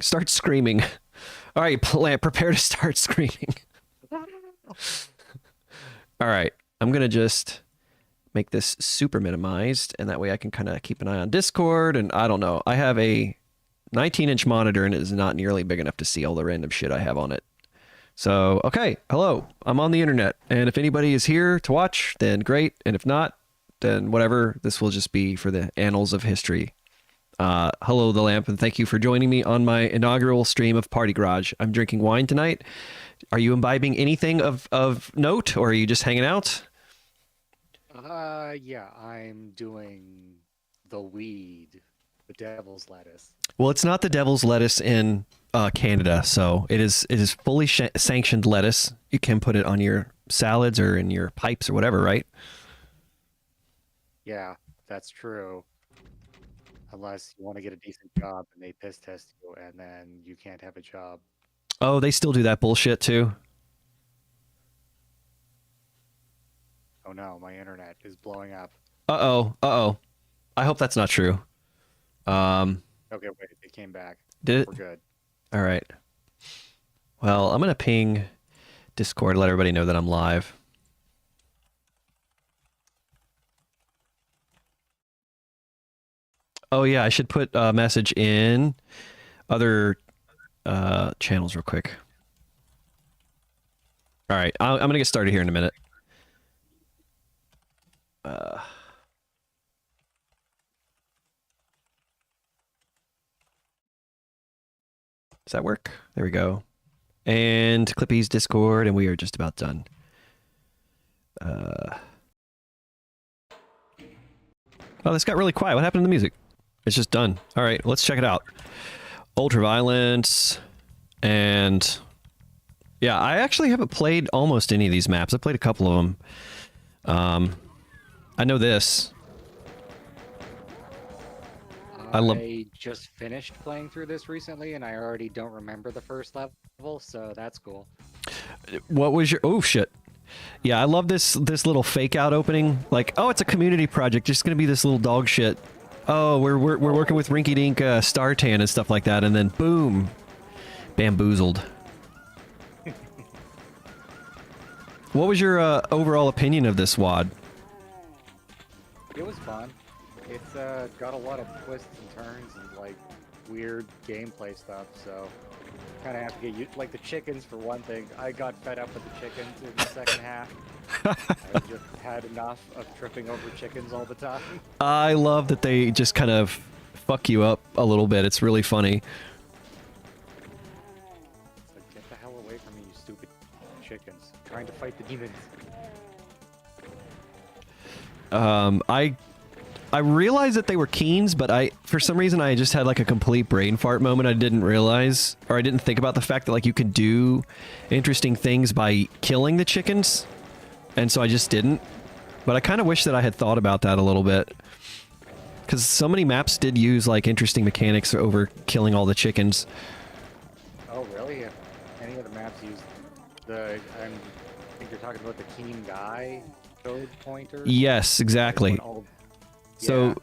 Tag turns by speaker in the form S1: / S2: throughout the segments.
S1: Start screaming. All right, plant, prepare to start screaming. All right, I'm gonna just make this super minimized, and that way I can kind of keep an eye on Discord. And I don't know, I have a 19-inch monitor, and it is not nearly big enough to see all the random shit I have on it. So, okay, hello, I'm on the internet, and if anybody is here to watch, then great, and if not, then whatever. This will just be for the annals of history. Hello, The Lamp, and thank you for joining me on my inaugural stream of Party Garage. I'm drinking wine tonight. Are you imbibing anything of note, or are you just hanging out?
S2: Yeah, I'm doing the weed, the devil's lettuce.
S1: Well, it's not the devil's lettuce in Canada, so it is fully sanctioned lettuce. You can put it on your salads or in your pipes or whatever, right?
S2: Yeah, that's true. Unless you want to get a decent job and they piss test you and then you can't have a job.
S1: Oh, they still do that bullshit too?
S2: Oh no, my internet is blowing up.
S1: Uh-oh, uh-oh. I hope that's not true.
S2: Okay, wait, it came back.
S1: Did it?
S2: We're good.
S1: All right. Well, I'm going to ping Discord, let everybody know that I'm live. Oh yeah, I should put a message in other channels real quick. All right, I'm going to get started here in a minute. Does that work? There we go. And Clippy's Discord, and we are just about done. Oh, this got really quiet. What happened to the music? It's just done. All right, let's check it out. Ultraviolence, and yeah, I actually haven't played almost any of these maps. I played a couple of them. I know this.
S2: I just finished playing through this recently and I already don't remember the first level, so that's cool.
S1: What was your... Oh, shit. Yeah, I love this little fake out opening. Like, oh, it's a community project. Just gonna be this little dog shit. Oh, we're working with Rinky Dink Startan and stuff like that, and then boom, bamboozled. What was your overall opinion of this WAD?
S2: It was fun. It's got a lot of twists and turns and like weird gameplay stuff, so kind of have to get used. Like the chickens, for one thing. I got fed up with the chickens in the second half. I just had enough of tripping over chickens all the time.
S1: I love that they just kind of fuck you up a little bit. It's really funny.
S2: It's like, get the hell away from me, you stupid chickens. I'm trying to fight the demons.
S1: I realized that they were Keens, but for some reason I just had like a complete brain fart moment. I didn't realize, or I didn't think about the fact that like you could do interesting things by killing the chickens, and so I just didn't. But I kind of wish that I had thought about that a little bit, because so many maps did use like interesting mechanics over killing all the chickens.
S2: Oh really? If any of the maps use I think you're talking about the Keen Guy code pointer?
S1: Yes, exactly. So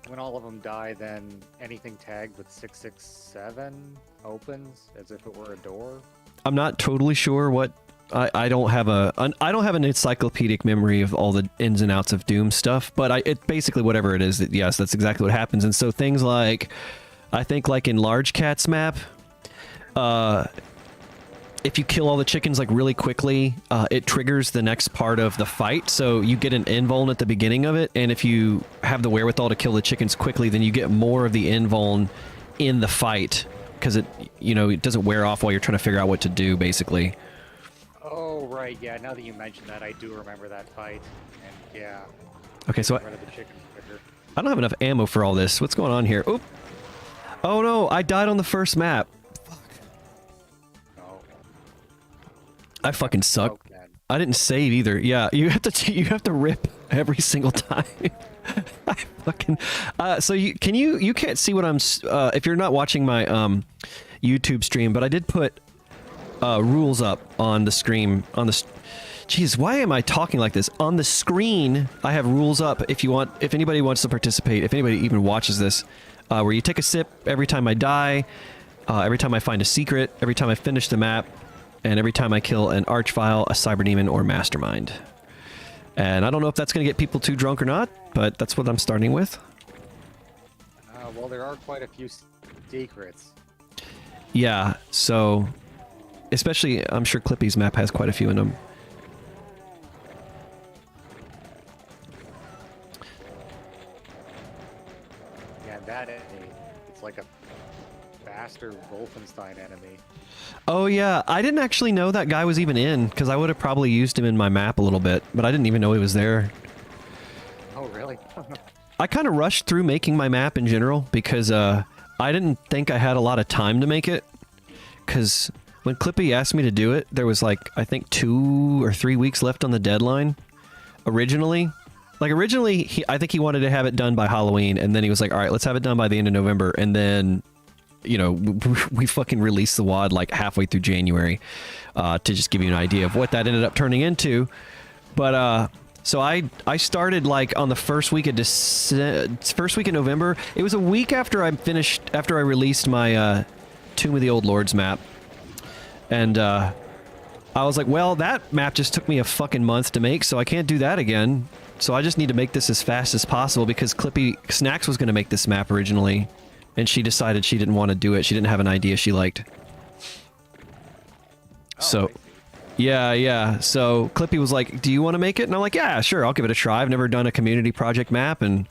S2: when all of them die, then anything tagged with 667 opens as if it were a door.
S1: I'm not totally sure what I don't have an encyclopedic memory of all the ins and outs of Doom stuff, but it basically whatever it is. Yes, that's exactly what happens. And so things like, I think like in Large Cat's map, if you kill all the chickens like really quickly, it triggers the next part of the fight. So you get an invuln at the beginning of it, and if you have the wherewithal to kill the chickens quickly, then you get more of the invuln in the fight, because it doesn't wear off while you're trying to figure out what to do, basically.
S2: Oh right, yeah. Now that you mention that, I do remember that fight, and yeah.
S1: Okay, so I don't have enough ammo for all this. What's going on here? Oh no, I died on the first map. I fucking suck. I didn't save either. Yeah, you have to rip every single time. I fucking so you can't see what I'm if you're not watching my YouTube stream, but I did put rules up on the screen Jeez, why am I talking like this? On the screen, I have rules up if anybody wants to participate, if anybody even watches this. where you take a sip every time I die, every time I find a secret, every time I finish the map, and every time I kill an archvile, a cyberdemon, or mastermind. And I don't know if that's going to get people too drunk or not, but that's what I'm starting with.
S2: Well, there are quite a few secrets.
S1: Yeah, so... Especially, I'm sure Clippy's map has quite a few in them.
S2: Yeah, that enemy, it's like a faster Wolfenstein enemy.
S1: Oh yeah, I didn't actually know that guy was even in, because I would have probably used him in my map a little bit, but I didn't even know he was there.
S2: Oh, really?
S1: I kind of rushed through making my map in general, because I didn't think I had a lot of time to make it, because when Clippy asked me to do it, there was like, I think 2 or 3 weeks left on the deadline, originally. Like, originally, I think he wanted to have it done by Halloween, and then he was like, alright, let's have it done by the end of November, and then... You know, we fucking released the WAD like halfway through January, to just give you an idea of what that ended up turning into. But so I started like on the first week of November. It was a week after I released my Tomb of the Old Lords map, and I was like, well, that map just took me a fucking month to make, so I can't do that again. So I just need to make this as fast as possible because Clippy Snacks was going to make this map originally. And she decided she didn't want to do it. She didn't have an idea she liked. So, yeah. So Clippy was like, do you want to make it? And I'm like, yeah, sure, I'll give it a try. I've never done a community project map, and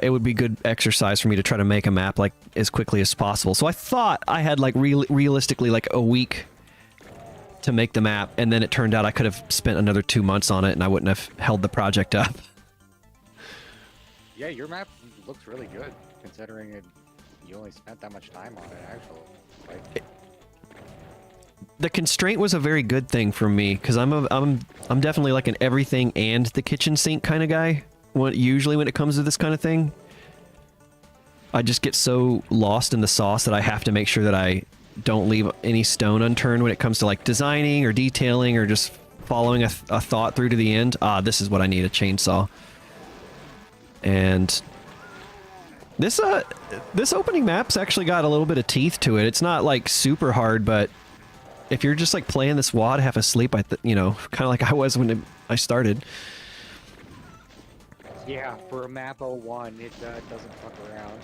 S1: it would be good exercise for me to try to make a map like as quickly as possible. So I thought I had like realistically like a week to make the map, and then it turned out I could have spent another 2 months on it, and I wouldn't have held the project up.
S2: Yeah, your map looks really good. Considering you only spent that much time on it, actually. Like,
S1: the constraint was a very good thing for me because I'm definitely like an everything and the kitchen sink kind of guy. Usually when it comes to this kind of thing, I just get so lost in the sauce that I have to make sure that I don't leave any stone unturned when it comes to like designing or detailing or just following a thought through to the end. This is what I need, a chainsaw. And this opening map's actually got a little bit of teeth to it. It's not like super hard, but if you're just like playing this WAD half asleep, you know, kind of like I was when I started.
S2: Yeah, for a map 01, it doesn't fuck around.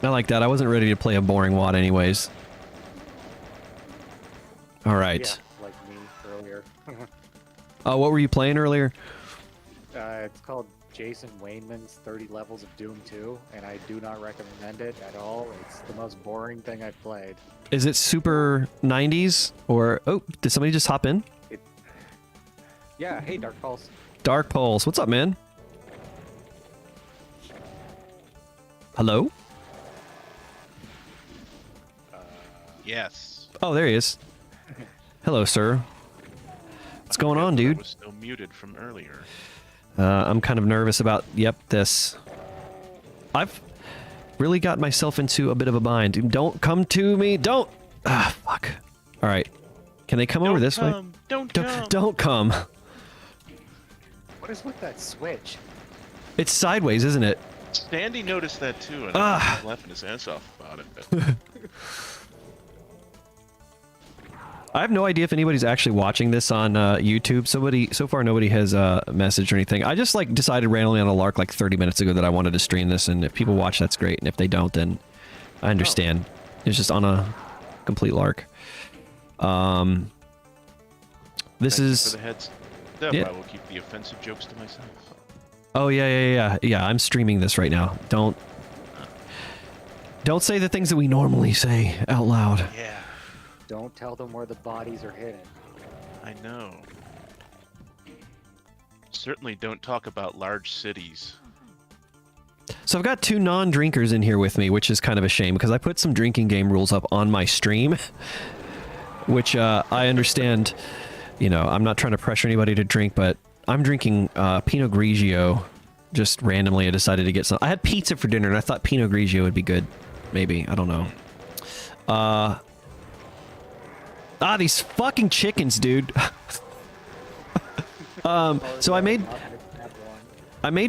S1: I like that. I wasn't ready to play a boring WAD anyways. All right.
S2: Yeah, like me earlier.
S1: What were you playing earlier?
S2: It's called Jason Wayman's 30 Levels of Doom 2, and I do not recommend it at all. It's the most boring thing I've played.
S1: Is it super 90s? Or... Oh, did somebody just hop in?
S2: Yeah, hey, Dark Pulse.
S1: Dark Pulse. What's up, man? Hello?
S3: Yes.
S1: Oh, there he is. Hello, sir. What's going on, dude?
S3: I was still muted from earlier.
S1: I'm kind of nervous about, this. I've really got myself into a bit of a bind. Don't come to me. Don't. Fuck. All right. Can they come over this way?
S3: Don't come.
S1: Don't come.
S2: What is with that switch?
S1: It's sideways, isn't it?
S3: Sandy noticed that too, and he's laughing his ass off about it.
S1: I have no idea if anybody's actually watching this on YouTube. So far, nobody has messaged or anything. I just like decided randomly on a lark like 30 minutes ago that I wanted to stream this, and if people watch, that's great. And if they don't, then I understand. It's just on a complete lark. This
S3: Thank you
S1: is
S3: for the heads up.
S1: Yeah.
S3: I will keep the offensive jokes to myself.
S1: Oh yeah. I'm streaming this right now. Don't say the things that we normally say out loud.
S3: Yeah,
S2: Don't tell them where the bodies are hidden.
S3: I know. Certainly don't talk about large cities.
S1: So I've got 2 non-drinkers in here with me, which is kind of a shame because I put some drinking game rules up on my stream, which I understand. You know, I'm not trying to pressure anybody to drink, but I'm drinking Pinot Grigio. Just randomly, I decided to get some. I had pizza for dinner, and I thought Pinot Grigio would be good. Maybe, I don't know. These fucking chickens, dude. So I made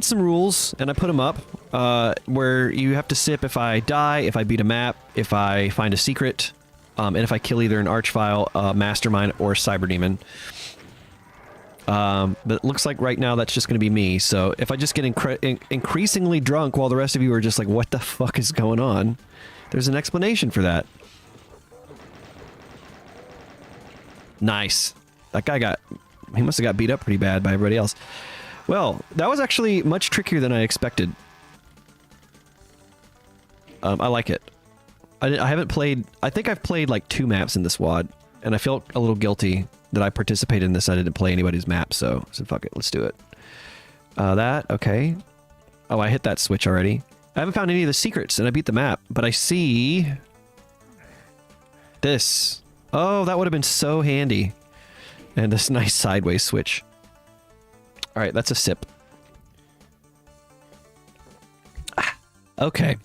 S1: some rules and I put them up. where you have to sip if I die, if I beat a map, if I find a secret, and if I kill either an Archvile, Mastermind, or Cyberdemon. But it looks like right now that's just going to be me, so if I just get increasingly drunk while the rest of you are just like, what the fuck is going on? There's an explanation for that. Nice. That guy he must have got beat up pretty bad by everybody else. Well, that was actually much trickier than I expected. I like it. I haven't played... I think I've played like 2 maps in this WOD, and I felt a little guilty that I participated in this. I didn't play anybody's map, so I said, fuck it, let's do it. Okay. Oh, I hit that switch already. I haven't found any of the secrets, and I beat the map, but I see... this. Oh, that would have been so handy. And this nice sideways switch. Alright, that's a sip. Okay.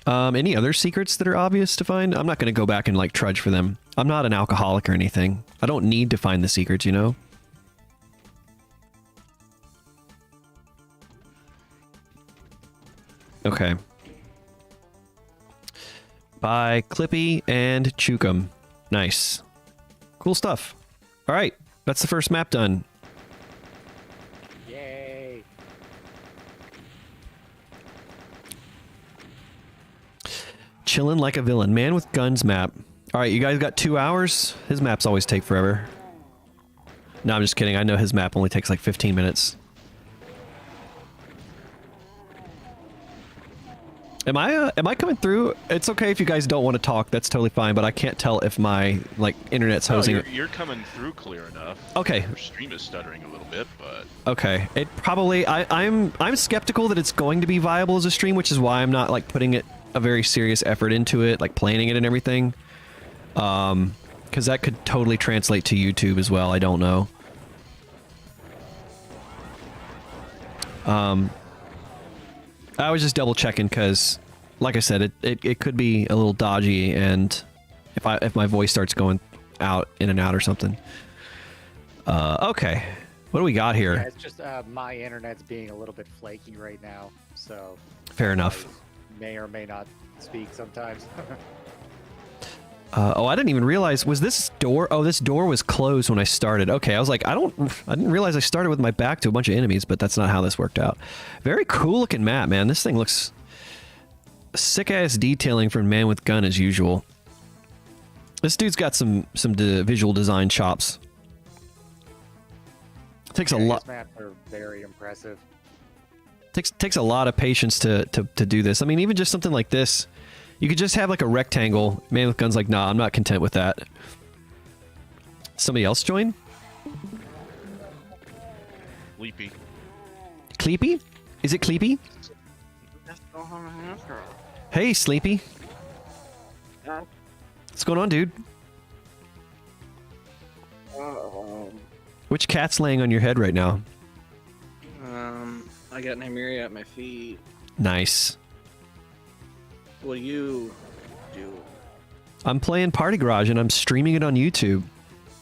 S1: Any other secrets that are obvious to find? I'm not going to go back and, like, trudge for them. I'm not an alcoholic or anything. I don't need to find the secrets, you know? Okay. By Clippy and Chukum. Nice. Cool stuff. Alright, that's the first map done.
S2: Yay!
S1: Chillin' like a villain. Man with guns map. Alright, you guys got 2 hours? His maps always take forever. No, I'm just kidding. I know his map only takes like 15 minutes. Am I coming through? It's okay if you guys don't want to talk. That's totally fine, but I can't tell if my, like, internet's hosing.
S3: No, you're coming through clear enough.
S1: Okay.
S3: Your stream is stuttering a little bit, but...
S1: Okay. It probably... I'm skeptical that it's going to be viable as a stream, which is why I'm not, like, putting it a very serious effort into it, like, planning it and everything. Because that could totally translate to YouTube as well. I don't know. I was just double checking because, like I said, it could be a little dodgy, and if my voice starts going out in and out or something. Okay, what do we got
S2: Yeah,
S1: here?
S2: it's just my internet's being a little bit flaky right now, so
S1: Fair enough.
S2: I may or may not speak sometimes.
S1: Oh, I didn't even realize, was this door? Oh, this door was closed when I started. Okay, I was like, I didn't realize I started with my back to a bunch of enemies, but that's not how this worked out. Very cool looking map, man. This thing looks sick ass detailing from Man with Gun as usual. This dude's got some visual design chops. Takes a lot.
S2: These maps are very impressive.
S1: Takes a lot of patience to do this. I mean, even just something like this. You could just have like a rectangle. Man with Gun's like, nah, I'm not content with that. Somebody else join?
S3: Sleepy.
S1: Cleepy? Is it Cleepy? Hey, Sleepy. What's going on, dude? Which cat's laying on your head right now?
S4: I got Nymeria at my feet.
S1: Nice.
S4: What do you do?
S1: I'm playing Party Garage and I'm streaming it on YouTube.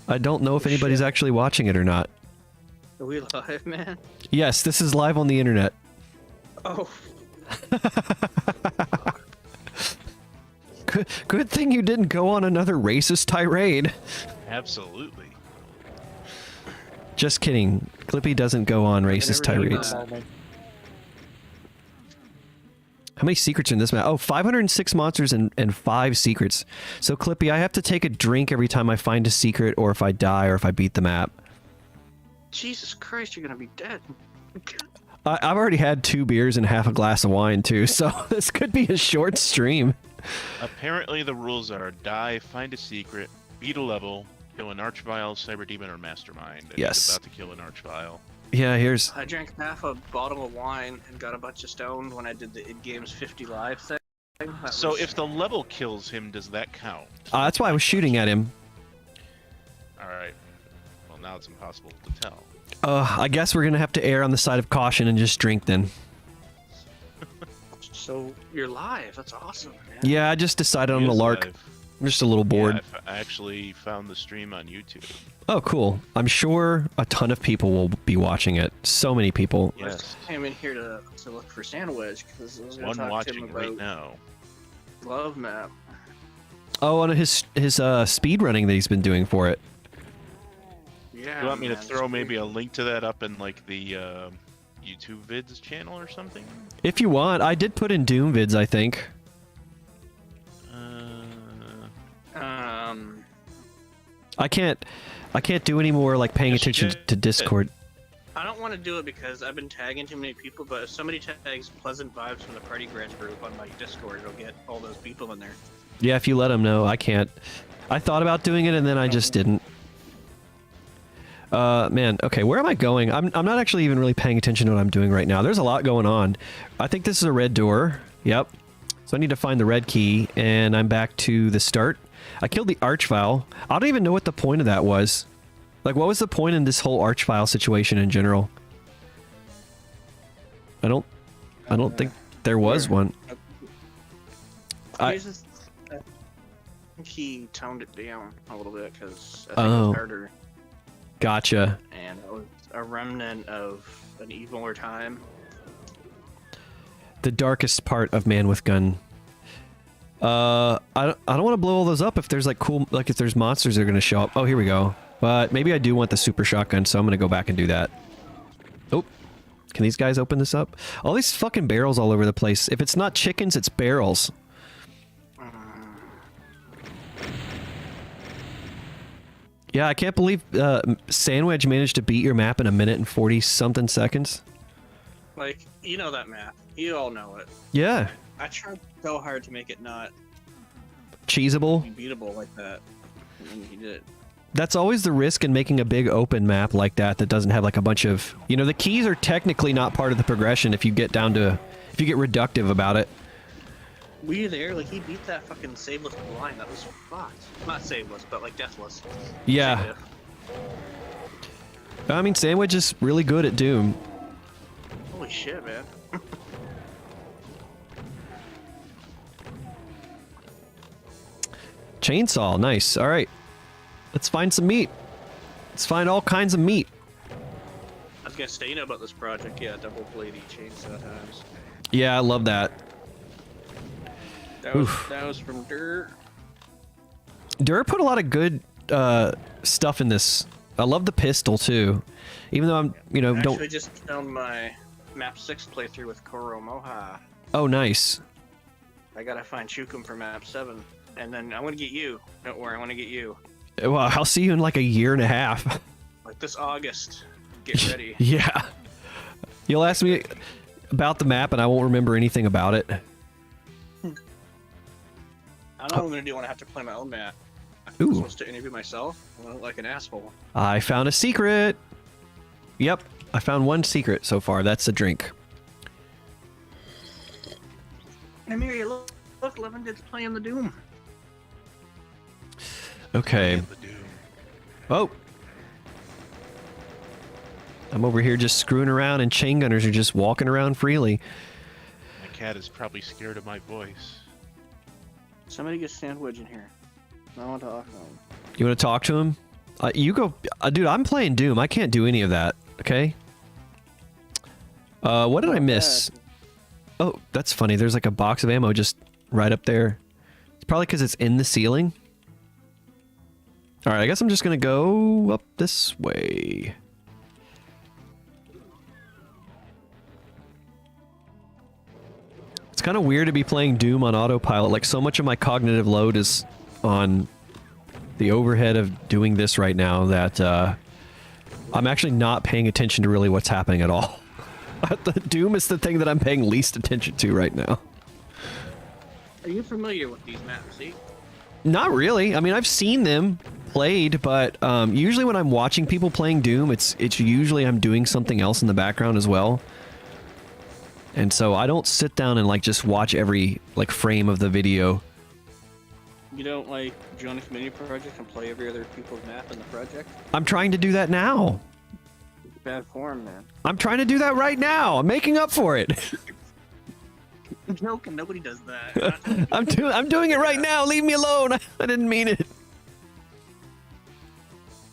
S1: I don't know if anybody's
S4: Shit.
S1: actually watching it or not.
S4: Are we live, man?
S1: Yes, this is live on the internet.
S4: Oh,
S1: Good thing you didn't go on another racist tirade.
S3: Absolutely.
S1: Just kidding. Clippy doesn't go on racist
S4: never done
S1: tirades.
S4: that.
S1: How many secrets are in this map? Oh, 506 monsters and 5 secrets. So, Clippy, I have to take a drink every time I find a secret, or if I die, or if I beat the map.
S4: Jesus Christ, you're gonna be dead.
S1: I've already had 2 beers and half a glass of wine, too, so this could be a short stream.
S3: Apparently the rules are die, find a secret, beat a level, kill an Archvile, Cyberdemon, or Mastermind. And
S1: Yes.
S3: he's about to kill an Archvile.
S1: Yeah, here's...
S4: I drank half a bottle of wine and got a bunch of stoned when I did the id Games 50 Live thing. That
S3: So
S4: was-
S3: if the level kills him, does that count?
S1: that's why I was shooting at him.
S3: Alright. Well, now it's impossible to tell.
S1: I guess we're gonna have to err on the side of caution and just drink then.
S4: So you're live. That's awesome, man.
S1: Yeah, I just decided on
S3: He
S1: the
S3: is
S1: lark.
S3: live.
S1: I'm just a little bored.
S3: Yeah, I actually found the stream on YouTube.
S1: Oh, cool. I'm sure a ton of people will be watching it. So many people.
S4: I just came in here to look for Sandwich because I was going
S3: One
S4: to talk to him
S3: watching
S4: about
S3: right now.
S4: Glove Map.
S1: Oh, on his speed running that he's been doing for it.
S4: Yeah.
S3: You want me to
S4: man,
S3: throw
S4: it's
S3: maybe a
S4: crazy.
S3: link to that up in like the YouTube vids channel or something?
S1: If you want, I did put in Doom vids, I think. I can't do any more like paying
S3: Yes, you
S1: attention
S3: did.
S1: to Discord.
S4: I don't want to do it because I've been tagging too many people, but if somebody tags Pleasant Vibes from the Party Grants group on my Discord, it'll get all those people in there.
S1: Yeah, if you let them know, I can't. I thought about doing it and then I just didn't. Man, okay, where am I going? I'm not actually even really paying attention to what I'm doing right now. There's a lot going on. I think this is a red door. Yep. So I need to find the red key, and I'm back to the start. I killed the Archvile. I don't even know what the point of that was. Like, what was the point in this whole Archvile situation in general? I don't think there was one. I-
S4: He's just- I think he toned it down a little bit because I think it
S1: Oh.
S4: was harder,
S1: Gotcha.
S4: and it was a remnant of an eviler time.
S1: The darkest part of Man with Gun. I don't want to blow all those up if there's like cool, like if there's monsters that are going to show up. Oh, here we go. But maybe I do want the super shotgun, so I'm going to go back and do that. Oh, can these guys open this up? All these fucking barrels all over the place. If it's not chickens, it's barrels. Yeah, I can't believe Sandwich managed to beat your map in 1 minute and 40 something seconds.
S4: Like, you know that map. You all know it.
S1: Yeah.
S4: I tried so hard to make it not
S1: Cheesable.
S4: be beatable like that, and he did.
S1: That's always the risk in making a big open map like that that doesn't have like a bunch of... You know, the keys are technically not part of the progression if you get down to... If you get reductive about it.
S4: Were you there? Like, he beat that fucking saveless blind. That was fucked. Not saveless, but like deathless.
S1: Yeah.
S4: Negative.
S1: I mean, Sandwich is really good at Doom.
S4: Holy shit, man.
S1: Chainsaw, nice. All right. Let's find some meat. Let's find all kinds of meat.
S4: I was gonna say, you know about this project, yeah, double bladed chainsaw times.
S1: Yeah, I love that.
S4: That was from Dirt.
S1: Dur put a lot of good stuff in this. I love the pistol too. Even though I'm, you know,
S4: I
S1: don't...
S4: actually just filmed my map 6 playthrough with Koro Moha.
S1: Oh, nice.
S4: I gotta find Chukum for map 7. And then I'm gonna get you. Don't worry, I'm gonna get you.
S1: Well, I'll see you in like a year and a half.
S4: Like this August. Get ready.
S1: Yeah. You'll ask me about the map and I won't remember anything about it.
S4: I don't know what I'm gonna do when I have to play my own map. I'm
S1: Ooh.
S4: supposed to interview myself. I look like an asshole.
S1: I found a secret. Yep. I found one secret so far. That's a drink.
S4: Hey, Mary, look, Levin did's playing the Doom.
S1: Okay.
S3: The Doom.
S1: Oh. I'm over here just screwing around and chain gunners are just walking around freely.
S3: My cat is probably scared of my voice.
S4: Somebody get Sandwich in here. I want to talk to him.
S1: You want to talk to him? You go. Dude, I'm playing Doom. I can't do any of that. Okay? What did I miss? Oh, that's funny. There's like a box of ammo just right up there. It's probably because it's in the ceiling. All right, I guess I'm just going to go up this way. It's kind of weird to be playing Doom on autopilot. Like, so much of my cognitive load is on the overhead of doing this right now that I'm actually not paying attention to really what's happening at all. The Doom is the thing that I'm paying least attention to right now.
S4: Are you familiar with these maps, see?
S1: Not really. I mean, I've seen them played, but usually when I'm watching people playing Doom, it's usually I'm doing something else in the background as well. And so I don't sit down and like just watch every like frame of the video.
S4: You don't like join a community project and play every other people's map in the project?
S1: I'm trying to do that now.
S4: Bad form, man.
S1: I'm trying to do that right now. I'm making up for it.
S4: I'm joking. Nobody does that.
S1: I'm doing it right now. Leave me alone. I didn't mean it.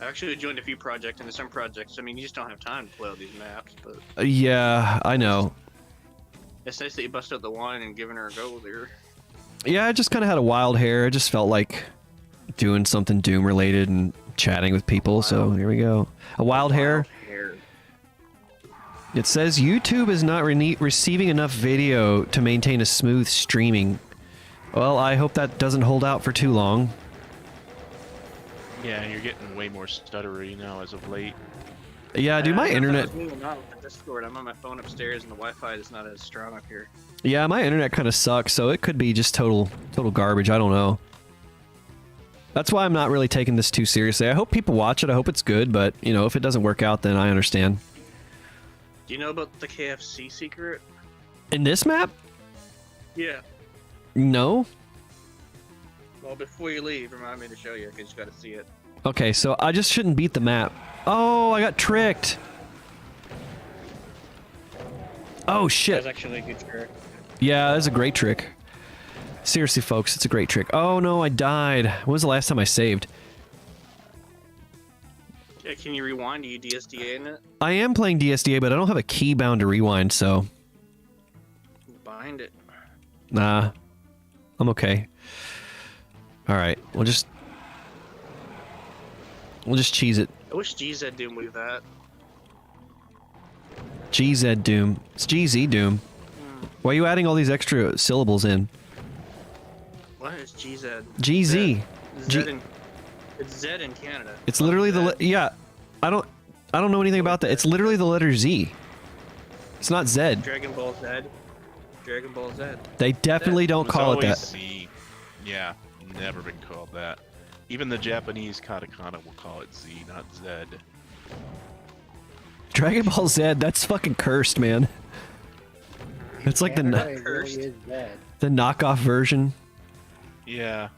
S4: I actually joined a few projects, and there's some projects, I mean, you just don't have time to play all these maps, but
S1: Yeah, I know.
S4: it's nice that you bust out the wine and giving her a go there.
S1: Yeah, I just kind of had a wild hair. I just felt like doing something Doom related and chatting with people. So here we go. A wild hair. It says YouTube is not receiving enough video to maintain a smooth streaming. Well, I hope that doesn't hold out for too long.
S3: Yeah, you're getting way more stuttery now as of late.
S1: Yeah, dude, my internet.
S4: Not with the Discord. I'm on my phone upstairs, and the Wi-Fi is not as strong up here.
S1: Yeah, my internet kind of sucks, so it could be just total garbage. I don't know. That's why I'm not really taking this too seriously. I hope people watch it. I hope it's good, but you know, if it doesn't work out, then I understand.
S4: Do you know about the KFC secret?
S1: In this map?
S4: Yeah.
S1: No.
S4: Well, before you leave, remind me to show you, because you got to see it.
S1: Okay, so I just shouldn't beat the map. Oh, I got tricked. Oh shit.
S4: That's actually a good trick.
S1: Yeah, that's a great trick. Seriously, folks, it's a great trick. Oh no, I died. When was the last time I saved?
S4: Yeah, can you rewind? Do you DSDA in it?
S1: I am playing DSDA, but I don't have a key bound to rewind, so...
S4: Bind it.
S1: Nah. I'm okay. Alright, we'll just cheese it.
S4: I wish GZ Doom would do that.
S1: GZ Doom. It's GZ Doom. Why are you adding all these extra syllables in?
S4: What is GZ?
S1: GZ.
S4: It's Z in Canada.
S1: It's literally the... Yeah. I don't know anything about that. It's literally the letter Z. It's not Z.
S4: Dragon Ball Z. Dragon Ball Z.
S1: They definitely don't
S3: It's
S1: call it
S3: always
S1: that.
S3: Z. Yeah, never been called that. Even the Japanese katakana will call it Z, not Z.
S1: Dragon Ball Z, that's fucking cursed, man. It's like
S2: Canada, it
S4: Cursed.
S2: really is dead.
S1: the knockoff version.
S3: Yeah,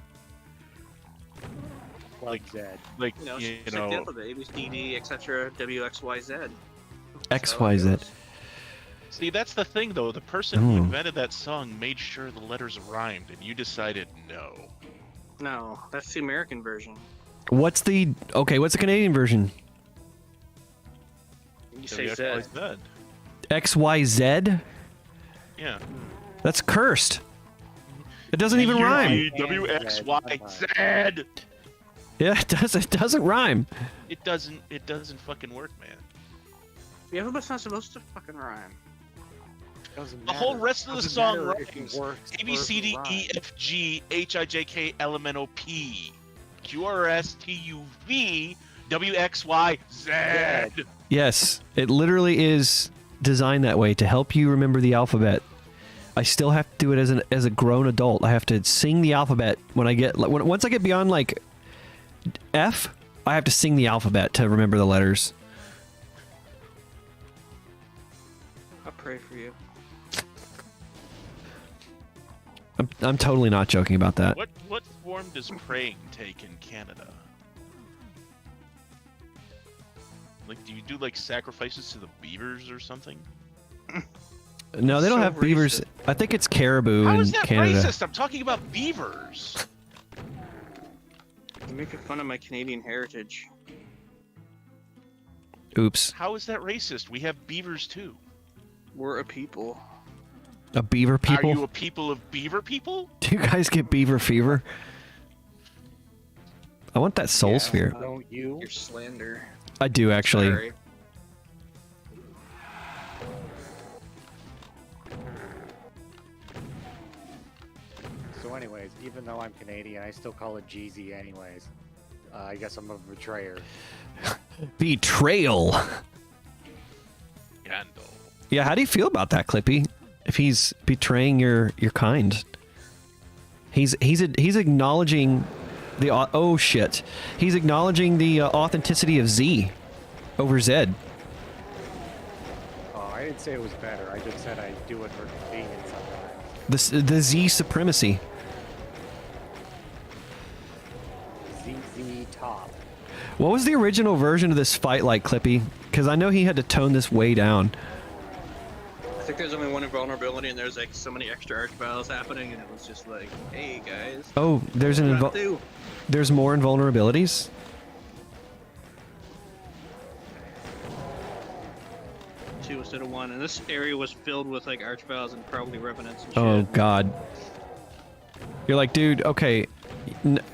S2: Like Zed.
S3: like
S4: You know,
S3: you
S4: it's like the
S3: know,
S4: alphabet. A, B, C, D, etc. W, X, Y, Z.
S1: XYZ.
S3: see that's the thing though. The person who
S1: Ooh.
S3: invented that song made sure the letters rhymed, and you decided no.
S4: No, that's the American version.
S1: What's the... Okay, what's the Canadian version?
S4: You say Z.
S3: WXYZ.
S1: XYZ?
S3: Yeah.
S1: That's cursed. It doesn't even rhyme.
S3: WXYZ.
S1: Yeah, it doesn't rhyme.
S3: It doesn't fucking work, man.
S4: The alphabet's not supposed to fucking rhyme.
S2: Doesn't
S3: The whole
S2: matter.
S3: rest of the
S2: Doesn't
S3: song
S2: matter if it
S3: rhymes.
S2: works
S3: A B
S2: versus
S3: C D E
S2: rhyme.
S3: F G H I J K L M N O P Q R S T U V W X Y Z.
S1: Yes, it literally is designed that way to help you remember the alphabet. I still have to do it as a grown adult. I have to sing the alphabet when I get once I get beyond like F. I have to sing the alphabet to remember the letters.
S4: I'll pray for you.
S1: I'm totally not joking about that.
S3: What form does praying take in Canada? Like, do you do like sacrifices to the beavers or something?
S1: No, they don't
S4: So
S1: have beavers.
S4: racist.
S1: I think it's caribou
S3: How
S1: in
S3: is that
S1: Canada.
S3: racist? I'm talking about beavers.
S4: You're making fun of my Canadian heritage.
S1: Oops,
S3: How is that racist? We have beavers too.
S4: We're a people.
S1: a beaver people.
S3: Are you a people of beaver people?
S1: Do you guys get beaver fever? I want that soul
S2: Yeah,
S1: sphere.
S2: Don't you?
S4: You're slander.
S1: I do actually.
S4: Sorry.
S2: So anyways, even though I'm Canadian, I still call it GZ anyways. I guess I'm a betrayer.
S1: Betrayal.
S3: Scandal.
S1: Yeah, how do you feel about that, Clippy? If he's betraying your kind, he's acknowledging the oh shit, he's acknowledging the authenticity of Z over Z.
S2: Oh, I didn't say it was better. I just said I do it for convenience sometimes.
S1: The Z supremacy.
S2: ZZ top.
S1: What was the original version of this fight like, Clippy? Because I know he had to tone this way down.
S4: I think there's only one invulnerability and there's like so many extra archviles happening, and it was just like, hey guys.
S1: Oh, there's an
S4: what do I do?
S1: there's more invulnerabilities.
S4: 2 instead of 1, and this area was filled with like archviles and probably revenants and shit.
S1: Oh God. You're like, dude. Okay,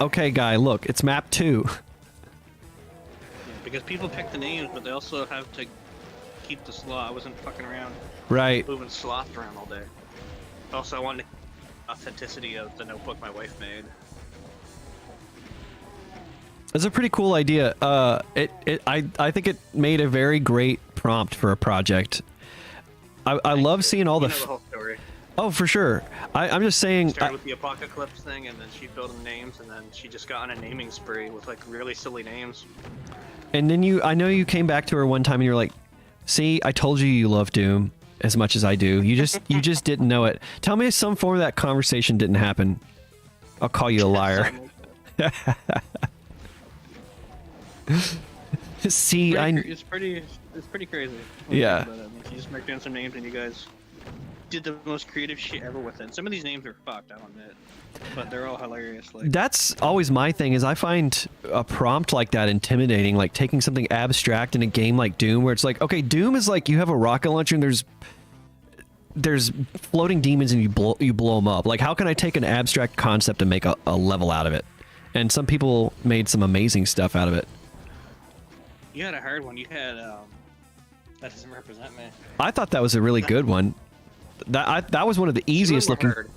S1: okay, guy. Look, it's map 2.
S4: Yeah, because people pick the names, but they also have to keep the slot. I wasn't fucking around
S1: Right.
S4: moving sloth around all day. Also, I wanted the authenticity of the notebook my wife made.
S1: It's a pretty cool idea. I think it made a very great prompt for a project. I love seeing all
S4: You
S1: the.
S4: know the whole story.
S1: Oh, for sure. I'm just saying.
S4: Started with the apocalypse thing, and then she filled in names, and then she just got on a naming spree with like really silly names.
S1: And then I know you came back to her one time and you're like, "See, I told you you love Doom as much as I do. You just didn't know it. Tell me some form of that conversation didn't happen. I'll call you a liar." See,
S4: it's pretty crazy. when you
S1: Yeah.
S4: think about it. Like, you just marked down some names, and you guys did the most creative shit ever with it. Some of these names are fucked, I'll admit, but they're all hilarious. Like,
S1: that's always my thing. Is I find a prompt like that intimidating. Like taking something abstract in a game like Doom, where it's like, okay, Doom is like you have a rocket launcher and there's floating demons and you blow them up. Like, how can I take an abstract concept and make a level out of it? And some people made some amazing stuff out of it.
S4: you had a hard one. You had that doesn't represent me.
S1: I thought that was a really good one. That was one of the easiest looking.
S4: Hard.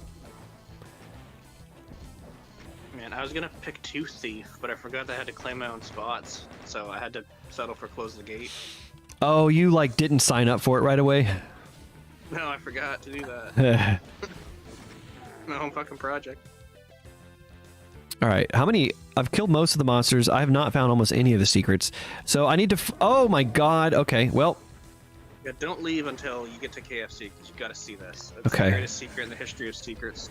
S4: Man, I was gonna pick Tooth Thief, but I forgot that I had to claim my own spots, so I had to settle for Close the Gate.
S1: Oh, you like didn't sign up for it right away?
S4: No, I forgot to do that. My own fucking project.
S1: All right, how many? I've killed most of the monsters. I have not found almost any of the secrets. So I need to. Oh my God. Okay. Well.
S4: Yeah, don't leave until you get to KFC, because you gotta see this. It's
S1: Okay.
S4: the greatest secret in the history of secrets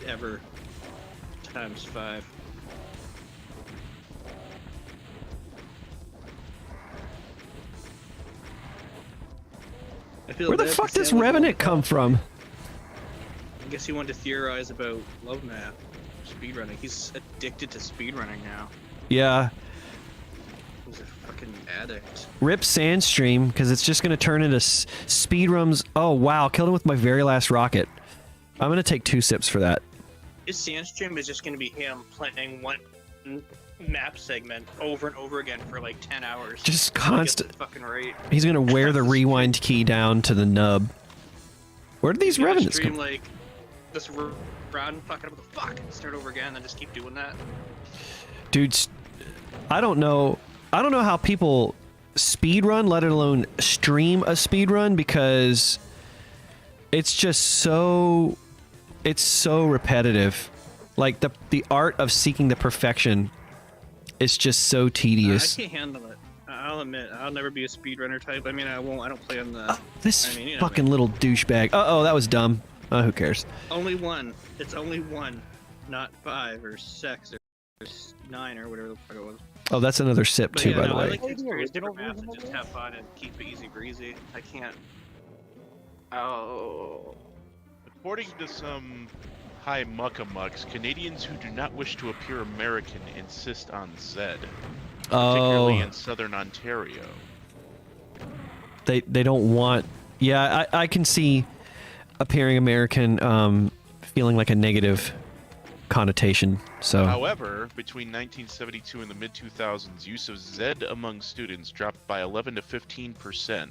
S4: ever. Times 5. I feel
S1: Where the
S4: bad
S1: fuck
S4: for
S1: does
S4: Sam.
S1: Revenant come from?
S4: I guess he wanted to theorize about Love Map, speedrunning. He's addicted to speedrunning now.
S1: Yeah.
S4: He's a fucking addict.
S1: Rip Sandstream, because it's just going to turn into speedrums. Oh, wow. Killed him with my very last rocket. I'm going to take 2 sips for that.
S4: His Sandstream is just going to be him playing one map segment over and over again for like 10 hours.
S1: Just
S4: until he gets
S1: constant.
S4: it fucking right.
S1: He's going to wear the rewind key down to the nub. Where did these
S4: You gotta
S1: Revenants
S4: stream
S1: come?
S4: like this run fucking up with the fuck and start over again, and just keep doing that.
S1: Dudes, I don't know how people speedrun, let alone stream a speedrun, because it's just so repetitive. Like the art of seeking the perfection is just so tedious.
S4: I can't handle it. I'll admit, I'll never be a speedrunner type. I mean, I won't. I don't play on the.
S1: This
S4: I mean, you know
S1: fucking
S4: me.
S1: little douchebag. Uh-oh, that was dumb. Who cares?
S4: Only one. It's only one, not 5 or 6 or 9 or whatever the fuck it was.
S1: Oh, that's another sip
S4: But
S1: too,
S4: yeah,
S1: by
S4: no,
S1: the
S4: I
S1: way.
S4: like to
S2: Oh, the
S4: experience
S2: original
S4: different maps and
S2: version
S4: just
S2: of
S4: have fun and keep it easy breezy. I can't. Oh.
S3: According to some high muckamucks, Canadians who do not wish to appear American insist on Zed, particularly
S1: Oh,
S3: in southern Ontario.
S1: they don't want. Yeah, I can see appearing American feeling like a negative connotation. So
S3: However, between 1972 and the mid-2000s, use of Zed among students dropped by 11 to 15%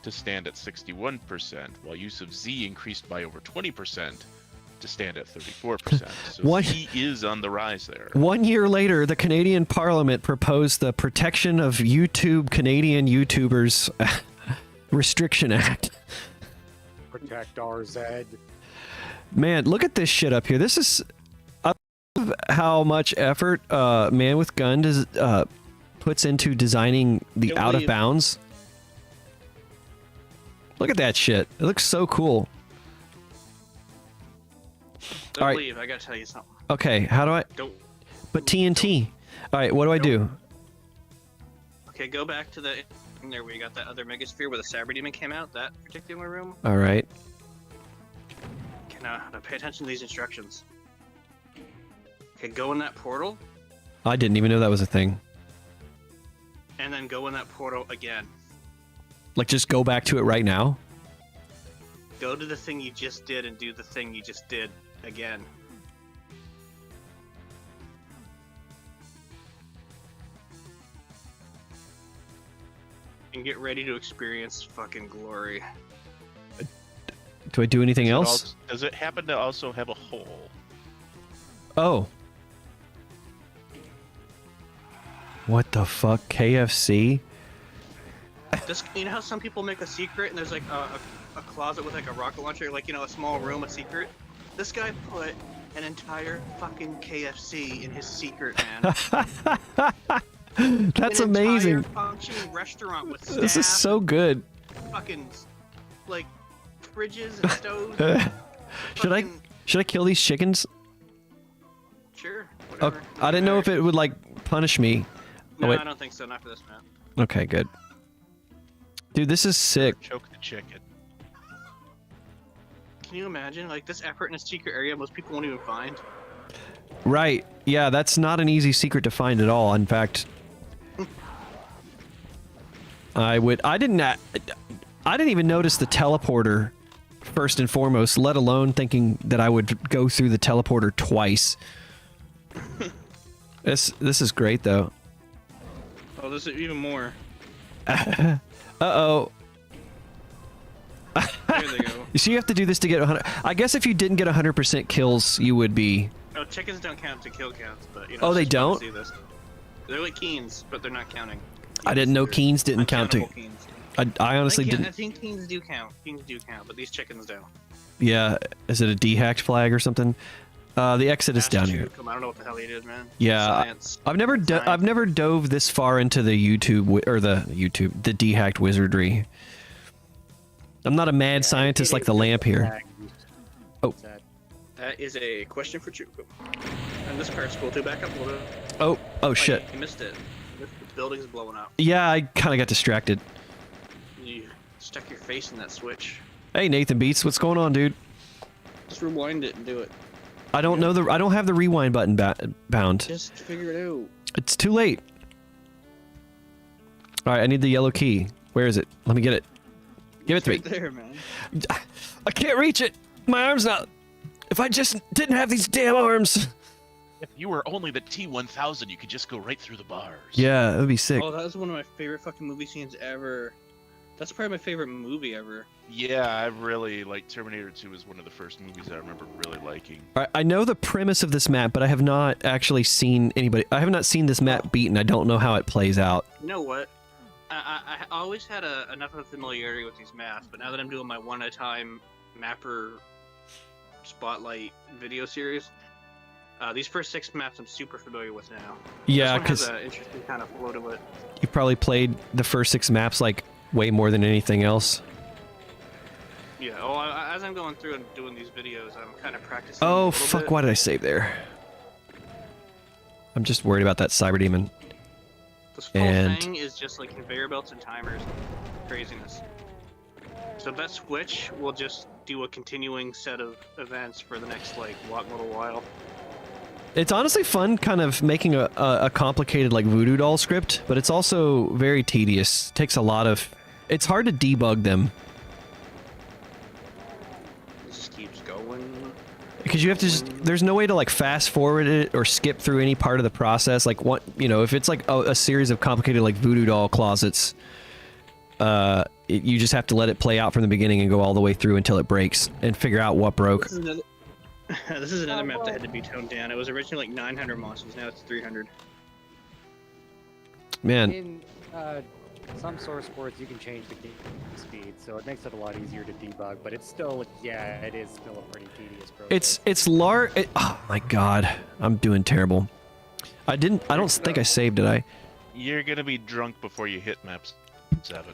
S3: to stand at 61%, while use of Z increased by over 20% to stand at 34%. So
S1: What?
S3: Z is on the rise there.
S1: 1 year later, the Canadian Parliament proposed the Protection of YouTube Canadian YouTubers Restriction Act.
S2: Protect RZ.
S1: Man, look at this shit up here. This is I love how much effort Man with Gun does puts into designing the
S4: Don't
S1: out of
S4: leave.
S1: bounds. Look at that shit. It looks so cool.
S4: Don't
S1: Alright.
S4: leave. I gotta tell you something.
S1: Okay, how do I?
S4: Don't.
S1: But TNT. All right, what do I do?
S4: Okay, go back to the in there where you got that other Megasphere where the Cyber Demon came out, that particular room.
S1: All right.
S4: Okay, now pay attention to these instructions. Okay, go in that portal,
S1: I didn't even know that was a thing.
S4: and then go in that portal again.
S1: Like, just go back to it right now?
S4: Go to the thing you just did and do the thing you just did again. And get ready to experience fucking glory.
S1: Do I do anything
S3: Does it
S1: else?
S3: does it happen to also have a hole?
S1: Oh. What the fuck? KFC?
S4: Just, you know how some people make a secret and there's like a closet with like a rocket launcher, like, you know, a small room, a secret? This guy put an entire fucking KFC in his secret, man.
S1: That's
S4: An
S1: amazing.
S4: entire functioning restaurant with staff,
S1: This is so good.
S4: fucking like fridges and stoves.
S1: Should I
S4: fucking-
S1: kill these chickens?
S4: Sure.
S1: Oh,
S4: Whatever.
S1: I didn't know if it would like punish me.
S4: No,
S1: wait.
S4: I don't think so. Not for this map.
S1: Okay, good. Dude, this is sick.
S3: Choke the chicken.
S4: Can you imagine like this effort in a secret area most people won't even find?
S1: Right. Yeah, that's not an easy secret to find at all. In fact, I didn't even notice the teleporter first and foremost, let alone thinking that I would go through the teleporter twice. This is great though.
S4: Oh, this is even more.
S1: Uh-oh.
S4: There they go.
S1: You see, you have to do this to get 100. I guess if you didn't get 100% kills, you would be.
S4: Oh, chickens don't count to kill counts, but you know.
S1: Oh,
S4: it's
S1: they
S4: just fun
S1: don't?
S4: to see this. They're like Keens, but they're not counting.
S1: I didn't know
S4: They're
S1: Keens didn't count to.
S4: uncountable Keens.
S1: I honestly
S4: I
S1: didn't.
S4: think Keens do count. Keens do count, but these chickens don't.
S1: Yeah, is it a dehacked flag or something? The exit is
S4: Ask
S1: down here.
S4: Juke, I don't know what the hell he did, man.
S1: Yeah,
S4: Science.
S1: I've never dove this far into the the dehacked wizardry. I'm not a mad scientist like the lamp here. Oh.
S4: That is a question for Chuku. And this card's cool too. Back up a little bit.
S1: Oh shit.
S4: You missed it. The building's blowing up.
S1: Yeah, I kind of got distracted.
S4: You stuck your face in that switch.
S1: Hey Nathan Beats, what's going on, dude?
S4: Just rewind it and do it.
S1: I don't have the rewind button bound.
S4: Just figure it out.
S1: It's too late. All right, I need the yellow key. Where is it? Let me get it. Give it to me.
S4: Right there, man.
S1: I can't reach it. My arm's not. If I just didn't have these damn arms.
S3: If you were only the T-1000, you could just go right through the bars.
S1: Yeah, that'd be sick.
S4: Oh, that was one of my favorite fucking movie scenes ever. That's probably my favorite movie ever.
S3: Yeah, I really like Terminator 2 is one of the first movies I remember really liking.
S1: All right, I know the premise of this map, but I have not actually seen anybody. I have not seen this map beaten. I don't know how it plays out.
S4: You know what? I always had enough of a familiarity with these maps, but now that I'm doing my one-at-a-time mapper spotlight video series, these first 6 maps I'm super familiar with now.
S1: Yeah,
S4: this one has
S1: because
S4: an interesting kind of flow to it.
S1: you probably played the first 6 maps like way more than anything else.
S4: Yeah. Oh, as I'm going through and doing these videos, I'm kind of practicing. a
S1: Oh
S4: little
S1: fuck!
S4: bit.
S1: Why did I save there? I'm just worried about that cyber demon.
S4: This whole
S1: And-
S4: thing is just like conveyor belts and timers. Craziness. So that switch will just do a continuing set of events for the next, like, little while.
S1: It's honestly fun kind of making a complicated like voodoo doll script, but it's also very tedious. Takes a lot of... It's hard to debug them.
S4: It just keeps going.
S1: Because you have to just... There's no way to like fast forward it or skip through any part of the process. Like what... You know, if it's like a series of complicated like voodoo doll closets, you just have to let it play out from the beginning and go all the way through until it breaks and figure out what broke.
S4: This is another, this is another map that had to be toned down. It was originally like 900 monsters, now it's 300.
S1: Man,
S2: In some source ports, you can change the game speed, so it makes it a lot easier to debug. But it's still, yeah, it is still a pretty tedious process.
S1: it's large... Oh my god. I'm doing terrible. I don't think I saved, did I?
S3: You're gonna be drunk before you hit map 7.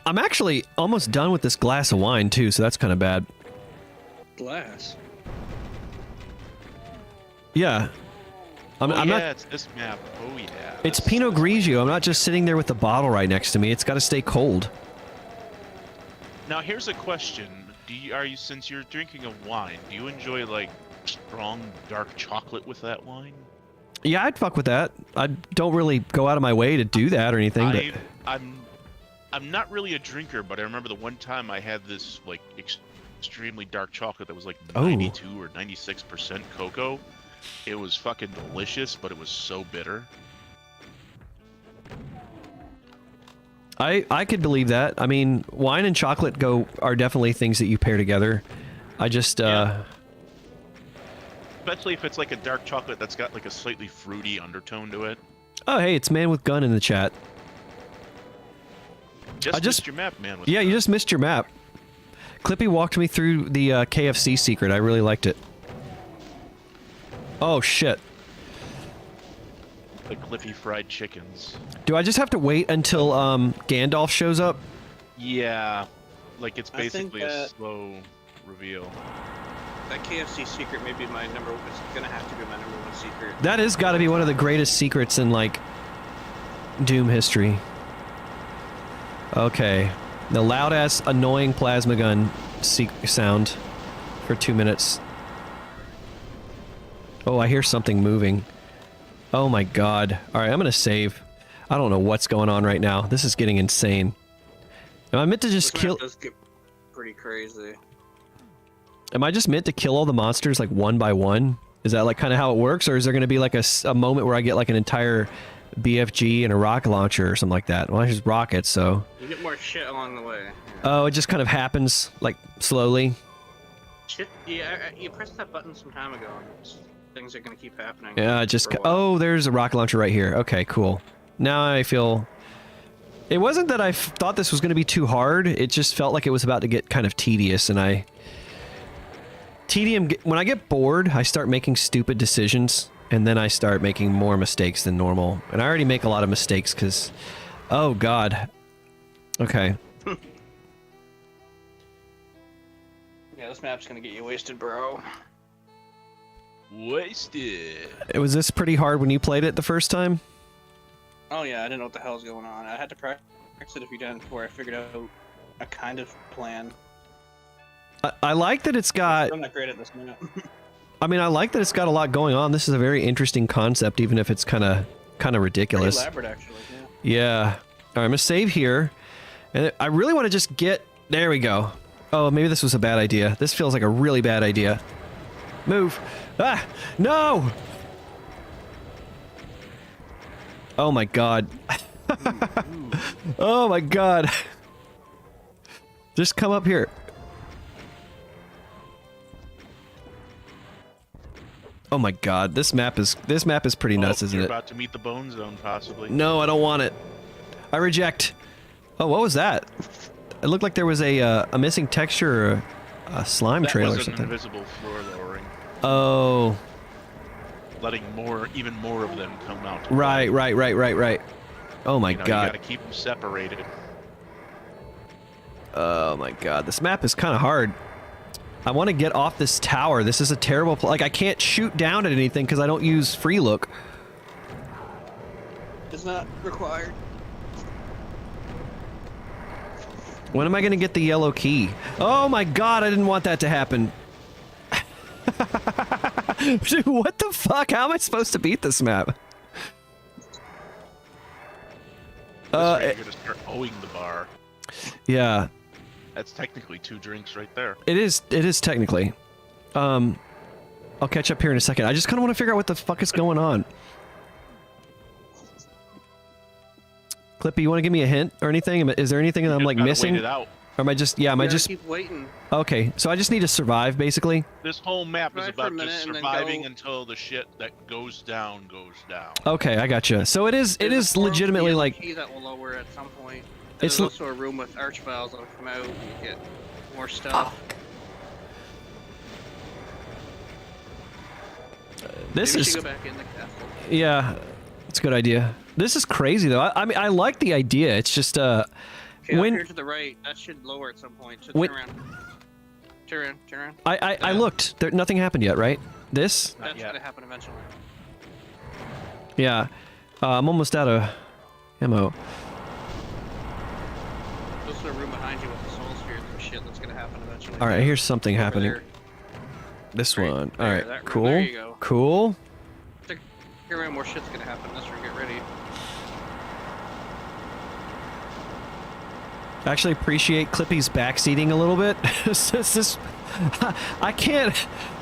S1: I'm actually almost done with this glass of wine too, so that's kind of bad.
S4: Glass.
S1: Yeah. I'm
S3: yeah,
S1: not.
S3: it's this map. Oh yeah.
S1: It's
S3: this-
S1: Pinot Grigio. I'm not just sitting there with the bottle right next to me. It's got to stay cold.
S3: Now here's a question: since you're drinking a wine, do you enjoy like strong dark chocolate with that wine?
S1: Yeah, I'd fuck with that. I don't really go out of my way to do that or anything. But
S3: I'm not really a drinker, but I remember the one time I had this like extremely dark chocolate that was like
S1: Oh.
S3: 92 or 96% cocoa. It was fucking delicious, but it was so bitter.
S1: I could believe that. I mean, wine and chocolate are definitely things that you pair together. I just
S3: Yeah. Especially if it's like a dark chocolate that's got like a slightly fruity undertone to it.
S1: Oh, hey, it's Man with Gun in the chat.
S3: Just
S1: just-
S3: missed your map, man. With
S1: Yeah, you just missed your map. Clippy walked me through the KFC secret. I really liked it. Oh, shit.
S3: the Cliffy fried chickens.
S1: Do I just have to wait until Gandalf shows up?
S3: Yeah, like it's
S4: I think
S3: basically a
S4: that-
S3: slow reveal.
S4: That KFC secret may be my number. It's gonna have to be my number one secret.
S1: That has got to be one of the greatest secrets in, like, Doom history. Okay. The loud-ass, annoying plasma gun sound for 2 minutes. Oh, I hear something moving. Oh my god. Alright, I'm gonna save. I don't know what's going on right now. This is getting insane. Am I meant to just
S4: This
S1: kill...
S4: map does get pretty crazy.
S1: Am I just meant to kill all the monsters, like, one by one? Is that, like, kind of how it works? Or is there gonna be, like, a moment where I get, like, an entire BFG and a rocket launcher or something like that? Well, it's just rockets, so...
S4: You get more shit along the way.
S1: Oh, it just kind of happens, like, slowly.
S4: Shit, yeah, you pressed that button some time ago, and things are gonna keep happening.
S1: Yeah, just...
S4: for a while.
S1: Oh, there's a rocket launcher right here. Okay, cool. Now I feel... It wasn't that I thought this was going to be too hard. It just felt like it was about to get kind of tedious, and I... When I get bored, I start making stupid decisions, and then I start making more mistakes than normal. And I already make a lot of mistakes, because... Oh, God. Okay.
S4: Yeah, this map's gonna get you wasted, bro.
S3: Wasted.
S1: Was this pretty hard when you played it the first time?
S4: Oh yeah, I didn't know what the hell's going on. I had to practice it a few times before I figured out a kind of plan.
S1: I like that it's got...
S4: I'm not great at this map.
S1: I mean, I like that it's got a lot going on. This is a very interesting concept, even if it's kind of
S4: Pretty
S1: ridiculous.
S4: elaborate, actually. Yeah.
S1: Yeah. All right, I'm gonna save here, and I really want to just get. There we go. Oh, maybe this was a bad idea. This feels like a really bad idea. Move. Ah, no. Oh my god. Oh my god. Just come up here. Oh my god, this map is pretty nuts, isn't
S3: You're
S1: it?
S3: about to meet the bone zone, possibly.
S1: No, I don't want it. I reject. Oh, what was that? It looked like there was a missing texture or a slime
S3: That
S1: trail
S3: was
S1: or
S3: an
S1: something.
S3: invisible floor lowering,
S1: Oh,
S3: letting even more of them come out. to
S1: right.
S3: play.
S1: Oh my
S3: You know, You
S1: god.
S3: gotta keep them separated.
S1: Oh my god. This map is kind of hard. I want to get off this tower. This is a terrible like I can't shoot down at anything because I don't use free look.
S4: It's not required.
S1: When am I going to get the yellow key? Oh my god, I didn't want that to happen. Dude, what the fuck? How am I supposed to beat this map?
S3: This way you're gonna start owing the bar.
S1: Yeah,
S3: That's technically 2 drinks right there.
S1: it is technically. I'll catch up here in a second. I just kind of want to figure out what the fuck is going on. Clippy, you want to give me a hint or anything? Is there anything that I'm
S3: Just
S1: like
S3: gotta
S1: missing?
S3: Wait it out.
S1: Or am I just am I
S4: You gotta
S1: just
S4: keep waiting.
S1: okay, so I just need to survive basically?
S3: This whole map is
S4: Try for a
S3: about
S4: minute
S3: just
S4: and then
S3: surviving
S4: go-
S3: until the shit that goes down goes down.
S1: Okay, I gotcha. So it is
S4: There's a forum
S1: legitimately
S4: key
S1: like
S4: key that will lower at some point.
S1: It's
S4: There's
S1: l-
S4: also a room with archviles that'll come out and you get more stuff.
S1: this
S4: Maybe we
S1: is
S4: should go back in the castle.
S1: yeah, it's a good idea. This is crazy though. I mean I like the idea. It's just
S4: Okay,
S1: when-
S4: up here to the right, that should lower at some point. So
S1: When-
S4: turn around. Turn around, turn around.
S1: I
S4: Yeah.
S1: looked. There nothing happened yet, right? This?
S3: Not
S4: That's
S3: yet.
S4: gonna happen eventually.
S1: Yeah. I'm almost out of ammo.
S4: There's also a room behind you with the soul spheres and shit that's gonna happen eventually.
S1: All right, here's something
S4: Over
S1: happening.
S4: there.
S1: This
S4: Right
S1: one.
S4: there,
S1: All right,
S4: that room.
S1: cool.
S4: There you go.
S1: Cool.
S4: Stick around, more shit's gonna happen. This room, get ready.
S1: I actually appreciate Clippy's backseating a little bit. Since this, I can't.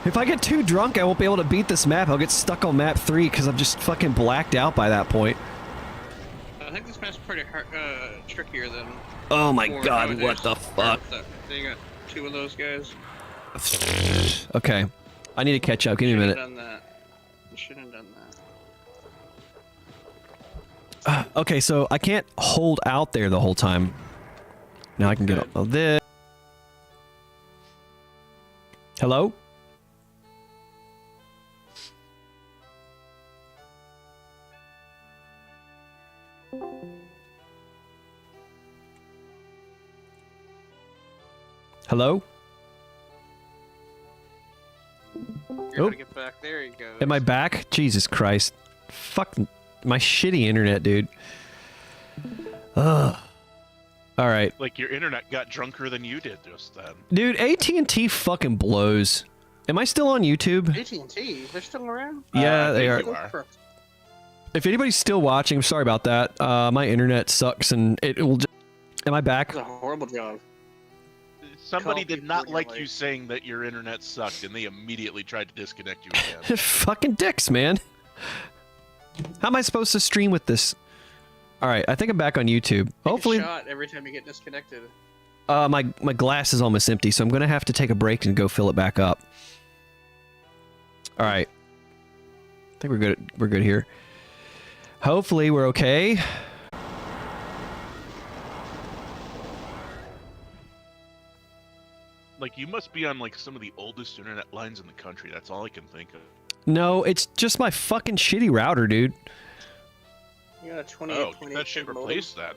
S1: If I get too drunk, I won't be able to beat this map. I'll get stuck on map 3 because I'm just fucking blacked out by that point.
S4: I think this map's pretty hard, trickier than.
S1: Oh my
S4: before.
S1: god,
S4: Oh,
S1: what the
S4: there's-
S1: fuck?
S4: They got 2 of those guys.
S1: Okay, I need to catch up. Give me a minute.
S4: Done that. You shouldn't have done that.
S1: Okay, so I can't hold out there the whole time. Now I can get all this. Hello? Hello?
S4: You're
S1: Oh.
S4: gonna get back. There you go.
S1: Am I back? Jesus Christ. Fuck my shitty internet, dude. Ugh. All right.
S3: Like your internet got drunker than you did just then.
S1: Dude, AT&T fucking blows. Am I still on YouTube?
S4: AT&T, they're still around?
S1: Yeah, they
S3: I
S1: are.
S3: think you are.
S1: If anybody's still watching, I'm sorry about that. My internet sucks and it will just... Am I back?
S4: That's a horrible job.
S3: Somebody
S4: Call
S3: did
S4: people
S3: not
S4: when
S3: like
S4: you're
S3: you
S4: late.
S3: saying that your internet sucked, and they immediately tried to disconnect you again.
S1: Fucking dicks, man. How am I supposed to stream with this? All right, I think I'm back on YouTube. Hopefully,
S4: Take a shot every time you get disconnected.
S1: my glass is almost empty, so I'm gonna have to take a break and go fill it back up. All right, I think we're good. We're good here. Hopefully, we're okay.
S3: Like, you must be on, like, some of the oldest internet lines in the country. That's all I can think of.
S1: No, it's just my fucking shitty router, dude.
S4: You got a
S3: Oh,
S4: 28.8
S3: that should
S4: modem.
S3: replace that.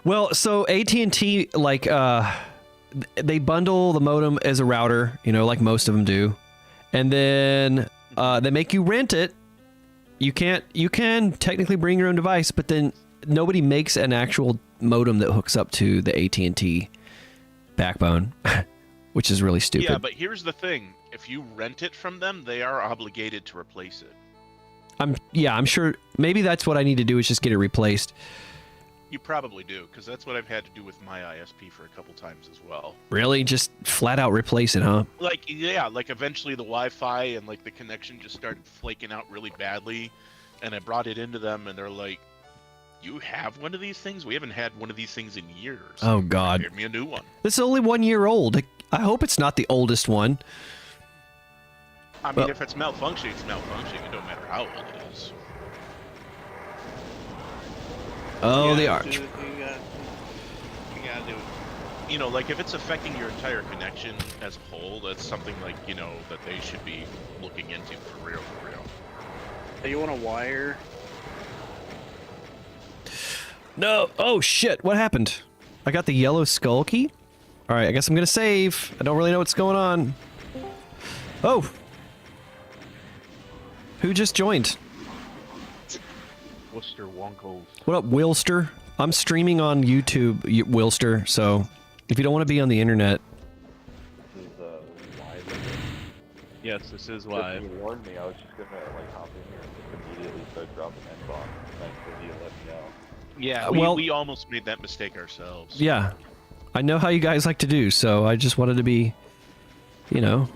S1: Well, so AT&T, like, they bundle the modem as a router, you know, like most of them do. And then they make you rent it. You can technically bring your own device, but then nobody makes an actual modem that hooks up to the AT&T backbone, which is really stupid.
S3: Yeah, but here's the thing. If you rent it from them, they are obligated to replace it.
S1: I'm sure maybe that's what I need to do is just get it replaced.
S3: You probably do, because that's what I've had to do with my ISP for a couple times as well.
S1: Really? Just flat out replace it, huh?
S3: Like, yeah, like eventually the Wi-Fi and like the connection just started flaking out really badly, and I brought it into them, and they're like, "You have one of these things? We haven't had one of these things in years."
S1: Oh, God.
S3: Give me a new one.
S1: This is only 1 year old. I hope it's not the oldest one.
S3: I mean,
S1: Well-
S3: if it's malfunctioning, it's malfunctioning. It don't matter how old it is.
S1: Oh,
S3: Yeah,
S1: the
S4: Dude,
S1: arch.
S4: you gotta do it.
S3: You know, like if it's affecting your entire connection as a whole, that's something like, you know, that they should be looking into for real, for real.
S4: So you want a wire?
S1: No. Oh, shit. What happened? I got the yellow skull key? All right, I guess I'm going to save. I don't really know what's going on. Oh. Who just joined?
S3: Worcester Wonkles.
S1: What up, Wilster? I'm streaming on YouTube, Wilster, so if you don't want to be on the internet...
S5: This is live.
S6: Yes, this is
S5: If
S6: live.
S5: you warned me, I was just gonna like hop in here and just immediately start dropping N-bombs. Thanks for you to let me know.
S3: Yeah,
S1: well-
S3: we almost made that mistake ourselves.
S1: Yeah. I know how you guys like to do, so I just wanted to be, you know...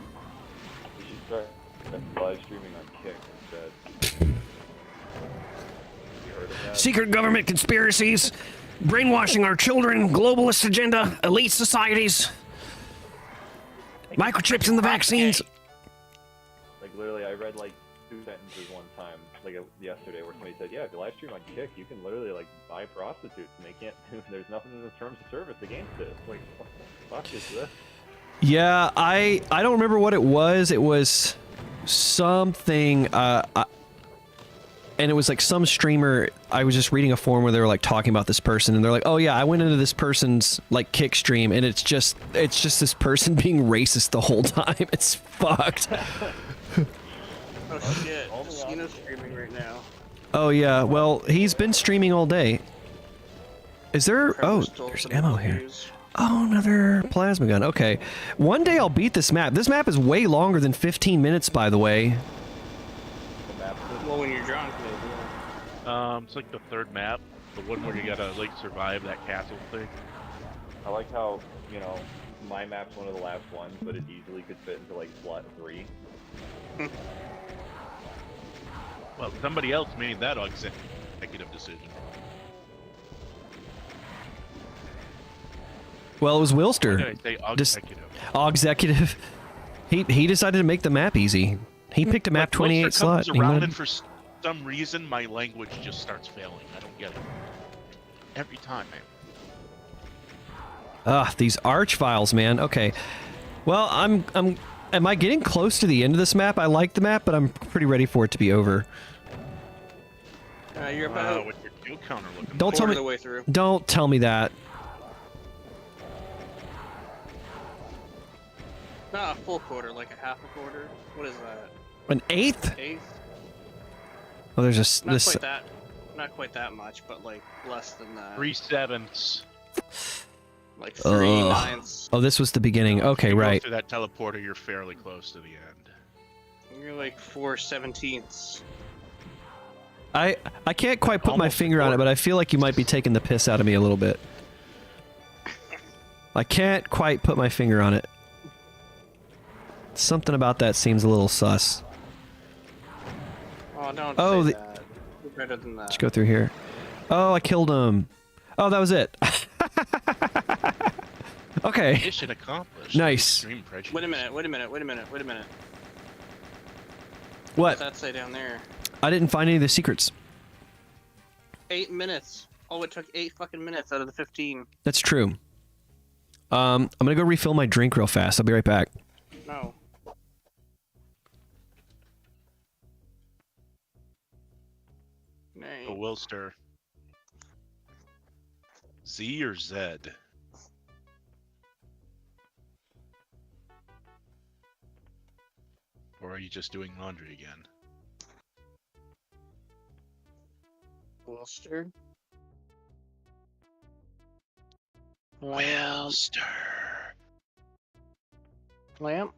S5: You should start live streaming on Kick instead. You heard of that?
S1: Secret government conspiracies, brainwashing our children, globalist agenda, elite societies, microchips in the vaccines.
S5: Like literally, I read like 2 sentences one time, like yesterday, where somebody said, "Yeah, if you live stream on Kick, you can literally like buy prostitutes, and they can't. There's nothing in the terms of service against it." Like, what the fuck is this?
S1: Yeah, I don't remember what it was. It was something, and it was like some streamer. I was just reading a forum where they were like talking about this person, and they're like, "Oh yeah, I went into this person's like Kick stream, and it's just this person being racist the whole time. It's fucked."
S4: Oh shit.
S5: Only
S4: Just Kino's streaming right now.
S1: Oh yeah, well, he's been streaming all day. Is there...
S4: Trevor
S1: Oh,
S4: stole
S1: there's
S4: some
S1: ammo
S4: of
S1: here.
S4: these.
S1: Oh, another plasma gun. Okay. One day I'll beat this map. This map is way longer than 15 minutes, by the way.
S5: The map.
S4: Well, when you're drunk, maybe.
S6: It's like the third map, the one where you gotta like survive that castle thing.
S5: I like how, you know, my map's one of the last ones, but it easily could fit into like slot 3.
S6: Well, somebody else made that executive decision.
S1: Well, it was
S6: Did
S1: Wilster.
S6: I say
S1: Just-
S6: executive?
S1: Executive. He decided to make the map easy. He picked a map
S6: Like,
S1: 28
S6: Wilster
S1: slot.
S6: comes
S1: He
S6: around
S1: wanted-
S6: and for some reason my language just starts failing. I don't get it. Every time, man.
S1: Ugh, these arch files, man. Okay. Well, am I getting close to the end of this map? I like the map, but I'm pretty ready for it to be over.
S4: You're about
S6: With your kill counter looking.
S1: Don't tell
S4: quarter
S1: me.
S4: of the way through.
S1: Don't tell me that.
S4: Not a full quarter, like a half a quarter. What is that?
S1: An eighth?
S4: Eighth?
S1: Oh, there's just
S4: Not
S1: this.
S4: quite that. Not quite that much, but like less than that.
S6: 3/7.
S4: Like 3/9.
S1: Oh, this was the beginning. Okay,
S6: You go
S1: right.
S6: through that teleporter, you're fairly close to the end.
S4: You're like 4/17.
S1: I can't quite put my
S6: Almost a
S1: finger on it,
S6: quarter.
S1: but I feel like you might be taking the piss out of me a little bit. I can't quite put my finger on it. Something about that seems a little sus.
S4: Oh, don't
S1: Oh,
S4: say
S1: the-
S4: that. You're better than that.
S1: Let's go through here. Oh, I killed him. Oh, that was it. Okay.
S6: Mission accomplished.
S1: Nice.
S6: Extreme prejudice.
S4: Wait a minute, wait a minute, wait a minute, wait a minute.
S1: What?
S4: What's that say down there?
S1: I didn't find any of the secrets.
S4: 8 minutes. Oh, it took 8 fucking minutes out of the 15.
S1: That's true. I'm gonna go refill my drink real fast. I'll be right back.
S4: No. Nay.
S6: A Wilster. Z or Z? Or are you just doing laundry again?
S4: Wilster.
S6: Wilster.
S4: Lamp.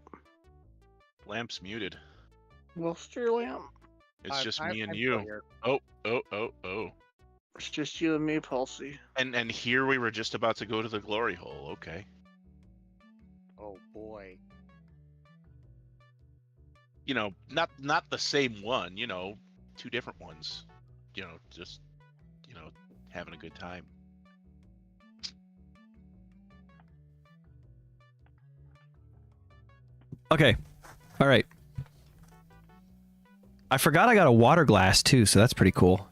S6: Lamp's muted.
S4: Wilster lamp.
S6: It's just me and you. Oh.
S4: It's just you and me, Pulsey.
S6: And here we were just about to go to the glory hole. Okay.
S2: Oh boy.
S6: You know, not the same one. You know, 2 different ones. You know, just having a good time.
S1: Okay. All right. I forgot I got a water glass too, so that's pretty cool.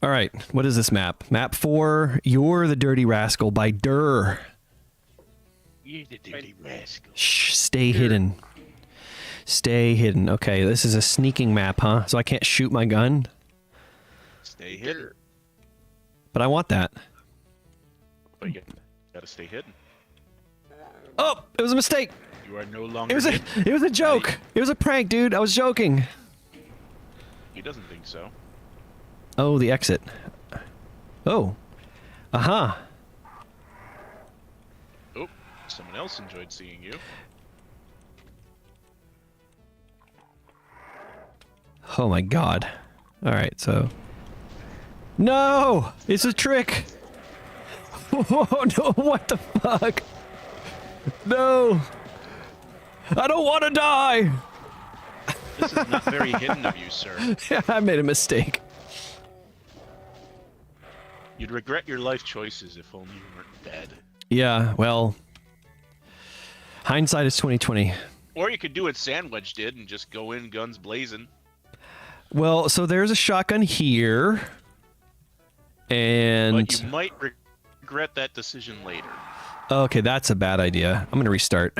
S1: All right. What is this map? Map 4, You're the Dirty Rascal by Durr.
S6: You the dirty rascal.
S1: Shh, stay hidden. Stay hidden. Okay, this is a sneaking map, huh? So I can't shoot my gun?
S6: Stay hidden.
S1: But I want that.
S6: But you gotta stay hidden.
S1: Oh, it was a mistake.
S6: You are no longer.
S1: It was a
S6: hidden.
S1: it was a joke. It was a prank, dude. I was joking.
S6: He doesn't think so.
S1: Oh, the exit. Oh. Aha.
S6: Oh, someone else enjoyed seeing you.
S1: Oh my god. All right, so no, it's a trick. Oh no, what the fuck? No. I don't want to die.
S6: This is not very hidden of you, sir.
S1: I made a mistake.
S6: You'd regret your life choices if only you weren't dead.
S1: Yeah, well, hindsight is 2020.
S6: Or you could do what Sandwich did and just go in guns blazing.
S1: Well, so there's a shotgun here. And
S6: But you might regret that decision later.
S1: okay, that's a bad idea. I'm going to restart.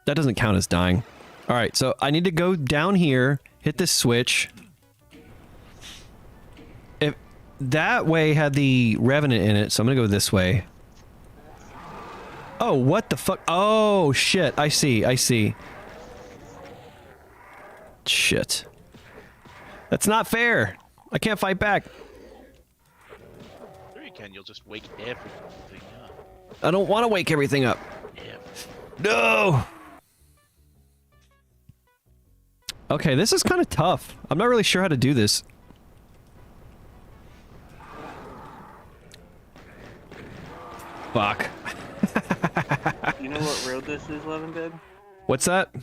S1: That doesn't count as dying. All right, so I need to go down here, hit this switch. If that way had the Revenant in it, so I'm going to go this way. Oh, what the fuck? Oh, shit. I see. I see. Shit. That's not fair. I can't fight back.
S3: Sure you can. You'll just wake everything up.
S1: I don't want to wake everything up.
S3: Yeah.
S1: No! Okay, this is kind of tough. I'm not really sure how to do this. Fuck.
S4: You know what road this is, Levenbed?
S1: What's that?
S4: You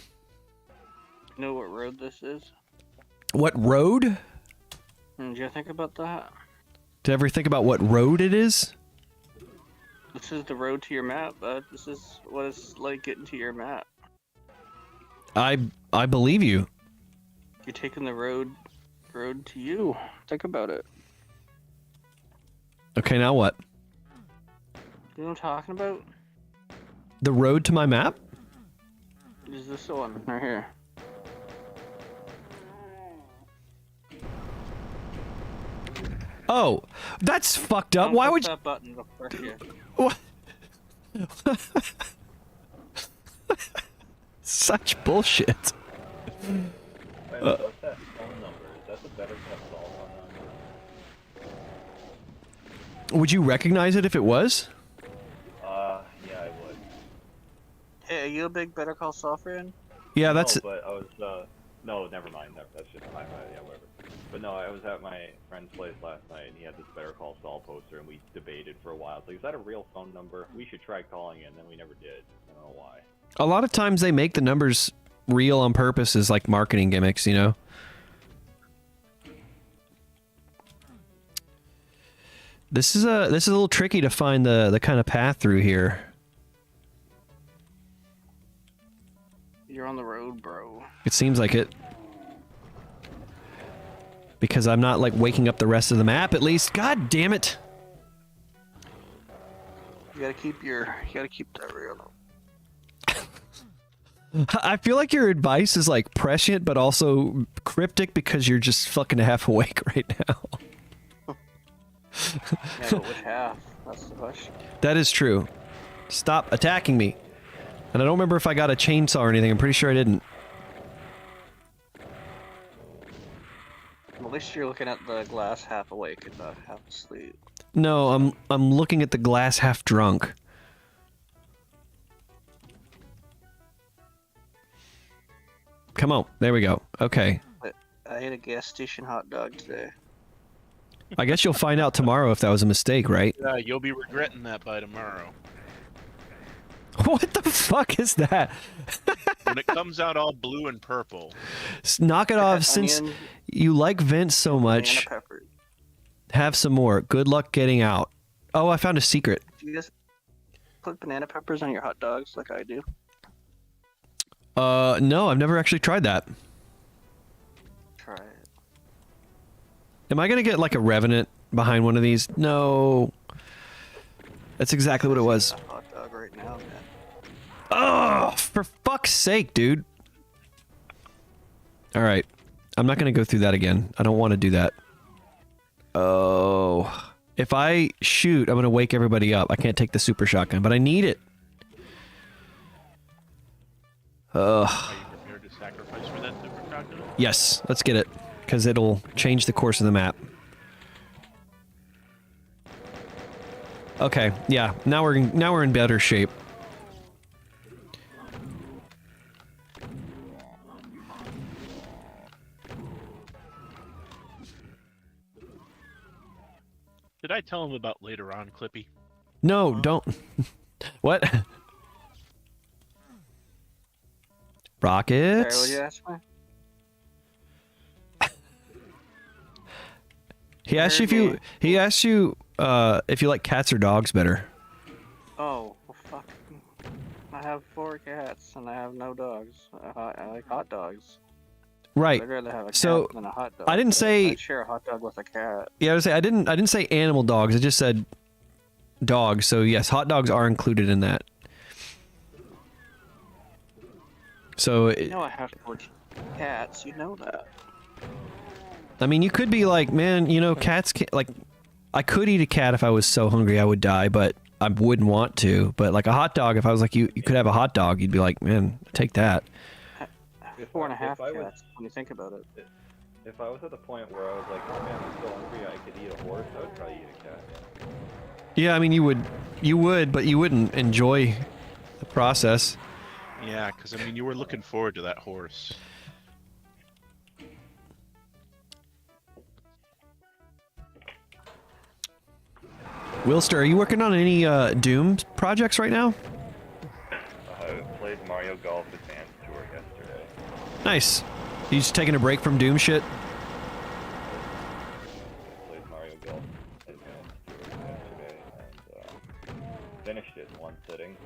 S4: know what road this is?
S1: What road?
S4: Did you think about that?
S1: Did you ever think about what road it is?
S4: This is the road to your map, bud. This is what it's like getting to your map.
S1: I believe you.
S4: You're taking the road to you. Think about it.
S1: Okay, now what?
S4: You know what I'm talking about?
S1: The road to my map?
S4: Is this one right here?
S1: Oh, that's fucked up.
S4: Don't
S1: Why
S4: push
S1: would you...
S4: that button before you?
S1: What? Such bullshit.
S5: Wait, what's that phone number? Is that the Better Call Saul phone number?
S1: Would you recognize it if it was?
S5: Yeah, I would.
S4: Hey, are you a big Better Call Saul fan?
S1: Yeah, that's...
S5: No, but I was, no, never mind. That's just my, yeah, whatever. But no, I was at my friend's place last night, and he had this Better Call Saul poster, and we debated for a while. It's like, is that a real phone number? We should try calling it, and then we never did. I don't know why.
S1: A lot of times they make the numbers real on purpose as like marketing gimmicks, you know? This is a little tricky to find the kind of path through here.
S4: You're on the road, bro.
S1: It seems like it. Because I'm not like waking up the rest of the map at least. God damn it.
S4: You gotta keep that real.
S1: I feel like your advice is like prescient but also cryptic because you're just fucking half awake right now.
S4: Yeah, but which half? That's the question.
S1: That is true. Stop attacking me. And I don't remember if I got a chainsaw or anything. I'm pretty sure I didn't.
S4: At least you're looking at the glass half awake and not half asleep.
S1: No, I'm looking at the glass half drunk. Come on. There we go. Okay.
S4: I ate a gas station hot dog today.
S1: I guess you'll find out tomorrow if that was a mistake, right?
S3: Yeah, you'll be regretting that by tomorrow.
S1: What the fuck is that?
S3: When it comes out all blue and purple.
S1: Knock it off. Since
S4: Onion,
S1: you like Vince so much,
S4: banana pepper.
S1: have some more. Good luck getting out. Oh, I found a secret.
S4: Do you guys put banana peppers on your hot dogs like I do?
S1: No, I've never actually tried that.
S4: Try it.
S1: Am I gonna get like a Revenant behind one of these? No. That's exactly what it was.
S4: A hot dog right now, man.
S1: Oh, for fuck's sake, dude. Alright. I'm not gonna go through that again. I don't want to do that. Oh. If I shoot, I'm gonna wake everybody up. I can't take the super shotgun, but I need it. Ugh.
S3: Are you prepared to sacrifice for that super shotgun?
S1: Yes, let's get it. Because it'll change the course of the map. Okay, yeah. Now we're in better shape.
S3: Did I tell him about later on, Clippy?
S1: No, don't. What?
S4: Sorry,
S1: Rockets?
S4: what you ask me?
S1: He asked you if you. He asked you if you like cats or dogs better.
S4: Oh, well, fuck. I have 4 cats and I have no dogs. I like hot dogs.
S1: Right.
S4: I'd rather have a
S1: So,
S4: cat than a hot dog.
S1: I didn't
S4: but
S1: say-
S4: I'd share a hot dog with a cat.
S1: Yeah, I didn't say animal dogs. I just said dogs. So yes, hot dogs are included in that. So
S4: You know I have 4 cats. You know that.
S1: I mean, you could be like, man, you know, cats can't, like, I could eat a cat if I was so hungry I would die, but I wouldn't want to. But like a hot dog, if I was like you could have a hot dog, you'd be like, man, take that.
S5: If
S4: 4.5
S5: if I was-
S4: cats when you think about it.
S5: If I was at the point where I was like, oh man, I'm so hungry, I could eat a horse, I would probably eat a cat.
S1: Yeah, I mean you would, but you wouldn't enjoy the process.
S3: Yeah, because I mean, you were looking forward to that horse.
S1: Wilster, are you working on any Doom projects right now?
S5: I played Mario Golf Advanced Tour yesterday.
S1: Nice. You just taking a break from Doom shit?
S5: Played Mario Golf Advanced Tour yesterday and finished it in one sitting.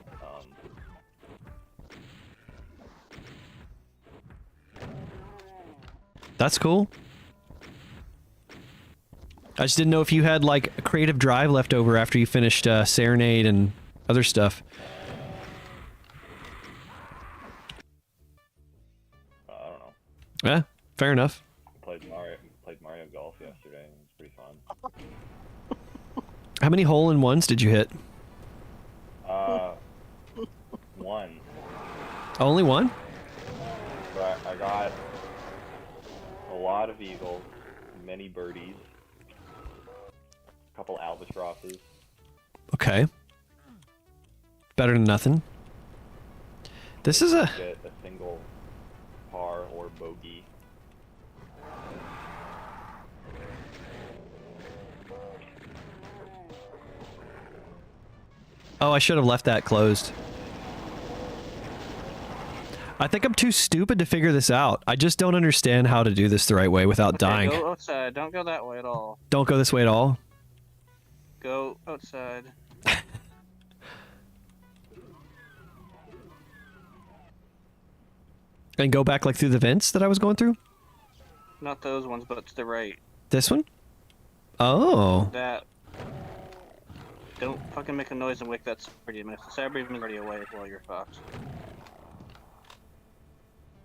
S1: That's cool. I just didn't know if you had like a creative drive left over after you finished Serenade and other stuff.
S5: I don't know.
S1: Yeah, fair enough.
S5: Played Mario Golf yesterday and it was pretty fun.
S1: How many hole-in-ones did you hit?
S5: One.
S1: Only one?
S5: But I got a lot of eagles, many birdies, a couple albatrosses.
S1: Okay. Better than nothing. This is a...
S5: Get a single par or bogey.
S1: Oh, I should have left that closed. I think I'm too stupid to figure this out. I just don't understand how to do this the right way without dying.
S4: Go outside. Don't go that way at all.
S1: Don't go this way at all.
S4: Go outside.
S1: And go back like through the vents that I was going through?
S4: Not those ones, but to the right.
S1: This one? Oh.
S4: That. Don't fucking make a noise and wake that Cyberbeam. If the Cyberbeam is already awake, well, you're fucked.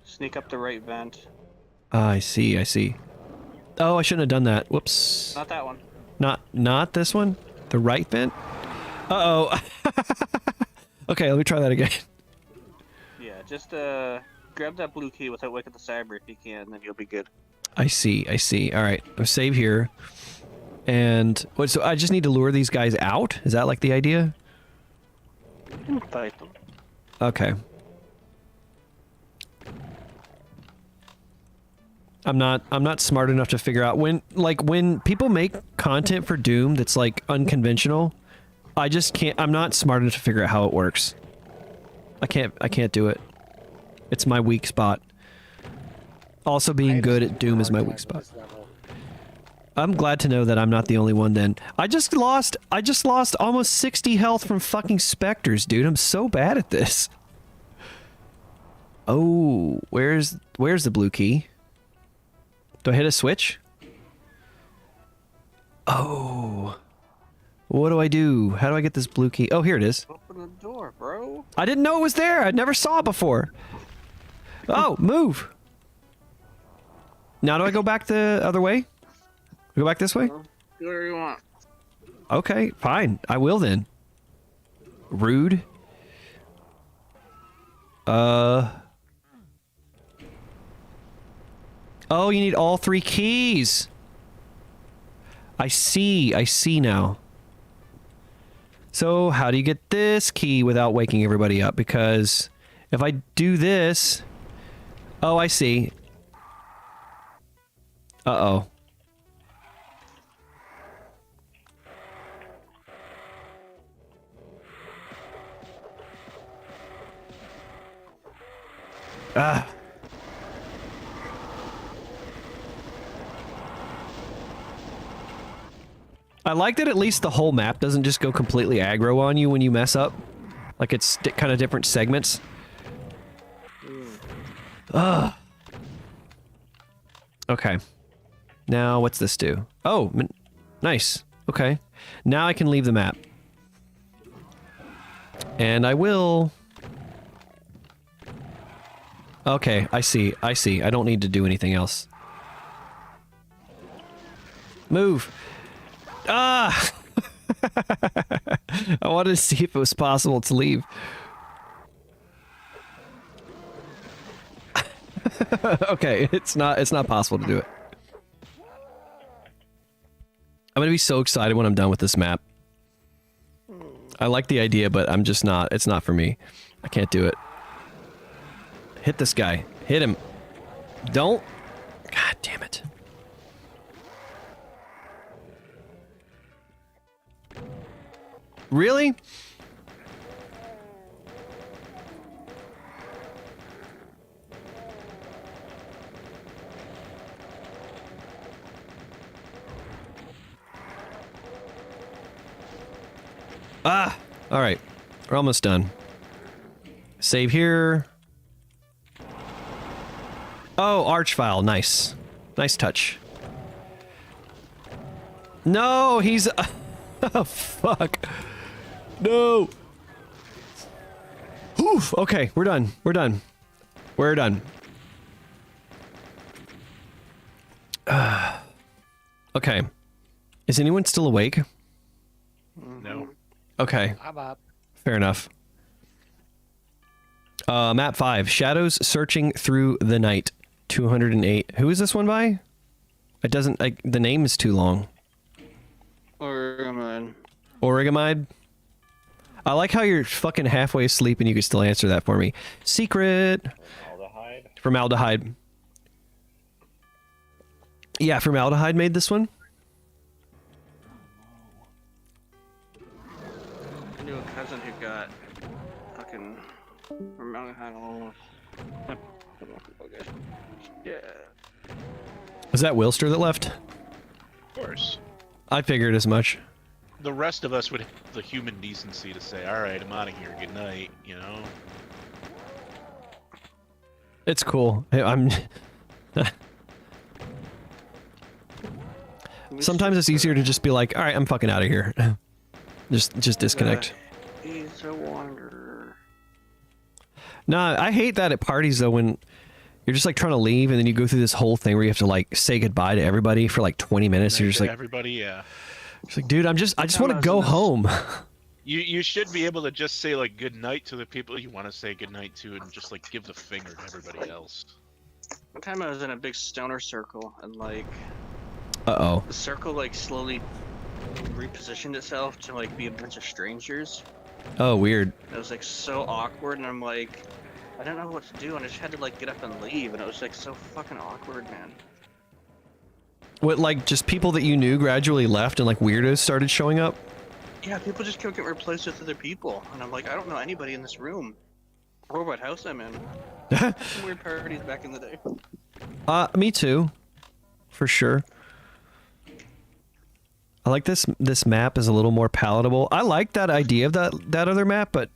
S4: Sneak up the right vent.
S1: Ah, I see, I see. Oh, I shouldn't have done that. Whoops.
S4: Not that one.
S1: Not this one? The right vent? Uh-oh. Okay, let me try that again.
S4: Yeah, just grab that blue key without waking the Cyber if you can, then you'll be good.
S1: I see, I see. All right, I'll save here. And what? So I just need to lure these guys out? Is that like the idea?
S4: You can fight them.
S1: Okay. I'm not smart enough to figure out when people make content for Doom that's like unconventional. I just can't. I'm not smart enough to figure out how it works. I can't do it. It's my weak spot. Also, being good at Doom is my weak spot. I'm glad to know that I'm not the only one then. I just lost almost 60 health from fucking specters, dude. I'm so bad at this. Oh, where's the blue key? Do I hit a switch? Oh. What do I do? How do I get this blue key? Oh, here it is.
S4: Open the door, bro.
S1: I didn't know it was there. I never saw it before. Oh, move. Now do I go back the other way? Go back this way?
S4: Do whatever you want.
S1: Okay, fine. I will then. Rude. Oh, you need all 3 keys. I see now. So, how do you get this key without waking everybody up? Because if I do this... Oh, I see. Uh-oh. Ah. I like that at least the whole map doesn't just go completely aggro on you when you mess up. Like it's kind of different segments. Ugh. Okay. Now what's this do? Oh, nice. Okay. Now I can leave the map. And I will... Okay, I see. I don't need to do anything else. Move. Ah! I wanted to see if it was possible to leave. Okay, it's not possible to do it. I'm gonna be so excited when I'm done with this map. I like the idea, but I'm just not. It's not for me. I can't do it. Hit this guy. Hit him. Don't. God damn it. Really? Ah! Alright. We're almost done. Save here. Oh, Archvile. Nice. Nice touch. No, he's... Oh, fuck. No. Oof. Okay, we're done. We're done. We're done. Okay. Is anyone still awake?
S3: No.
S1: Okay.
S2: I'm up.
S1: Fair enough. Map 5. Shadows Searching Through the Night. 208. Who is this one by? It doesn't... the name is too long. Origamide? I like how you're fucking halfway asleep and you can still answer that for me. Secret!
S5: Formaldehyde.
S1: Formaldehyde. Yeah, Formaldehyde made this one.
S4: I knew a cousin who got fucking formaldehyde all over. Yeah.
S1: Was that Wilster that left?
S3: Of course.
S1: I figured as much.
S3: The rest of us would have the human decency to say, all right, I'm out of here. Good night, you know?
S1: It's cool. I'm... Sometimes it's easier to just be like, all right, I'm fucking out of here. just disconnect.
S4: He's a wanderer.
S1: Nah, I hate that at parties though when you're just like trying to leave and then you go through this whole thing where you have to like say goodbye to everybody for like 20 minutes. You're just like,
S3: everybody, yeah.
S1: it's like, dude, I just want to go home.
S3: You should be able to just say like good night to the people you want to say good night to and just like give the finger to everybody else.
S4: One time I was in a big stoner circle and like
S1: Uh-oh.
S4: the circle like slowly repositioned itself to like be a bunch of strangers.
S1: Oh, weird.
S4: It was like so awkward and I'm like, I don't know what to do and I just had to like get up and leave and it was like so fucking awkward, man.
S1: What, like just people that you knew gradually left and like weirdos started showing up?
S4: Yeah, people just kept getting replaced with other people and I'm like, I don't know anybody in this room or what house I'm in. Some weird parties back in the day.
S1: Me too. For sure. I like this map is a little more palatable. I like that idea of that other map, but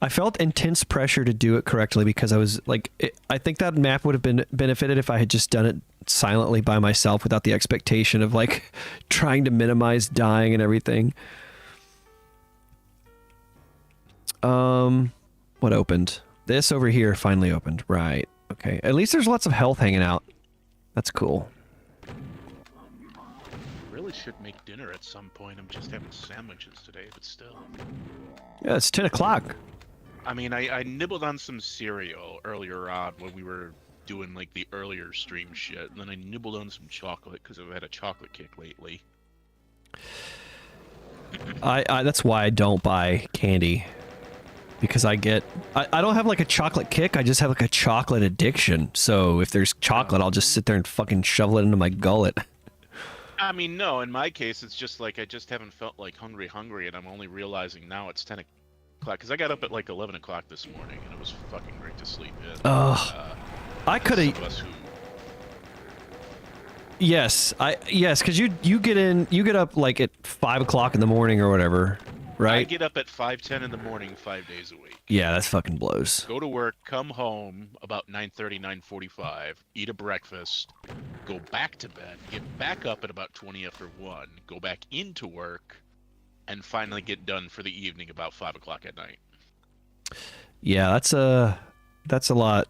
S1: I felt intense pressure to do it correctly because I was like, I think that map would have been benefited if I had just done it silently by myself without the expectation of like trying to minimize dying and everything. What opened? This over here finally opened. Right. Okay. At least there's lots of health hanging out. That's cool.
S3: Really should make dinner at some point. I'm just having sandwiches today, but still.
S1: Yeah, it's 10 o'clock.
S3: I mean, I nibbled on some cereal earlier on when we were doing like the earlier stream shit, and then I nibbled on some chocolate because I've had a chocolate kick lately.
S1: I that's why I don't buy candy. Because I don't have like a chocolate kick, I just have like a chocolate addiction. So if there's chocolate, I'll just sit there and fucking shovel it into my gullet.
S3: I mean, no, in my case, it's just like I just haven't felt like hungry, and I'm only realizing now it's 10 o'clock. Because I got up at like 11 o'clock this morning, and it was fucking great to sleep in.
S1: I could have... Yes, because you get up like at 5 o'clock in the morning or whatever, right?
S3: I get up at 5:10 in the morning 5 days a week.
S1: Yeah, that's fucking blows.
S3: Go to work, come home about 9:30, 9:45, eat a breakfast, go back to bed, get back up at about 20 after 1, go back into work, and finally get done for the evening about 5 o'clock at night.
S1: Yeah, that's a lot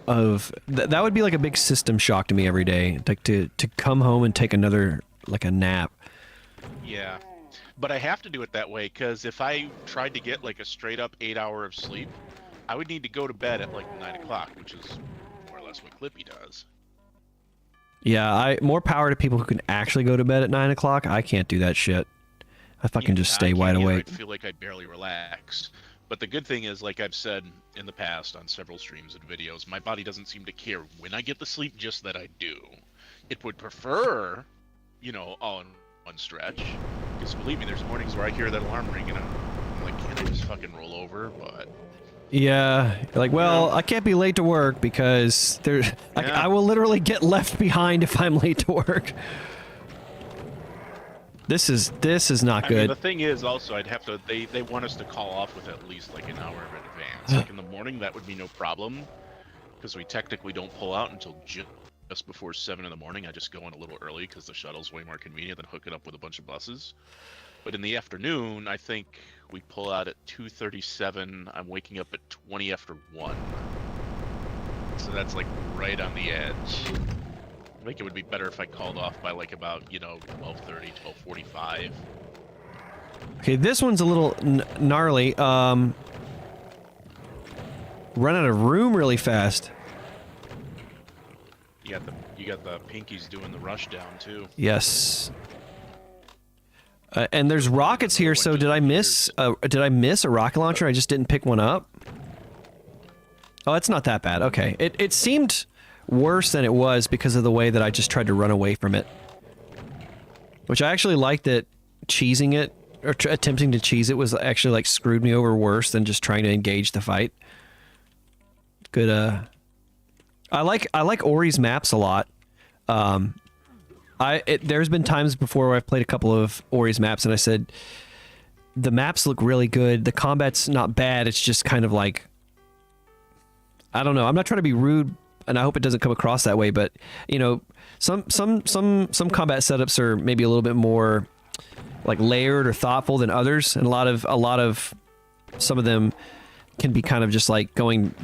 S1: of... that would be like a big system shock to me every day. Like to come home and take another, like a nap.
S3: Yeah. But I have to do it that way because if I tried to get like a straight up 8 hour of sleep, I would need to go to bed at like 9 o'clock, which is more or less what Clippy does.
S1: Yeah, more power to people who can actually go to bed at 9 o'clock. I can't do that shit. I fucking just stay wide awake.
S3: I feel like I barely relax. But the good thing is, like I've said in the past on several streams and videos, my body doesn't seem to care when I get the sleep, just that I do. It would prefer, you know, all in one stretch. Because believe me, there's mornings where I hear that alarm ring and I'm like, can't I just fucking roll over? But
S1: Yeah, like, well, I can't be late to work because I will literally get left behind if I'm late to work. This is not
S3: I
S1: good.
S3: mean, the thing is, also, I'd have to. They want us to call off with at least like an hour in advance. Like in the morning, that would be no problem, because we technically don't pull out until just before 7 in the morning. I just go in a little early because the shuttle's way more convenient than hooking up with a bunch of buses. But in the afternoon, I think we pull out at 2:37. I'm waking up at 20 after 1. So that's like right on the edge. I think it would be better if I called off by like about, you know, 12:30, 12:45.
S1: Okay, this one's a little gnarly. Run out of room really fast.
S3: You got the pinkies doing the rush down too.
S1: Yes. And there's rockets here, so did I miss a rocket launcher? I just didn't pick one up. Oh, it's not that bad. Okay. It seemed worse than it was because of the way that I just tried to run away from it. Which I actually liked that cheesing it, or attempting to cheese it, was actually like screwed me over worse than just trying to engage the fight. Good, I like Ori's maps a lot. There's been times before where I've played a couple of Ori's maps and I said, the maps look really good, the combat's not bad, it's just kind of like, I don't know, I'm not trying to be rude, and I hope it doesn't come across that way, but, you know, some combat setups are maybe a little bit more like layered or thoughtful than others, and a lot of some of them can be kind of just like going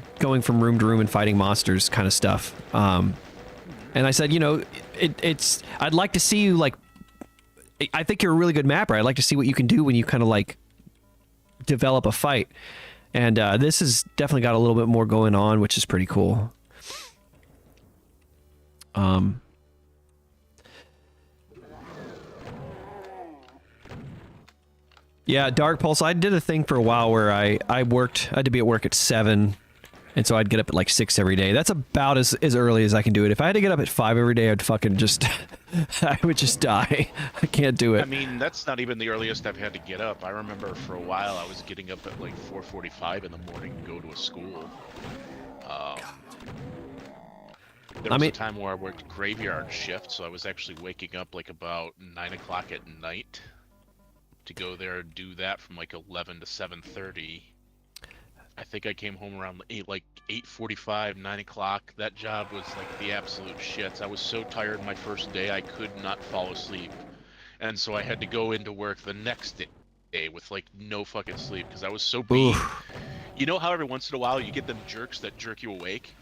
S1: from room to room and fighting monsters kind of stuff. And I said, you know, I'd like to see you, like, I think you're a really good mapper. I'd like to see what you can do when you kind of like develop a fight. And this has definitely got a little bit more going on, which is pretty cool. Yeah, Dark Pulse, I did a thing for a while where I had to be at work at 7, and so I'd get up at like 6 every day. That's about as early as I can do it. If I had to get up at 5 every day, I'd fucking just, I would just die. I can't do it.
S3: I mean, that's not even the earliest I've had to get up. I remember for a while I was getting up at like 4:45 in the morning to go to a school. There was a time where I worked graveyard shift, so I was actually waking up like about 9 o'clock at night to go there and do that from like 11 to 7:30. I think I came home around 8:45, 9 o'clock. That job was like the absolute shits. I was so tired my first day I could not fall asleep, and so I had to go into work the next day with like no fucking sleep because I was so beat. You know how every once in a while you get them jerks that jerk you awake?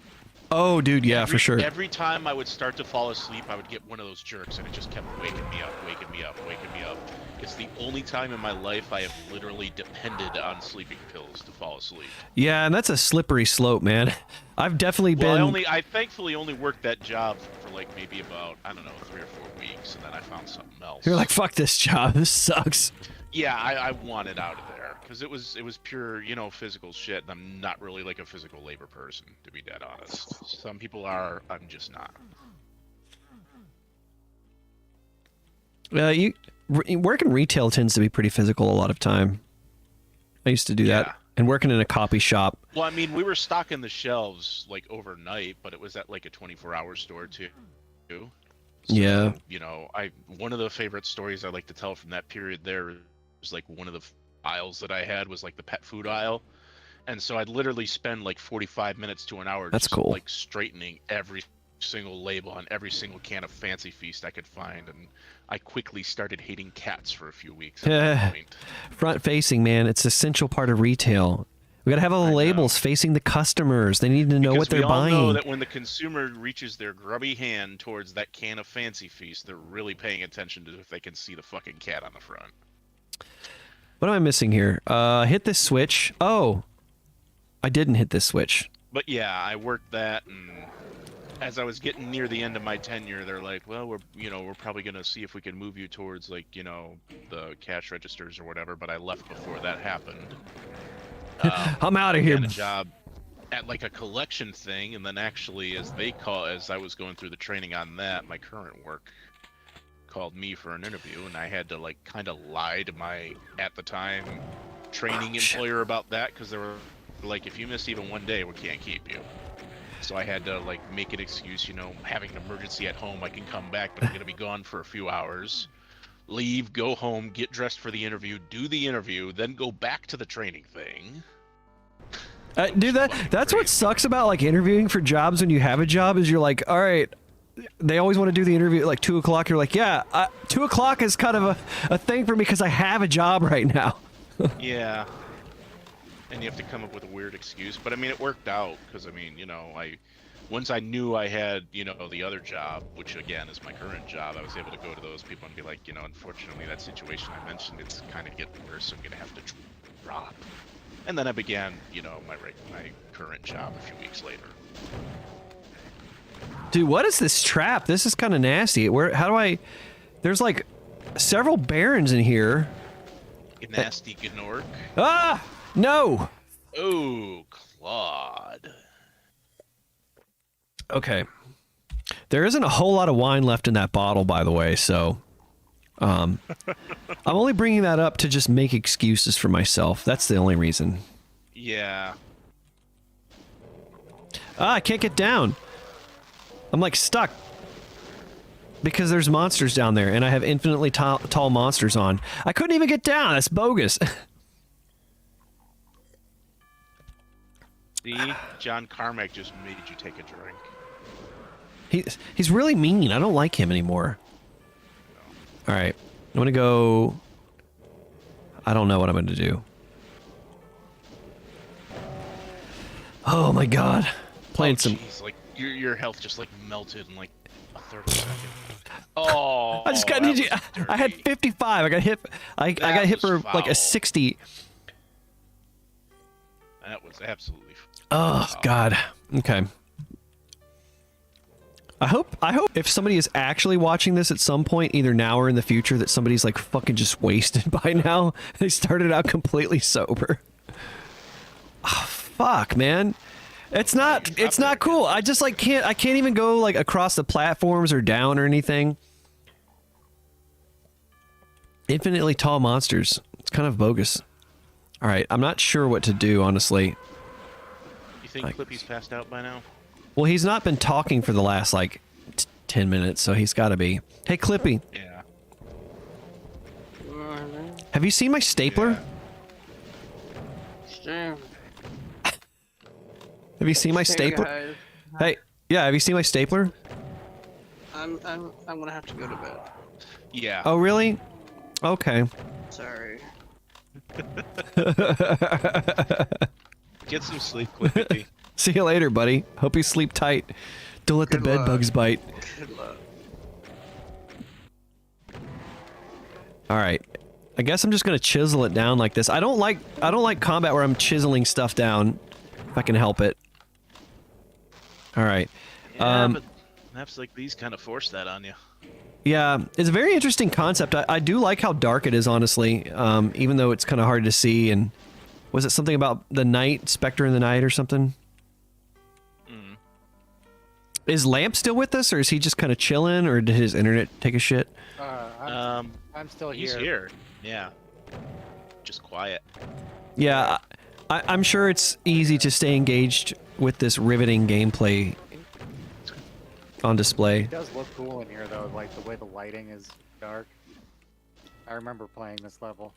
S1: Oh, dude, yeah, for sure.
S3: Every time I would start to fall asleep, I would get one of those jerks, and it just kept waking me up, waking me up, waking me up. It's the only time in my life I have literally depended on sleeping pills to fall asleep.
S1: Yeah, and that's a slippery slope, man. I've definitely been...
S3: I thankfully only worked that job for like maybe about, I don't know, 3 or 4 weeks, and then I found something else.
S1: You're like, fuck this job, this sucks.
S3: Yeah, I wanted out of there, because it was pure, you know, physical shit, and I'm not really like a physical labor person, to be dead honest. Some people are, I'm just not.
S1: Working retail tends to be pretty physical a lot of time. I used to do that. And working in a copy shop.
S3: Well, I mean, we were stocking the shelves like overnight, but it was at like a 24-hour store too. So,
S1: yeah.
S3: You know, one of the favorite stories I like to tell from that period there was like one of the aisles that I had was like the pet food aisle. And so I'd literally spend like 45 minutes to an hour
S1: That's
S3: just
S1: cool.
S3: like straightening every single label on every single can of Fancy Feast I could find, and I quickly started hating cats for a few weeks at that point.
S1: Front facing, man, it's an essential part of retail. We gotta have all the labels facing the customers. They need to know what they're buying.
S3: We all know that when the consumer reaches their grubby hand towards that can of Fancy Feast, they're really paying attention to if they can see the fucking cat on the front.
S1: What am I missing here? Hit this switch. Oh, I didn't hit this switch.
S3: But yeah, I worked that, and as I was getting near the end of my tenure, they're like, "Well, we're probably gonna see if we can move you towards like, the cash registers or whatever." But I left before that happened.
S1: I'm out of
S3: I
S1: here.
S3: had a job at like a collection thing, and then actually, as I was going through the training on that, my current work called me for an interview, and I had to like kind of lie to my at the time training employer about that, because they were like, if you miss even one day, we can't keep you. So I had to like make an excuse, having an emergency at home, I can come back, but I'm gonna be gone for a few hours. Leave, go home, get dressed for the interview, do the interview, then go back to the training thing.
S1: Dude, that's what sucks about like interviewing for jobs when you have a job is you're like, all right, they always want to do the interview at like 2 o'clock. You're like, yeah, 2 o'clock is kind of a thing for me because I have a job right now.
S3: Yeah. And you have to come up with a weird excuse. But I mean, it worked out because once I knew I had, the other job, which again is my current job, I was able to go to those people and be like, unfortunately that situation I mentioned, it's kind of getting worse, so I'm going to have to drop. And then I began, my current job a few weeks later.
S1: Dude, what is this trap? This is kind of nasty. There's like several barons in here.
S3: Nasty Gnork.
S1: Ah, no.
S3: Oh, Claude.
S1: Okay. There isn't a whole lot of wine left in that bottle, by the way, so I'm only bringing that up to just make excuses for myself. That's the only reason.
S3: Yeah.
S1: I can't get down. I'm like stuck. Because there's monsters down there, and I have infinitely tall monsters on. I couldn't even get down. That's bogus.
S3: See? John Carmack just made you take a drink.
S1: He's really mean. I don't like him anymore. All right. I'm going to go... I don't know what I'm going to do. Oh my god. Playing some...
S3: Geez, like, your health just, like, melted in, like, a third of a second. Oh,
S1: I just got... I had 55. I got hit... I got hit for, like, a 60.
S3: That was absolutely...
S1: Oh,
S3: foul.
S1: God. Okay. I hope if somebody is actually watching this at some point, either now or in the future, that somebody's like fucking just wasted by now. They started out completely sober. Oh, fuck, man. It's not cool. I just like I can't even go like across the platforms or down or anything. Infinitely tall monsters. It's kind of bogus. All right, I'm not sure what to do, honestly.
S3: You think Clippy's passed out by now?
S1: Well, he's not been talking for the last, like, 10 minutes, so he's got to be. Hey, Clippy.
S3: Yeah.
S1: Have you seen my stapler?
S4: Sure.
S1: Have you seen my stapler?
S4: Guys.
S1: Hey, yeah, have you seen my stapler?
S4: I'm gonna have to go to bed.
S3: Yeah.
S1: Oh, really? Okay.
S4: Sorry.
S3: Get some sleep, Clippy.
S1: See you later, buddy. Hope you sleep tight. Don't let the
S4: Good
S1: bed
S4: luck.
S1: bugs bite.
S4: Good luck.
S1: All right. I guess I'm just gonna chisel it down like this. I don't like combat where I'm chiseling stuff down. If I can help it. All right.
S3: Yeah, but maps like these kind of force that on you.
S1: Yeah, it's a very interesting concept. I do like how dark it is, honestly. Even though it's kind of hard to see. And was it something about the night, Spectre in the night, or something?
S3: Mm.
S1: Is Lamp still with us, or is he just kind of chilling, or did his internet take a shit?
S2: I'm still here.
S3: He's here. Yeah. Just quiet.
S1: Yeah, I'm sure it's easy to stay engaged with this riveting gameplay on display.
S2: It does look cool in here, though, like the way the lighting is dark. I remember playing this level.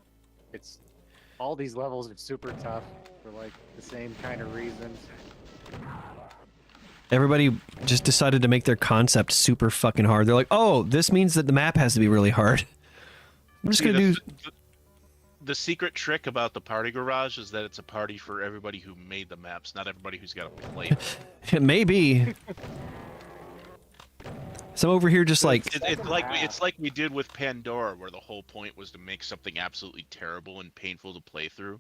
S2: It's all these levels are super tough for like the same kind of reasons.
S1: Everybody just decided to make their concept super fucking hard. They're like, oh, this means that the map has to be really hard. I'm just gonna do...
S3: The secret trick about the party garage is that it's a party for everybody who made the maps, not everybody who's got to play them.
S1: It may be. So I'm over here just like,
S3: It's like we did with Pandora, where the whole point was to make something absolutely terrible and painful to play through.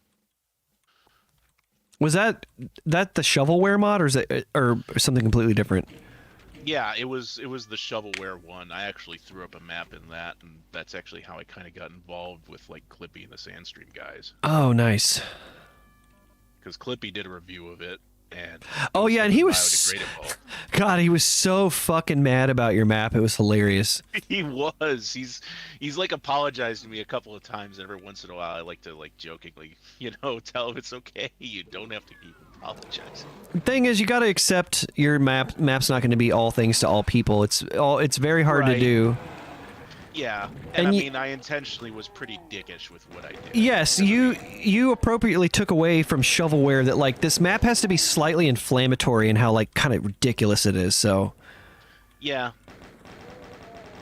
S1: was that the shovelware mod, or is it or something completely different?
S3: Yeah, it was the shovelware one. I actually threw up a map in that, and that's actually how I kind of got involved with like Clippy and the Sandstream guys,
S1: Oh, nice.
S3: because Clippy did a review of it. And
S1: Oh yeah, and he was
S3: biodegradable.
S1: God, he was so fucking mad about your map. It was hilarious.
S3: He was. He's like apologized to me a couple of times. Every once in a while, I like to like jokingly, tell him it's okay. You don't have to keep apologizing.
S1: The thing is, you got to accept your map's not going to be all things to all people. It's very hard to
S3: Right.
S1: do.
S3: Yeah,
S1: And
S3: and I
S1: you-
S3: mean, I intentionally was pretty dickish with what I did.
S1: Yes, you appropriately took away from shovelware that like this map has to be slightly inflammatory and how like kind of ridiculous it is. So
S3: Yeah.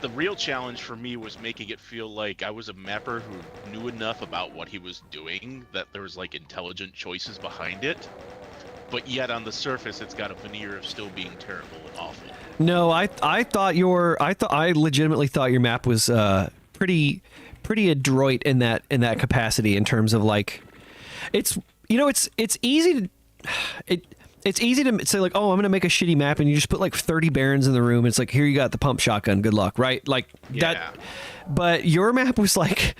S3: The real challenge for me was making it feel like I was a mapper who knew enough about what he was doing that there was like intelligent choices behind it. But yet on the surface, it's got a veneer of still being terrible and awful.
S1: no, I legitimately thought your map was pretty adroit in that capacity in terms of like it's easy to it's easy to say like, oh, I'm gonna make a shitty map, and you just put like 30 barons in the room. And it's like, here you got the pump shotgun, good luck, right? Like
S3: Yeah.
S1: that. But your map was like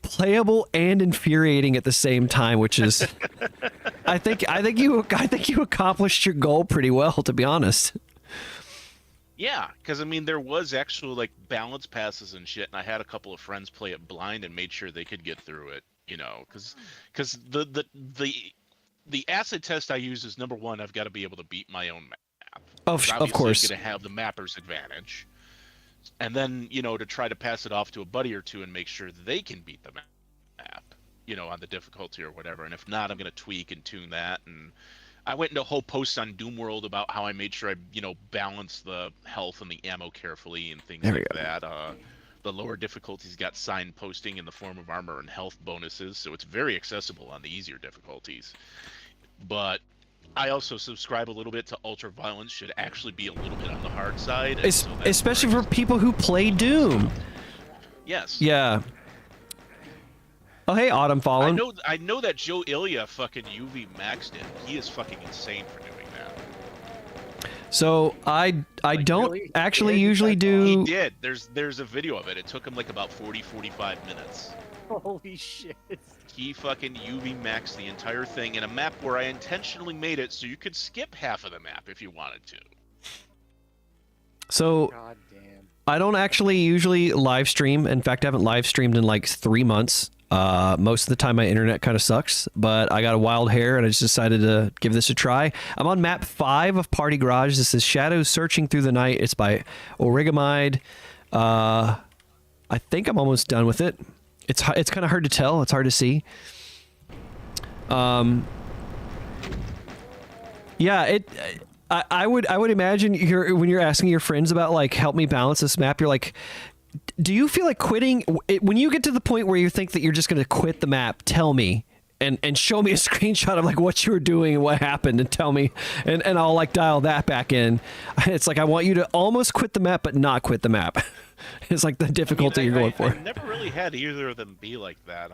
S1: playable and infuriating at the same time, which is I think you accomplished your goal pretty well, to be honest.
S3: Yeah, because I mean, there was actual like balance passes and shit, and I had a couple of friends play it blind and made sure they could get through it. Because the acid test I use is number one, I've got to be able to beat my own map.
S1: Of course.
S3: I'm going to have the mapper's advantage, and then to try to pass it off to a buddy or two and make sure they can beat the map, on the difficulty or whatever. And if not, I'm going to tweak and tune that. And I went into a whole post on Doomworld about how I made sure I, balance the health and the ammo carefully and things
S1: There we
S3: like
S1: go.
S3: that. The lower difficulties got signposting in the form of armor and health bonuses, so it's very accessible on the easier difficulties. But I also subscribe a little bit to ultra violence should actually be a little bit on the hard side. and so that's
S1: Especially
S3: where
S1: for people who play Doom.
S3: Yes.
S1: Yeah. Oh, hey, Autumn Fallen.
S3: I know that Joe Ilya fucking UV maxed it. He is fucking insane for doing that.
S1: So I don't
S2: really?
S1: actually
S2: Yeah,
S1: usually
S2: that's
S1: do.
S3: He did. There's a video of it. It took him like about 45 minutes.
S2: Holy shit.
S3: He fucking UV maxed the entire thing in a map where I intentionally made it so you could skip half of the map if you wanted to.
S1: So
S2: God damn.
S1: I don't actually usually live stream. In fact, I haven't live streamed in like 3 months. Most of the time my internet kind of sucks, but I got a wild hair and I just decided to give this a try. I'm on map 5 of Party Garage. This is Shadows Searching Through the Night. It's by Origamide. I think I'm almost done with it. It's kind of hard to tell. It's hard to see. Yeah, I would imagine when you're asking your friends about like, help me balance this map, you're like, do you feel like quitting when you get to the point where you think that you're just going to quit the map? Tell me and show me a screenshot of like what you were doing and what happened, and tell me, and I'll like dial that back in. It's like I want you to almost quit the map but not quit the map. It's like the difficulty you're going for.
S3: I never really had either of them be like that.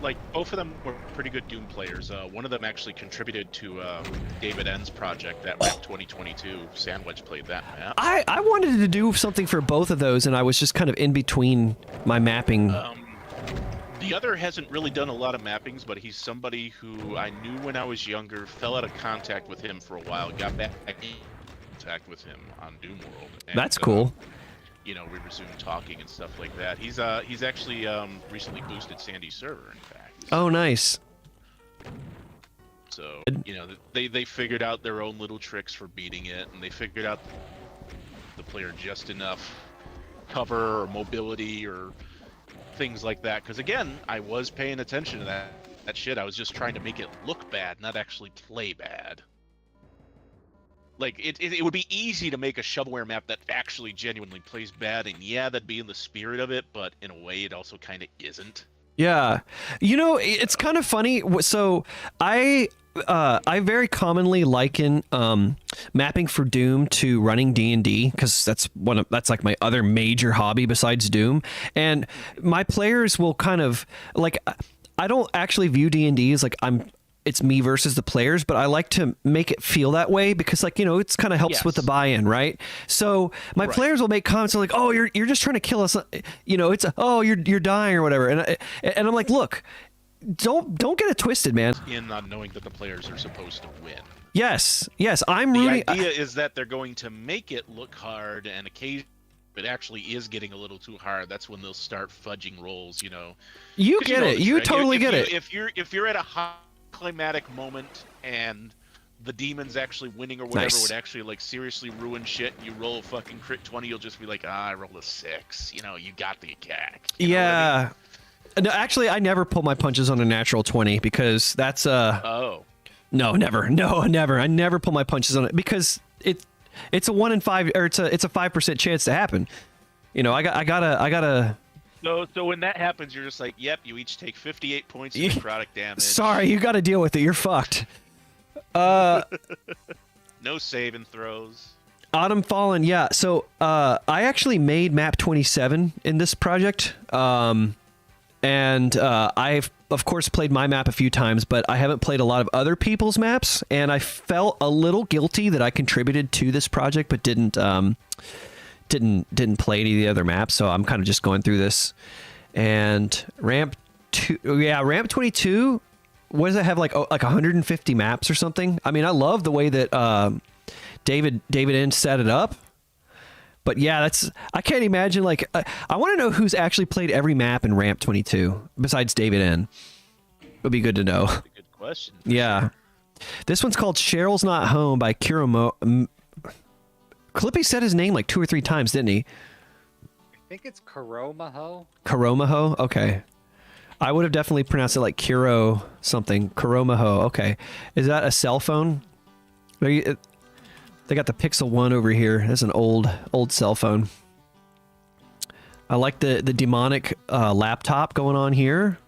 S3: Like both of them were pretty good Doom players. One of them actually contributed to David N's project that map 2022. Sandwich played that map.
S1: I wanted to do something for both of those, and I was just kind of in between my mapping.
S3: The other hasn't really done a lot of mappings, but he's somebody who I knew when I was younger, fell out of contact with him for a while, got back in contact with him on Doomworld. And,
S1: That's cool.
S3: We resumed talking and stuff like that. He's actually recently boosted Sandy's server, in fact.
S1: Oh, nice.
S3: So, they figured out their own little tricks for beating it, and they figured out the player just enough cover or mobility or things like that. Because again, I was paying attention to that shit. I was just trying to make it look bad, not actually play bad. Like, it would be easy to make a shovelware map that actually genuinely plays bad, and yeah, that'd be in the spirit of it, but in a way it also kind of isn't.
S1: Yeah. It's kind of funny. So I I very commonly liken mapping for Doom to running D&D because that's like my other major hobby besides Doom. And my players will kind of like, I don't actually view D&D as like it's me versus the players, but I like to make it feel that way because, like, you know, it's kind of helps with the buy-in, right? So my players will make comments like, "Oh, you're just trying to kill us," you know. It's you're dying or whatever, and I'm like, look, don't get it twisted, man.
S3: In on knowing that the players are supposed to win.
S1: Yes, I'm
S3: The
S1: rooting.
S3: idea is that they're going to make it look hard, and occasionally it actually is getting a little too hard. That's when they'll start fudging rolls, you know.
S1: You
S3: 'Cause
S1: get
S3: know
S1: it.
S3: this,
S1: You
S3: right?
S1: totally
S3: If
S1: get
S3: you-
S1: it.
S3: If you're at a high climatic moment and the demon's actually winning or whatever
S1: Nice.
S3: would actually like seriously ruin shit, you roll a fucking crit 20, you'll just be like, I rolled a 6. You know, you got the attack. You know what I mean?
S1: Yeah. No, actually, I never pull my punches on a natural 20 because that's
S3: Oh.
S1: no, never. No, never. I never pull my punches on it because it's a 1 in 5 or it's a 5% chance to happen. You know, I gotta.
S3: So when that happens, you're just like, yep, you each take 58 points of necrotic damage.
S1: Sorry, you got to deal with it. You're fucked.
S3: No saving throws.
S1: Autumn Fallen, yeah. So I actually made map 27 in this project. And I've, of course, played my map a few times, but I haven't played a lot of other people's maps. And I felt a little guilty that I contributed to this project, but didn't play any of the other maps. So I'm kind of just going through this. And ramp 22. What does it have, like 150 maps or something? I mean, I love the way that David N set it up. But yeah, I can't imagine, like, I want to know who's actually played every map in Ramp 22 besides David N. Would be good to know.
S3: That's a good question.
S1: Yeah. This one's called Cheryl's Not Home by Kiromo. Clippy said his name like 2 or 3 times, didn't he?
S2: I think it's Kuromaho.
S1: Kuromaho? Okay. I would have definitely pronounced it like Kiro something. Kuromaho. Okay. Is that a cell phone? They got the Pixel 1 over here. That's an old cell phone. I like the demonic laptop going on here.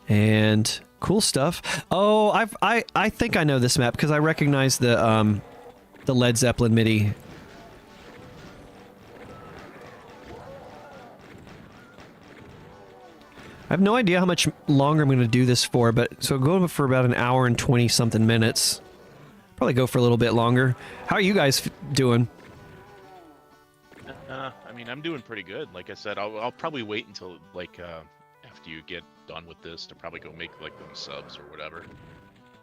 S1: And cool stuff. Oh, I think I know this map because I recognize the Led Zeppelin MIDI. I have no idea how much longer I'm going to do this for, but so go for about an hour and 20 something minutes. Probably go for a little bit longer. How are you guys doing?
S3: I mean, I'm doing pretty good. Like I said, I'll probably wait until like after you get done with this to probably go make like them subs or whatever.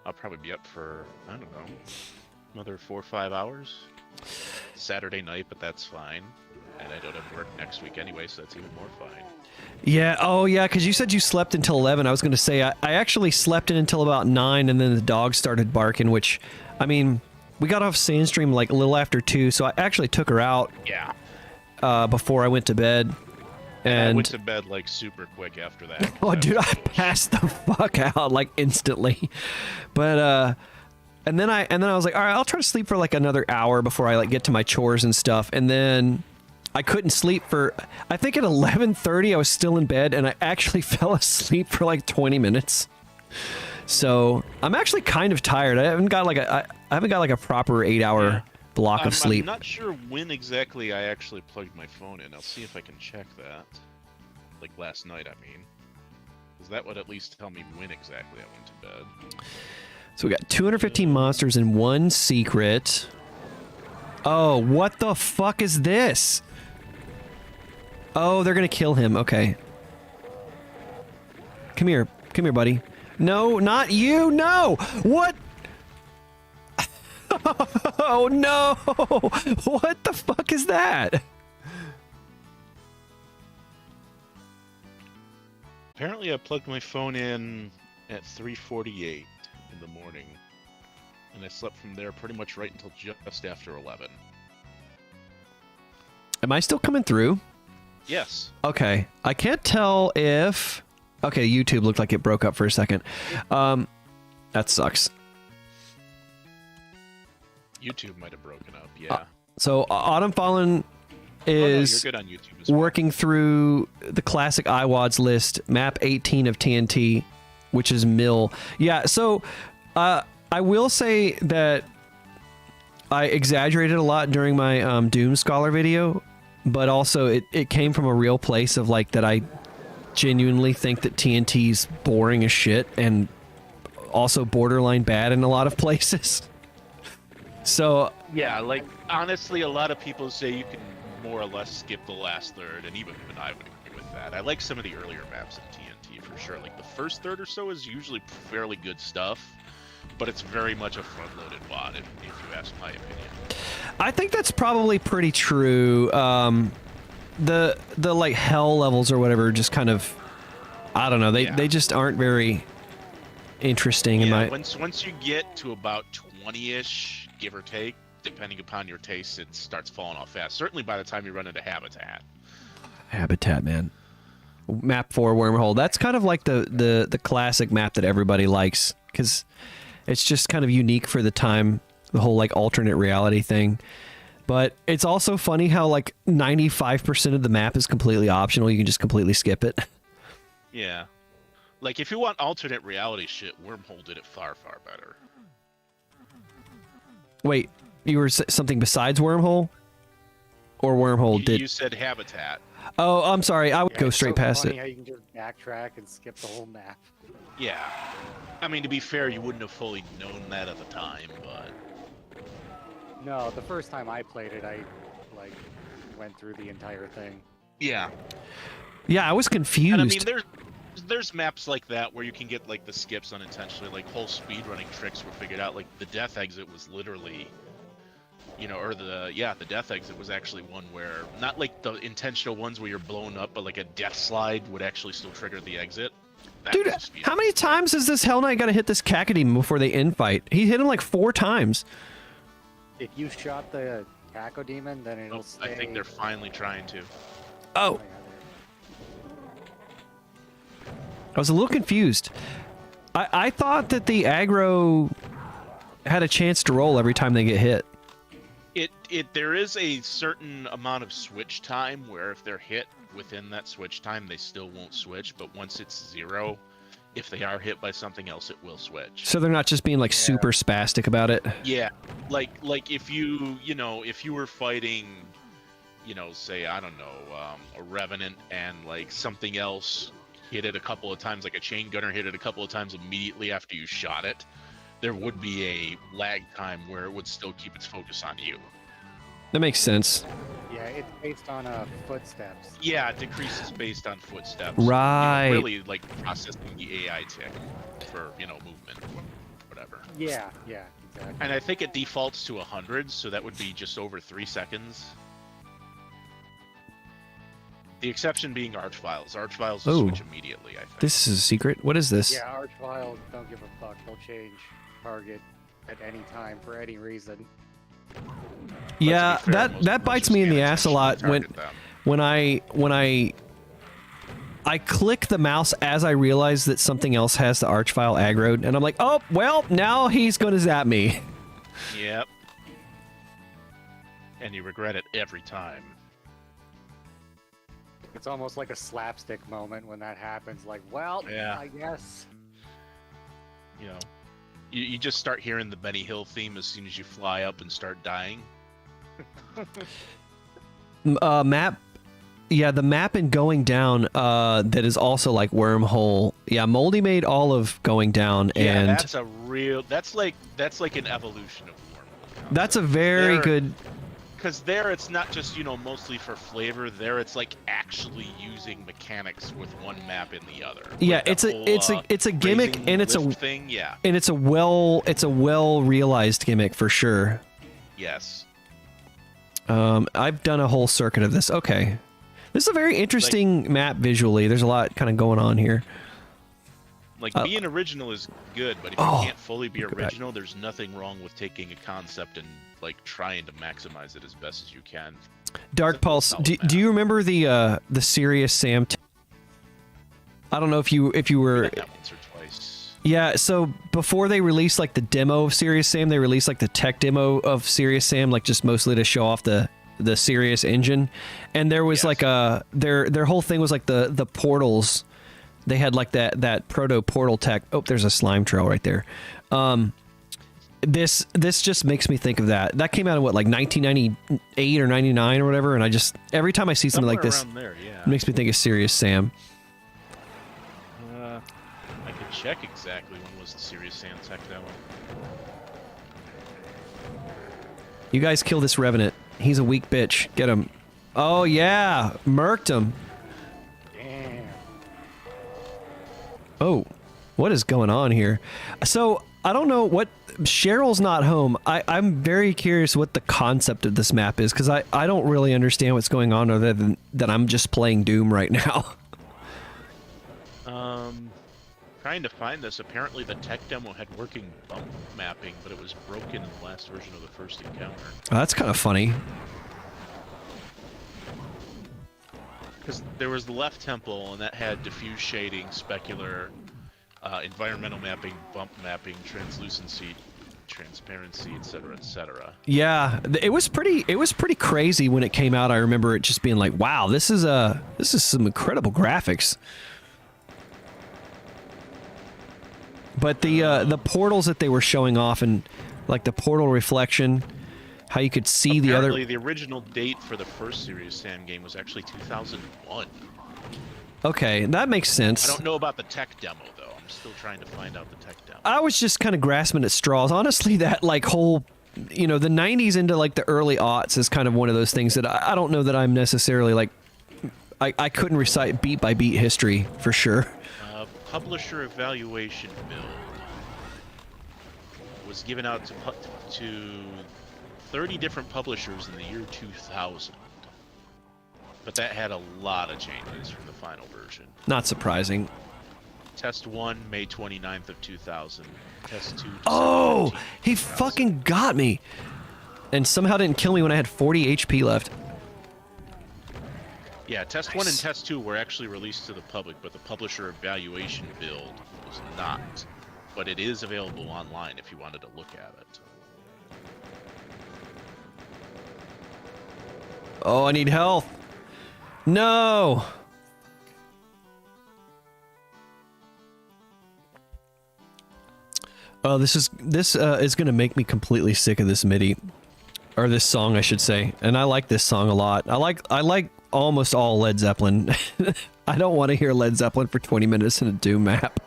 S3: I'll probably be up for, I don't know, another 4 or 5 hours. Saturday night, but that's fine. And I don't have work next week anyway, so that's even more fine.
S1: Yeah. Oh, yeah. Because you said you slept until 11. I was going to say I actually slept in until about 9, and then the dog started barking. Which, I mean, we got off Sandstream like a little after 2, so I actually took her out.
S3: Yeah.
S1: Before I went to bed. And
S3: I went to bed like super quick after that.
S1: oh, dude, I passed the fuck out like instantly. But and then I was like, all right, I'll try to sleep for like another hour before I like get to my chores and stuff. And then I couldn't sleep for, I think at 11:30 I was still in bed, and I actually fell asleep for like 20 minutes. So I'm actually kind of tired. I haven't got like a proper 8-hour block of sleep.
S3: I'm not sure when exactly I actually plugged my phone in. I'll see if I can check that. Like last night, I mean. Because that would at least tell me when exactly I went to bed.
S1: So we got 215 monsters and 1 secret. Oh, what the fuck is this? Oh, they're gonna kill him. Okay. Come here, buddy. No, not you. No. What? Oh no! What the fuck is that?
S3: Apparently, I plugged my phone in at 3:48 in the morning, and I slept from there pretty much right until just after 11.
S1: Am I still coming through?
S3: Yes.
S1: Okay. I can't tell if... Okay, YouTube looked like it broke up for a second. That sucks.
S3: YouTube might have broken up, yeah.
S1: So Autumn Fallen is
S3: you're good on YouTube as well.
S1: working through the classic IWADS list, map 18 of TNT. which is Mill. Yeah, so I will say that I exaggerated a lot during my Doom Scholar video, but also it came from a real place of like that I genuinely think that TNT's boring as shit and also borderline bad in a lot of places. So
S3: Yeah, like honestly, a lot of people say you can more or less skip the last third, and even I would agree with that. I like some of the earlier maps in TNT for sure. Like the first third or so is usually fairly good stuff, but it's very much a front-loaded WOD, if you ask my opinion.
S1: I think that's probably pretty true. The like hell levels or whatever just kind of, I don't know, they just aren't very interesting in my.
S3: Once you get to about 20-ish, give or take, depending upon your taste, it starts falling off fast. Certainly by the time you run into Habitat.
S1: Habitat, man. Map 4 Wormhole. That's kind of like the classic map that everybody likes because it's just kind of unique for the time, the whole like alternate reality thing. But it's also funny how like 95% of the map is completely optional. You can just completely skip it.
S3: Yeah. Like if you want alternate reality shit, Wormhole did it far, far better.
S1: Wait, you were something besides Wormhole? Or Wormhole did?
S3: You said Habitat.
S1: Oh, I'm sorry. I would go
S2: it's
S1: straight
S2: so
S1: past
S2: funny
S1: it.
S2: how you can just backtrack and skip the whole map.
S3: Yeah. I mean, to be fair, you wouldn't have fully known that at the time, but...
S2: No, the first time I played it, I like went through the entire thing.
S3: Yeah.
S1: Yeah, I was confused.
S3: And I mean, there's maps like that where you can get like the skips unintentionally, like whole speedrunning tricks were figured out. Like the death exit was literally, or the death exit was actually one where not like the intentional ones where you're blown up, but like a death slide would actually still trigger the exit. That
S1: Dude,
S3: was a speed
S1: how
S3: run.
S1: many times has this Hell Knight got to hit this Kakademon before they infight? He hit him like 4 times.
S2: If you shot the Cacodemon, then it'll stay.
S3: I think they're finally trying to.
S1: Oh,
S2: yeah,
S1: I was a little confused. I thought that the aggro had a chance to roll every time they get hit.
S3: There is a certain amount of switch time where if they're hit within that switch time, they still won't switch. But once it's 0, if they are hit by something else, it will switch.
S1: So they're not just being like super spastic about it.
S3: Yeah, like if you were fighting, say I don't know, a Revenant and like something else hit it a couple of times, like a chain gunner hit it a couple of times immediately after you shot it, there would be a lag time where it would still keep its focus on you.
S1: That makes sense.
S2: yeah, it's based on footsteps.
S3: Yeah, it decreases based on footsteps.
S1: Right.
S3: Really like processing the AI tick for movement, whatever.
S2: Yeah, exactly.
S3: And I think it defaults to 100, so that would be just over 3 seconds. The exception being Archviles. Archviles will
S1: Oh.
S3: switch immediately, I think.
S1: This is a secret. What is this?
S2: Yeah, Archviles don't give a fuck. They'll change target at any time for any reason.
S1: Yeah,
S3: But to be fair, most
S1: that bites me in the ass a lot when I click the mouse as I realize that something else has the Archvile aggroed, and I'm like, oh well, now he's gonna zap me.
S3: Yep. And you regret it every time.
S2: It's almost like a slapstick moment when that happens. Like, well,
S3: Yeah.
S2: I guess.
S3: You just start hearing the Benny Hill theme as soon as you fly up and start dying.
S1: Map. Yeah, the map in Going Down that is also like Wormhole. Yeah, Moldy made all of Going Down,
S3: Yeah,
S1: and
S3: that's like an evolution of Wormhole.
S1: that's a very
S3: There-
S1: good.
S3: Because there it's not just, mostly for flavor. There it's like actually using mechanics with one map in the other.
S1: Yeah,
S3: Like the
S1: it's a gimmick,
S3: raising
S1: and it's a
S3: lift thing. Yeah.
S1: and it's a well realized gimmick for sure.
S3: Yes.
S1: I've done a whole circuit of this. Okay, this is a very interesting map visually. There's a lot kind of going on here.
S3: Like being original is good, but if you can't fully be original, there's nothing wrong with taking a concept and like trying to maximize it as best as you can.
S1: Dark Pulse. Do you remember the Serious Sam? I don't know if you were.
S3: I've done that once or twice.
S1: Yeah. So before they released like the demo of Serious Sam, they released like the tech demo of Serious Sam, like just mostly to show off the Serious engine. And there was like their whole thing was like the portals they had like that proto portal tech. Oh, there's a slime trail right there. This just makes me think of that. That came out in what, like 1998 or 99 or whatever, and I just every time I see something like this,
S3: around there, yeah.
S1: it makes me think of Serious Sam.
S3: I can check exactly when was the Serious Sam tech demo.
S1: You guys kill this Revenant. He's a weak bitch. Get him. Oh yeah, murked him.
S2: Damn.
S1: Oh, what is going on here? So I don't know what Cheryl's not home. I'm very curious what the concept of this map is, because I don't really understand what's going on other than that I'm just playing Doom right now.
S3: Trying to find this. Apparently the tech demo had working bump mapping, but it was broken in the last version of the first encounter.
S1: That's kind of funny.
S3: Because there was the left temple, and that had diffuse shading, specular, environmental mapping, bump mapping, translucency, transparency, etc., etc.
S1: Yeah, it was pretty crazy when it came out. I remember it just being like, "Wow, this is some incredible graphics." But the portals that they were showing off, and like the portal reflection, how you could see the other.
S3: Apparently, the original date for the first Serious Sam game was actually 2001.
S1: Okay, that makes sense.
S3: I don't know about the tech demo though. I'm still trying to find out the tech demo.
S1: I was just kind of grasping at straws. Honestly, that like whole, the 90s into like the early aughts is kind of one of those things that I don't know that I'm necessarily like, I couldn't recite beat by beat history for sure.
S3: Publisher evaluation build was given out to 30 different publishers in the year 2000. But that had a lot of changes from the final version.
S1: Not surprising.
S3: Test 1, May 29th of 2000. Test 2,
S1: Oh,
S3: December 15th,
S1: he
S3: 2000.
S1: fucking got me. And somehow didn't kill me when I had 40 HP left.
S3: Yeah, Test 1 and Test 2 were actually released to the public, but the publisher evaluation build was not. But it is available online if you wanted to look at it.
S1: Oh, I need health. No. Oh, this is gonna make me completely sick of this MIDI, or this song, I should say. And I like this song a lot. I like almost all Led Zeppelin. I don't want to hear Led Zeppelin for 20 minutes in a Doom map.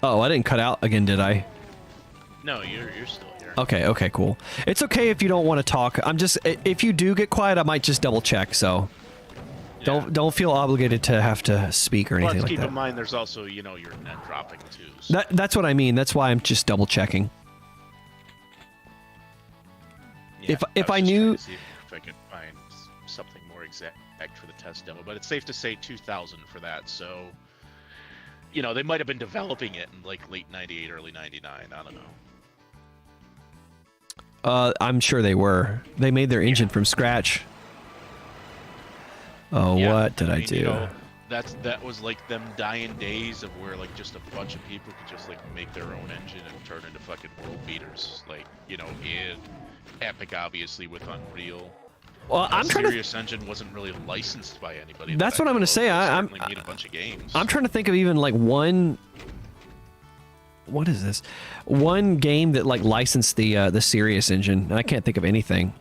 S1: Oh, I didn't cut out again, did I?
S3: No, you're still here.
S1: Okay, cool. It's okay if you don't want to talk. I'm just, if you do get quiet, I might just double check, so don't feel obligated to have to speak or anything
S3: Let's
S1: like
S3: keep
S1: that.
S3: in mind there's also, your net dropping too. So.
S1: That's what I mean. That's why I'm just double checking.
S3: Yeah,
S1: if I
S3: was just
S1: knew-
S3: trying to see if I could find something more exact for the test demo, but it's safe to say 2000 for that. So, they might have been developing it in like late 98, early 99. I don't know.
S1: I'm sure they were. They made their engine from scratch. Oh,
S3: Yeah,
S1: what did I
S3: mean,
S1: do?
S3: That was like them dying days of where like just a bunch of people could just like make their own engine and turn into fucking world beaters. Like, in Epic obviously with Unreal.
S1: Well, I'm trying to.
S3: Serious Engine wasn't really licensed by anybody.
S1: That's
S3: that
S1: what
S3: I
S1: I'm
S3: know
S1: gonna
S3: of.
S1: say.
S3: They
S1: I'm
S3: certainly made a bunch of games.
S1: I'm trying to think of even like one. What is this? One game that like licensed the Serious engine, and I can't think of anything.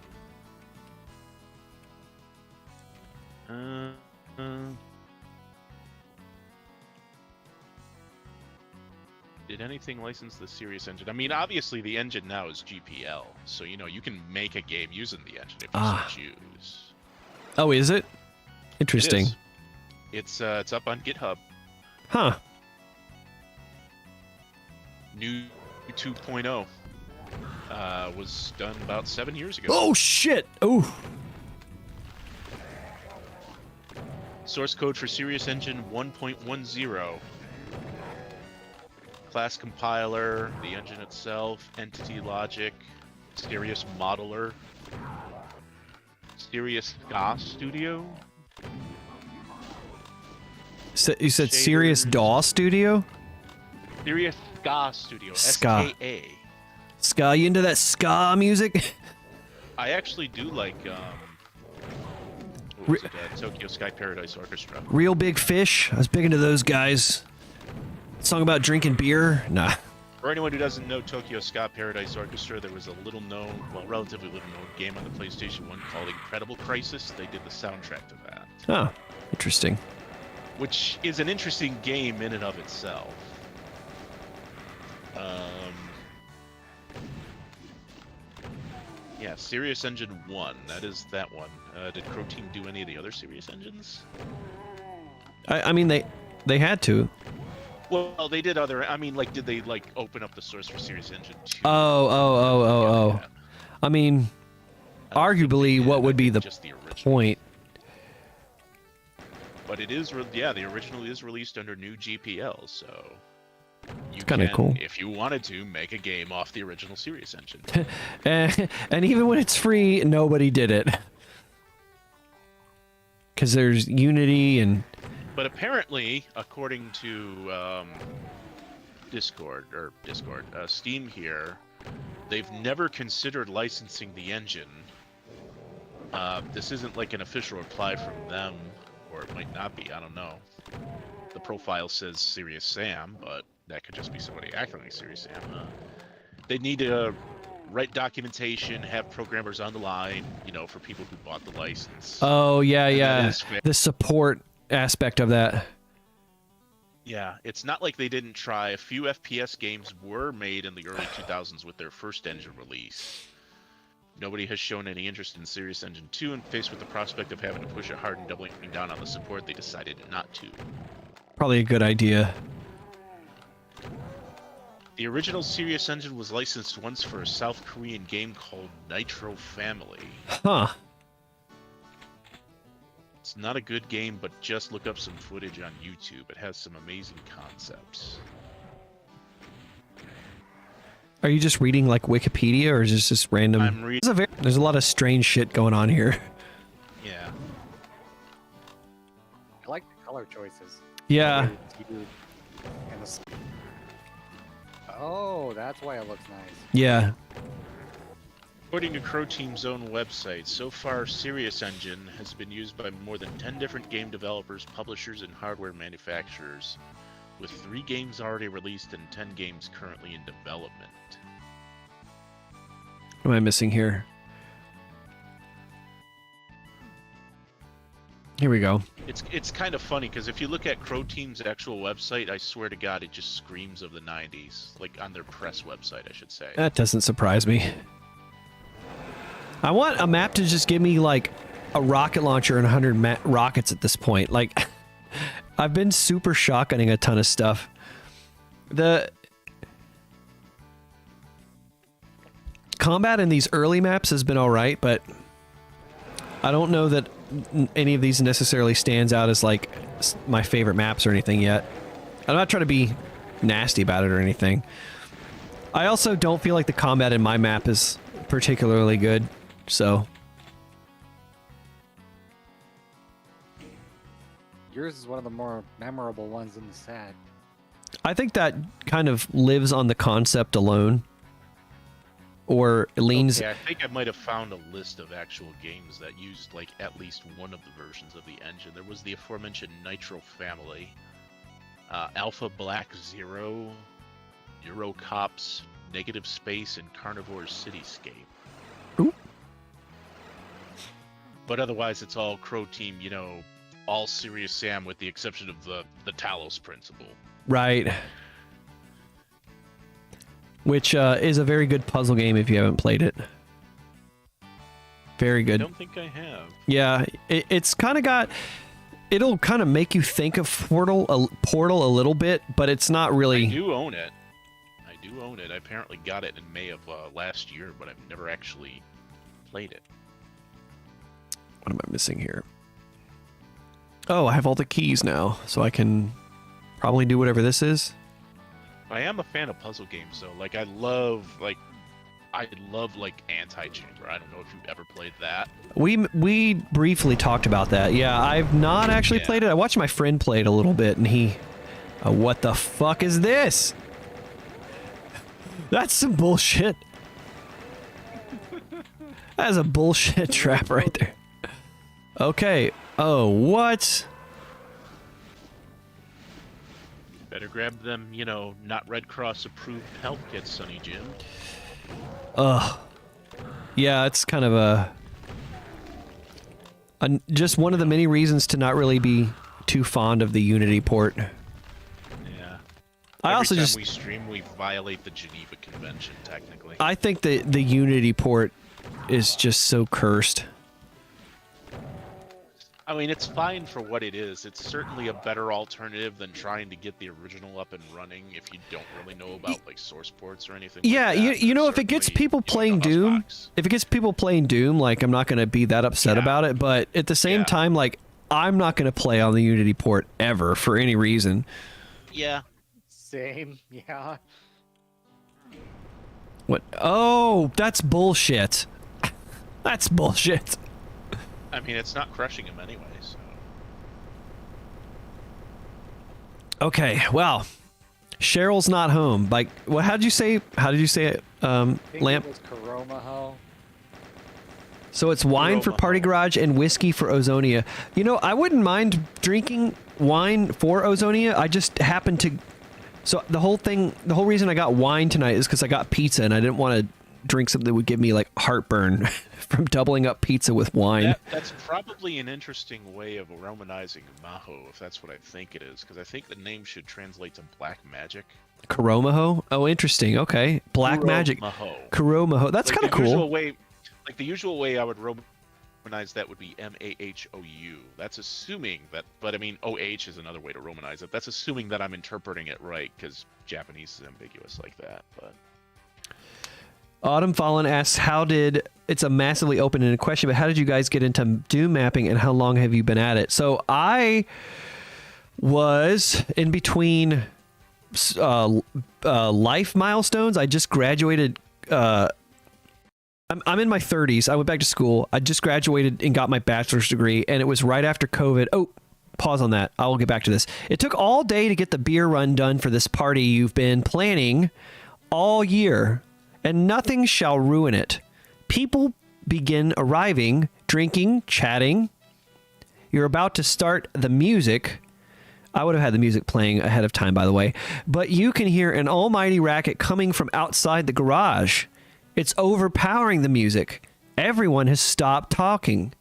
S3: Did anything license the Serious Engine? I mean, obviously the engine now is GPL, so you can make a game using the engine if you so choose.
S1: Oh, is it?
S3: It
S1: Interesting.
S3: is. It's up on GitHub.
S1: Huh.
S3: New 2.0 was done about 7 years ago.
S1: Oh shit! Oh.
S3: Source code for Serious Engine 1.10. Class compiler, the engine itself, entity logic, Serious modeler, Serious Ska Studio.
S1: You said Serious
S3: Shaders.
S1: DAW Studio?
S3: Serious Ska Studio.
S1: Ska.
S3: SKA.
S1: Ska, you into that ska music?
S3: I actually do like what was it, Tokyo Sky Paradise Orchestra.
S1: Real Big Fish. I was big into those guys. Song about drinking beer? Nah.
S3: For anyone who doesn't know Tokyo Ska Paradise Orchestra, there was a little known, well, relatively little known game on the PlayStation 1 called Incredible Crisis. They did the soundtrack to that,
S1: Oh, interesting.
S3: which is an interesting game in and of itself. Yeah, Serious Engine 1. That is that one. Did Crow Team do any of the other Serious Engines?
S1: I mean, they had to.
S3: Well, they did other. I mean, like, did they like open up the source for Serious Engine 2?
S1: Oh.
S3: Yeah.
S1: I mean,
S3: I don't think they
S1: arguably,
S3: did.
S1: what
S3: I
S1: would be
S3: think
S1: the
S3: just the original.
S1: point?
S3: But it is, the original is released under new GPL, so you
S1: kinda
S3: can,
S1: cool.
S3: if you wanted to, make a game off the original Serious Engine.
S1: And even when it's free, nobody did it. Because there's Unity and...
S3: But apparently, according to Steam here, they've never considered licensing the engine. This isn't like an official reply from them, or it might not be, I don't know. The profile says Serious Sam, but that could just be somebody acting like Serious Sam. They need to write documentation, have programmers on the line, you know, for people who bought the license.
S1: Oh, yeah,
S3: And that
S1: yeah.
S3: is fair.
S1: The support aspect of that.
S3: Yeah, it's not like they didn't try. A few FPS games were made in the early 2000s with their first engine release. Nobody has shown any interest in Serious Engine 2, and faced with the prospect of having to push it hard and doubling down on the support, they decided not to.
S1: Probably a good idea.
S3: The original Serious Engine was licensed once for a South Korean game called Nitro Family.
S1: Huh.
S3: It's not a good game, but just look up some footage on YouTube. It has some amazing concepts.
S1: Are you just reading like Wikipedia, or is this just random?
S3: I'm reading.
S1: There's a lot of strange shit going on here.
S3: Yeah.
S2: I like the color choices.
S1: Yeah.
S2: And the... Oh, that's why it looks nice.
S1: Yeah.
S3: According to Crow Team's own website, so far Serious Engine has been used by more than 10 different game developers, publishers, and hardware manufacturers, with 3 games already released and 10 games currently in development.
S1: What am I missing here? Here we go.
S3: It's kind of funny because if you look at Crow Team's actual website, I swear to God, it just screams of the 90s, like on their press website, I should say.
S1: That doesn't surprise me. I want a map to just give me like a rocket launcher and 100 rockets at this point. Like, I've been super shotgunning a ton of stuff. The combat in these early maps has been alright, but I don't know that any of these necessarily stands out as like my favorite maps or anything yet. I'm not trying to be nasty about it or anything. I also don't feel like the combat in my map is particularly good, so...
S2: Yours is one of the more memorable ones in the set.
S1: I think that kind of lives on the concept alone. Or it leans...
S3: Okay, I think I might have found a list of actual games that used like at least one of the versions of the engine. There was the aforementioned Nitro Family, Alpha Black Zero, Euro Cops, Negative Space, and Carnivore's Cityscape.
S1: Ooh.
S3: But otherwise, it's all Crow Team, you know, all Serious Sam with the exception of the Talos principle.
S1: Right. Which is a very good puzzle game if you haven't played it. Very
S3: I
S1: good.
S3: don't think I have.
S1: Yeah, it's kind of got... It'll kind of make you think of Portal a little bit, but it's not really...
S3: I do own it. I apparently got it in May of last year, but I've never actually played it.
S1: What am I missing here? Oh, I have all the keys now, so I can probably do whatever this is.
S3: I am a fan of puzzle games, though. Like, I love Anti-Chamber. I don't know if you've ever played that.
S1: We briefly talked about that. Yeah, I've not actually played it. I watched my friend play it a little bit, and he... what the fuck is this? That's some bullshit. That is a bullshit trap right there. Okay. Oh, what?
S3: Better grab them, you know, not Red Cross approved health kits, Sonny Jim.
S1: Ugh. Yeah, it's kind of a just one of the many reasons to not really be too fond of the Unity port.
S3: Yeah.
S1: I
S3: Every
S1: also
S3: time
S1: just
S3: we stream, we violate the Geneva Convention, technically.
S1: I think that the Unity port is just so cursed.
S3: I mean, it's fine for what it is. It's certainly a better alternative than trying to get the original up and running if you don't really know about like source ports or anything.
S1: Yeah,
S3: like that.
S1: you know, if it gets
S3: Certainly,
S1: people
S3: you know,
S1: playing
S3: the
S1: Doom,
S3: Husbox.
S1: if it gets people playing Doom, like I'm not gonna be that upset
S3: Yeah.
S1: about it. But at the same
S3: Yeah.
S1: time, like I'm not gonna play on the Unity port ever for any reason.
S3: Yeah.
S2: Same, yeah.
S1: What? Oh, that's bullshit. That's bullshit.
S3: I mean, it's not crushing him anyway, so.
S1: Okay, well, Cheryl's not home. Like, what? How did you say? How did you say it?
S2: I think
S1: Lamp.
S2: it was Karomaho.
S1: So it's wine for
S3: Aroma.
S1: Party Garage and whiskey for Ozonia. You know, I wouldn't mind drinking wine for Ozonia. I just happened to. So the whole reason I got wine tonight is because I got pizza and I didn't want to drink something that would give me like heartburn from doubling up pizza with wine.
S3: That's probably an interesting way of romanizing Maho, if that's what I think it is, because I think the name should translate to Black Magic.
S1: Kuromaho? Oh, interesting. Okay. Black Magic.
S3: Maho.
S1: Kuromaho. That's
S3: Like
S1: kind of
S3: the usual
S1: cool.
S3: way, like the usual way I would romanize that would be Mahou. That's assuming that, but I mean, OH is another way to romanize it. That's assuming that I'm interpreting it right, because Japanese is ambiguous like that, but.
S1: Autumn Fallen asks, it's a massively open-ended question, but how did you guys get into Doom mapping and how long have you been at it? So I was in between life milestones. I just graduated. I'm in my 30s. I went back to school. I just graduated and got my bachelor's degree, and it was right after COVID. Oh, pause on that. I will get back to this. It took all day to get the beer run done for this party you've been planning all year, and nothing shall ruin it. People begin arriving, drinking, chatting. You're about to start the music. I would have had the music playing ahead of time, by the way. But you can hear an almighty racket coming from outside the garage. It's overpowering the music. Everyone has stopped talking.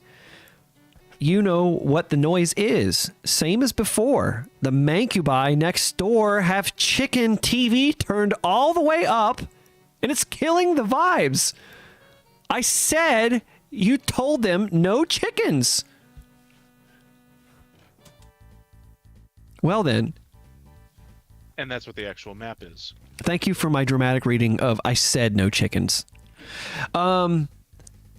S1: You know what the noise is. Same as before. The Mancubi next door have chicken TV turned all the way up, and it's killing the vibes. I said you told them no chickens. Well then,
S3: And that's what the actual map is.
S1: thank you for my dramatic reading of I said no chickens.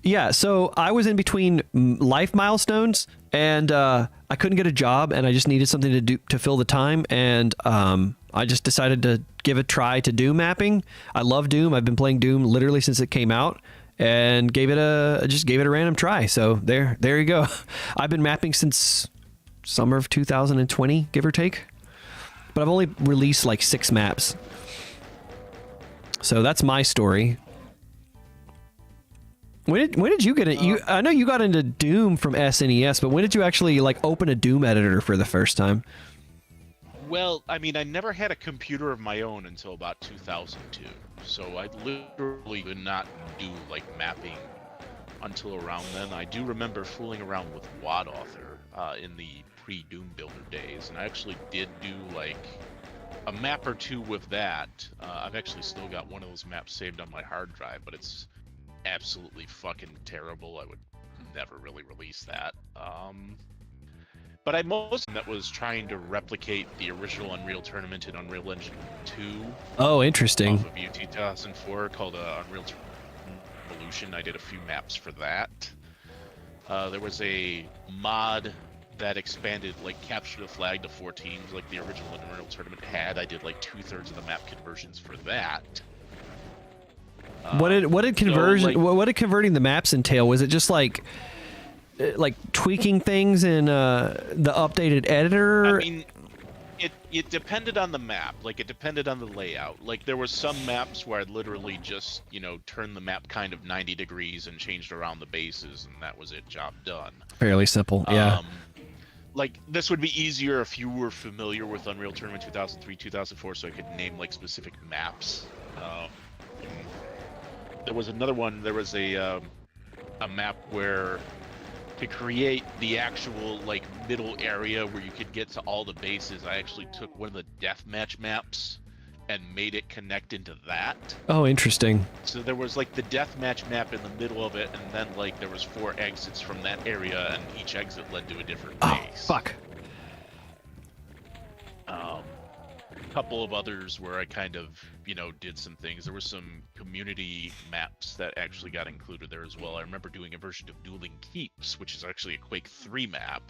S1: Yeah, so I was in between life milestones, and I couldn't get a job, and I just needed something to do to fill the time, and I just decided to give a try to Doom mapping. I love Doom. I've been playing Doom literally since it came out, and gave it a random try. So there you go. I've been mapping since summer of 2020, give or take, but I've only released like 6 maps. So that's my story. When did you get it? I know you got into Doom from SNES, but when did you actually like open a Doom editor for the first time?
S3: Well, I mean, I never had a computer of my own until about 2002, so I literally did not do like mapping until around then. I do remember fooling around with WAD Author in the pre-Doom Builder days, and I actually did do like a map or two with that. I've actually still got one of those maps saved on my hard drive, but it's absolutely fucking terrible. I would never really release that. But I most that was trying to replicate the original Unreal Tournament in Unreal Engine 2
S1: Oh, interesting.
S3: off of UT 2004 called Unreal Revolution. I did a few maps for that. There was a mod that expanded like Capture the Flag to 4 teams like the original Unreal Tournament had. I did like 2/3 of the map conversions for that.
S1: What did converting the maps entail? Was it just like tweaking things in the updated editor?
S3: I mean, it depended on the map. Like it depended on the layout. Like there were some maps where I'd literally just turn the map kind of 90 degrees and changed around the bases, and that was it. Job done.
S1: Fairly simple. Yeah.
S3: Like this would be easier if you were familiar with Unreal Tournament 2003, 2004, so I could name like specific maps. There was another one. There was a map where to create the actual like middle area where you could get to all the bases, I actually took one of the deathmatch maps and made it connect into that.
S1: Oh, interesting.
S3: So there was like the deathmatch map in the middle of it, and then like there was 4 exits from that area, and each exit led to a different base.
S1: Oh, fuck.
S3: A couple of others where I kind of, did some things. There were some community maps that actually got included there as well. I remember doing a version of Dueling Keeps, which is actually a Quake 3 map.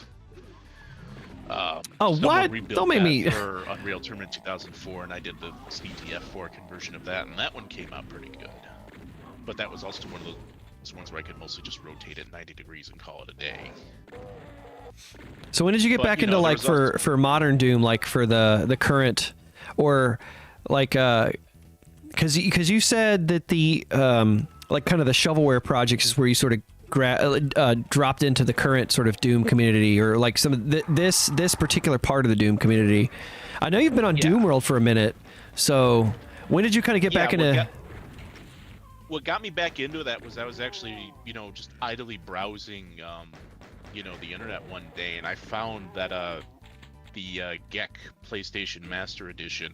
S1: Oh,
S3: someone
S1: what?
S3: rebuilt
S1: Don't make
S3: that
S1: me.
S3: for Unreal Tournament 2004, and I did the CTF4 conversion of that, and that one came out pretty good. But that was also one of those ones where I could mostly just rotate it 90 degrees and call it a day.
S1: So when did you get
S3: But,
S1: back
S3: you know,
S1: into
S3: there
S1: like
S3: was
S1: for modern Doom, like for the current, or like because you said that the like kind of the shovelware projects is where you sort of dropped into the current sort of Doom community, or like some of this particular part of the Doom community. I know you've been on Doom World for a minute, so when did you kind of get back into?
S3: What got me back into that was I was actually, just idly browsing, the internet one day, and I found that the GEC PlayStation Master Edition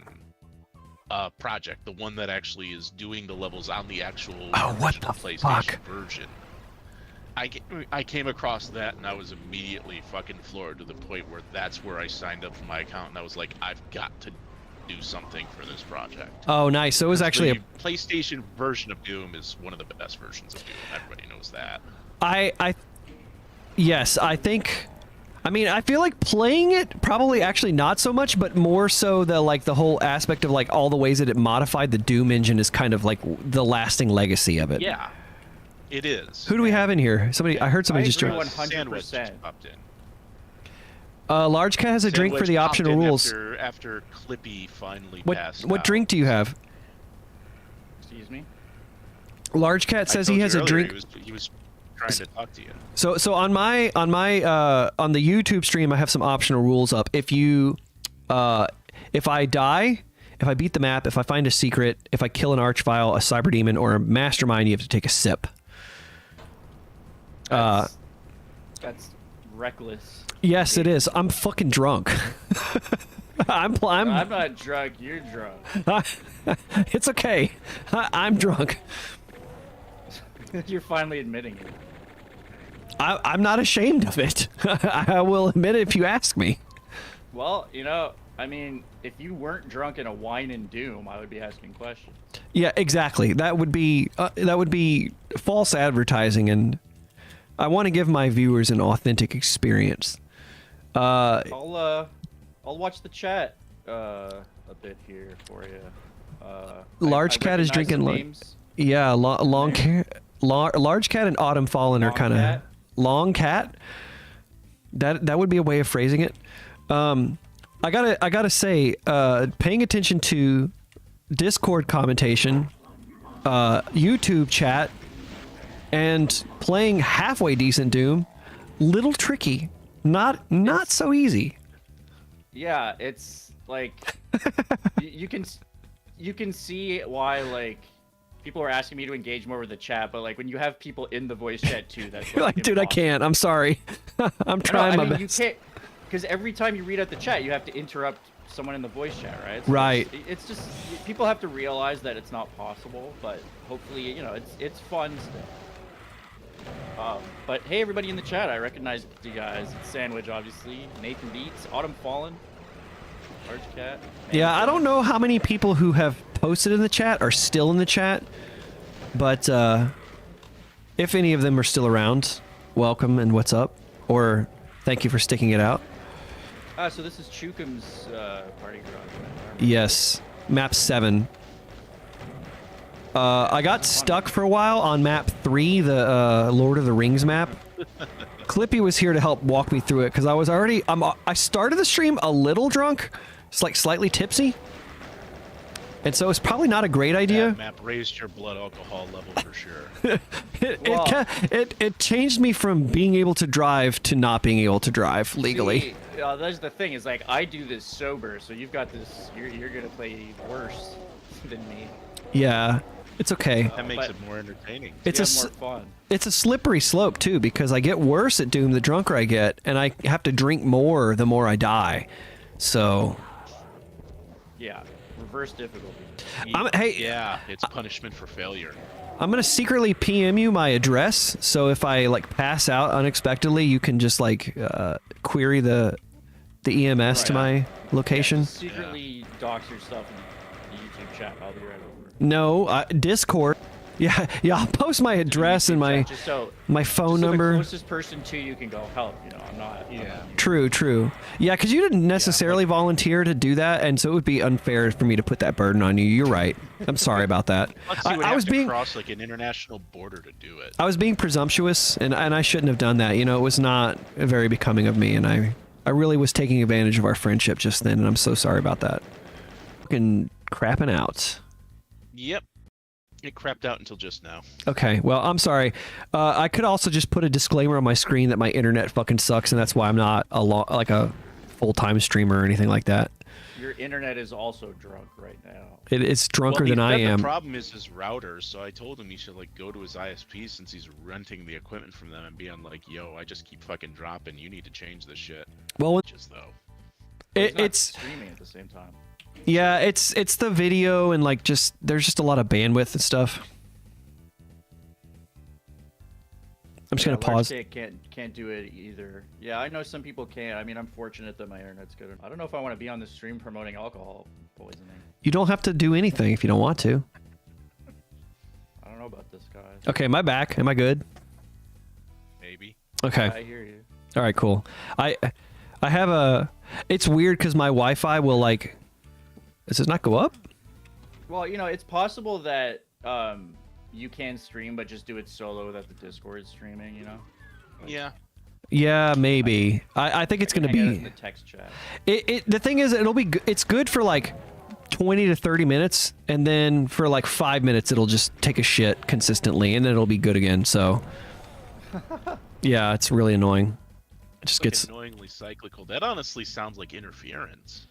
S3: project, the one that actually is doing the levels on the actual
S1: what the
S3: PlayStation
S1: fuck?
S3: version. I came across that, and I was immediately fucking floored to the point where that's where I signed up for my account, and I was like, I've got to do something for this project.
S1: Oh, nice. So it was actually
S3: the PlayStation version of Doom is one of the best versions of Doom. Everybody knows that.
S1: Yes, I think. I mean, I feel like playing it probably actually not so much, but more so the whole aspect of like all the ways that it modified the Doom engine is kind of like the lasting legacy of it.
S3: Yeah, it is.
S1: Who do we have in here? I heard somebody just
S2: agree
S1: joined.
S2: 100%.
S3: Just popped in.
S1: Large Cat has a drink for
S3: Sandwich
S1: the
S3: popped
S1: optional
S3: in
S1: rules.
S3: After Clippy finally
S1: What
S3: passed
S1: what
S3: out.
S1: drink do you have?
S2: Excuse me.
S1: Large Cat
S3: I
S1: says
S3: told
S1: he
S3: you
S1: has a
S3: earlier
S1: drink.
S3: He was trying to talk to you.
S1: So on my on the YouTube stream, I have some optional rules up. If I die, if I beat the map, if I find a secret, if I kill an archvile, a cyber demon, or a mastermind, you have to take a sip.
S7: That's reckless.
S1: Yes, it is. I'm fucking drunk. I'm
S7: not drunk. You're drunk.
S1: It's okay. I'm drunk.
S7: You're finally admitting it.
S1: I'm not ashamed of it. I will admit it if you ask me.
S7: Well, I mean, if you weren't drunk in a wine and doom, I would be asking questions.
S1: Yeah, exactly. That would be false advertising, and I want to give my viewers an authentic experience.
S7: I'll watch the chat a bit here for you.
S1: Large Cat is
S7: recognize
S1: drinking
S7: some
S1: like
S7: names.
S1: yeah, Large Cat and Autumn Fallen are
S7: Long
S1: kind of
S7: Cat?
S1: Long Cat. That would be a way of phrasing it. I gotta say, paying attention to Discord commentation, YouTube chat, and playing halfway decent Doom, little tricky. Not so easy.
S7: Yeah, it's like you can see why like people are asking me to engage more with the chat, but like when you have people in the voice chat too, that's
S1: You're like, dude, I can't. I'm sorry. I'm trying my best.
S7: You can't, because every time you read out the chat, you have to interrupt someone in the voice chat, right?
S1: Right.
S7: It's just people have to realize that it's not possible, but hopefully, it's fun still. But hey, everybody in the chat, I recognize you guys. It's Sandwich, obviously. Nathan Beats, Autumn Fallen, Large Cat.
S1: Yeah, I don't know how many people who have posted in the chat are still in the chat, but if any of them are still around, welcome and what's up, or thank you for sticking it out.
S7: So this is Chukum's party garage.
S1: Yes, map 7. I got stuck for a while on map 3, the Lord of the Rings map. Clippy was here to help walk me through it because I was already I started the stream a little drunk, It's like slightly tipsy. And so it's probably not a great idea.
S3: That map raised your blood alcohol level for sure.
S1: It changed me from being able to drive to not being able to drive legally.
S7: See, that's the thing is like I do this sober, so you've got this. You're gonna play worse than me.
S1: Yeah, it's okay.
S3: That makes
S7: But-
S3: it more entertaining.
S1: It's
S7: You
S1: a
S7: have
S1: s-
S7: more fun.
S1: it's a slippery slope too, because I get worse at Doom the drunker I get, and I have to drink more the more I die. So,
S7: Yeah, reverse difficulty.
S1: hey,
S3: Yeah, it's punishment for failure.
S1: I'm gonna secretly PM you my address, so if I like pass out unexpectedly, you can just like query the EMS to my location.
S7: Yeah, just secretly dox your stuff in the YouTube chat. I'll be right over.
S1: No, Discord. Yeah, I'll post my address and my
S7: Just so
S1: my phone
S7: so
S1: number.
S7: The closest person to you can go help. You know, I'm not.
S3: Yeah.
S1: True. Yeah, because you didn't necessarily volunteer to do that, and so it would be unfair for me to put that burden on you. You're right. I'm sorry about that.
S3: Plus, you would
S1: I
S3: have
S1: was
S3: to
S1: being
S3: cross like an international border to do it.
S1: I was being presumptuous, and I shouldn't have done that. You know, it was not very becoming of me, and I really was taking advantage of our friendship just then, and I'm so sorry about that. Fucking crapping out.
S3: Yep. It crapped out until just now.
S1: Okay, well, I'm sorry. I could also just put a disclaimer on my screen that my internet fucking sucks, and that's why I'm not like a full-time streamer or anything like that.
S7: Your internet is also drunk right now.
S1: It's drunker
S3: Well,
S1: than I am.
S3: The problem is his routers, so I told him he should like go to his ISP since he's renting the equipment from them and be on like, yo, I just keep fucking dropping. You need to change this shit.
S1: Well,
S3: Just though.
S7: He's not
S1: it's
S7: streaming at the same time.
S1: yeah, it's the video and like just there's just a lot of bandwidth and stuff. I'm just gonna
S7: Large
S1: pause.
S7: Kit can't do it either. Yeah, I know some people can't. I mean, I'm fortunate that my internet's good. I don't know if I want to be on the stream promoting alcohol poisoning.
S1: You don't have to do anything if you don't want to.
S7: I don't know about this, guys.
S1: Okay, am I back? Am I good?
S3: Maybe.
S1: Okay.
S7: I hear you.
S1: All right, cool. I have a. It's weird because my Wi-Fi will like. Does it not go up?
S7: Well, you know, it's possible that you can stream, but just do it solo without the Discord streaming. You know.
S3: Yeah.
S1: Yeah, maybe. I think it's gonna
S7: Hang out in
S1: be.
S7: the text chat.
S1: The thing is, it'll be. It's good for like 20 to 30 minutes, and then for like 5 minutes, it'll just take a shit consistently, and then it'll be good again. So. Yeah, it's really annoying. It just
S3: Like
S1: gets.
S3: annoyingly cyclical. That honestly sounds like interference.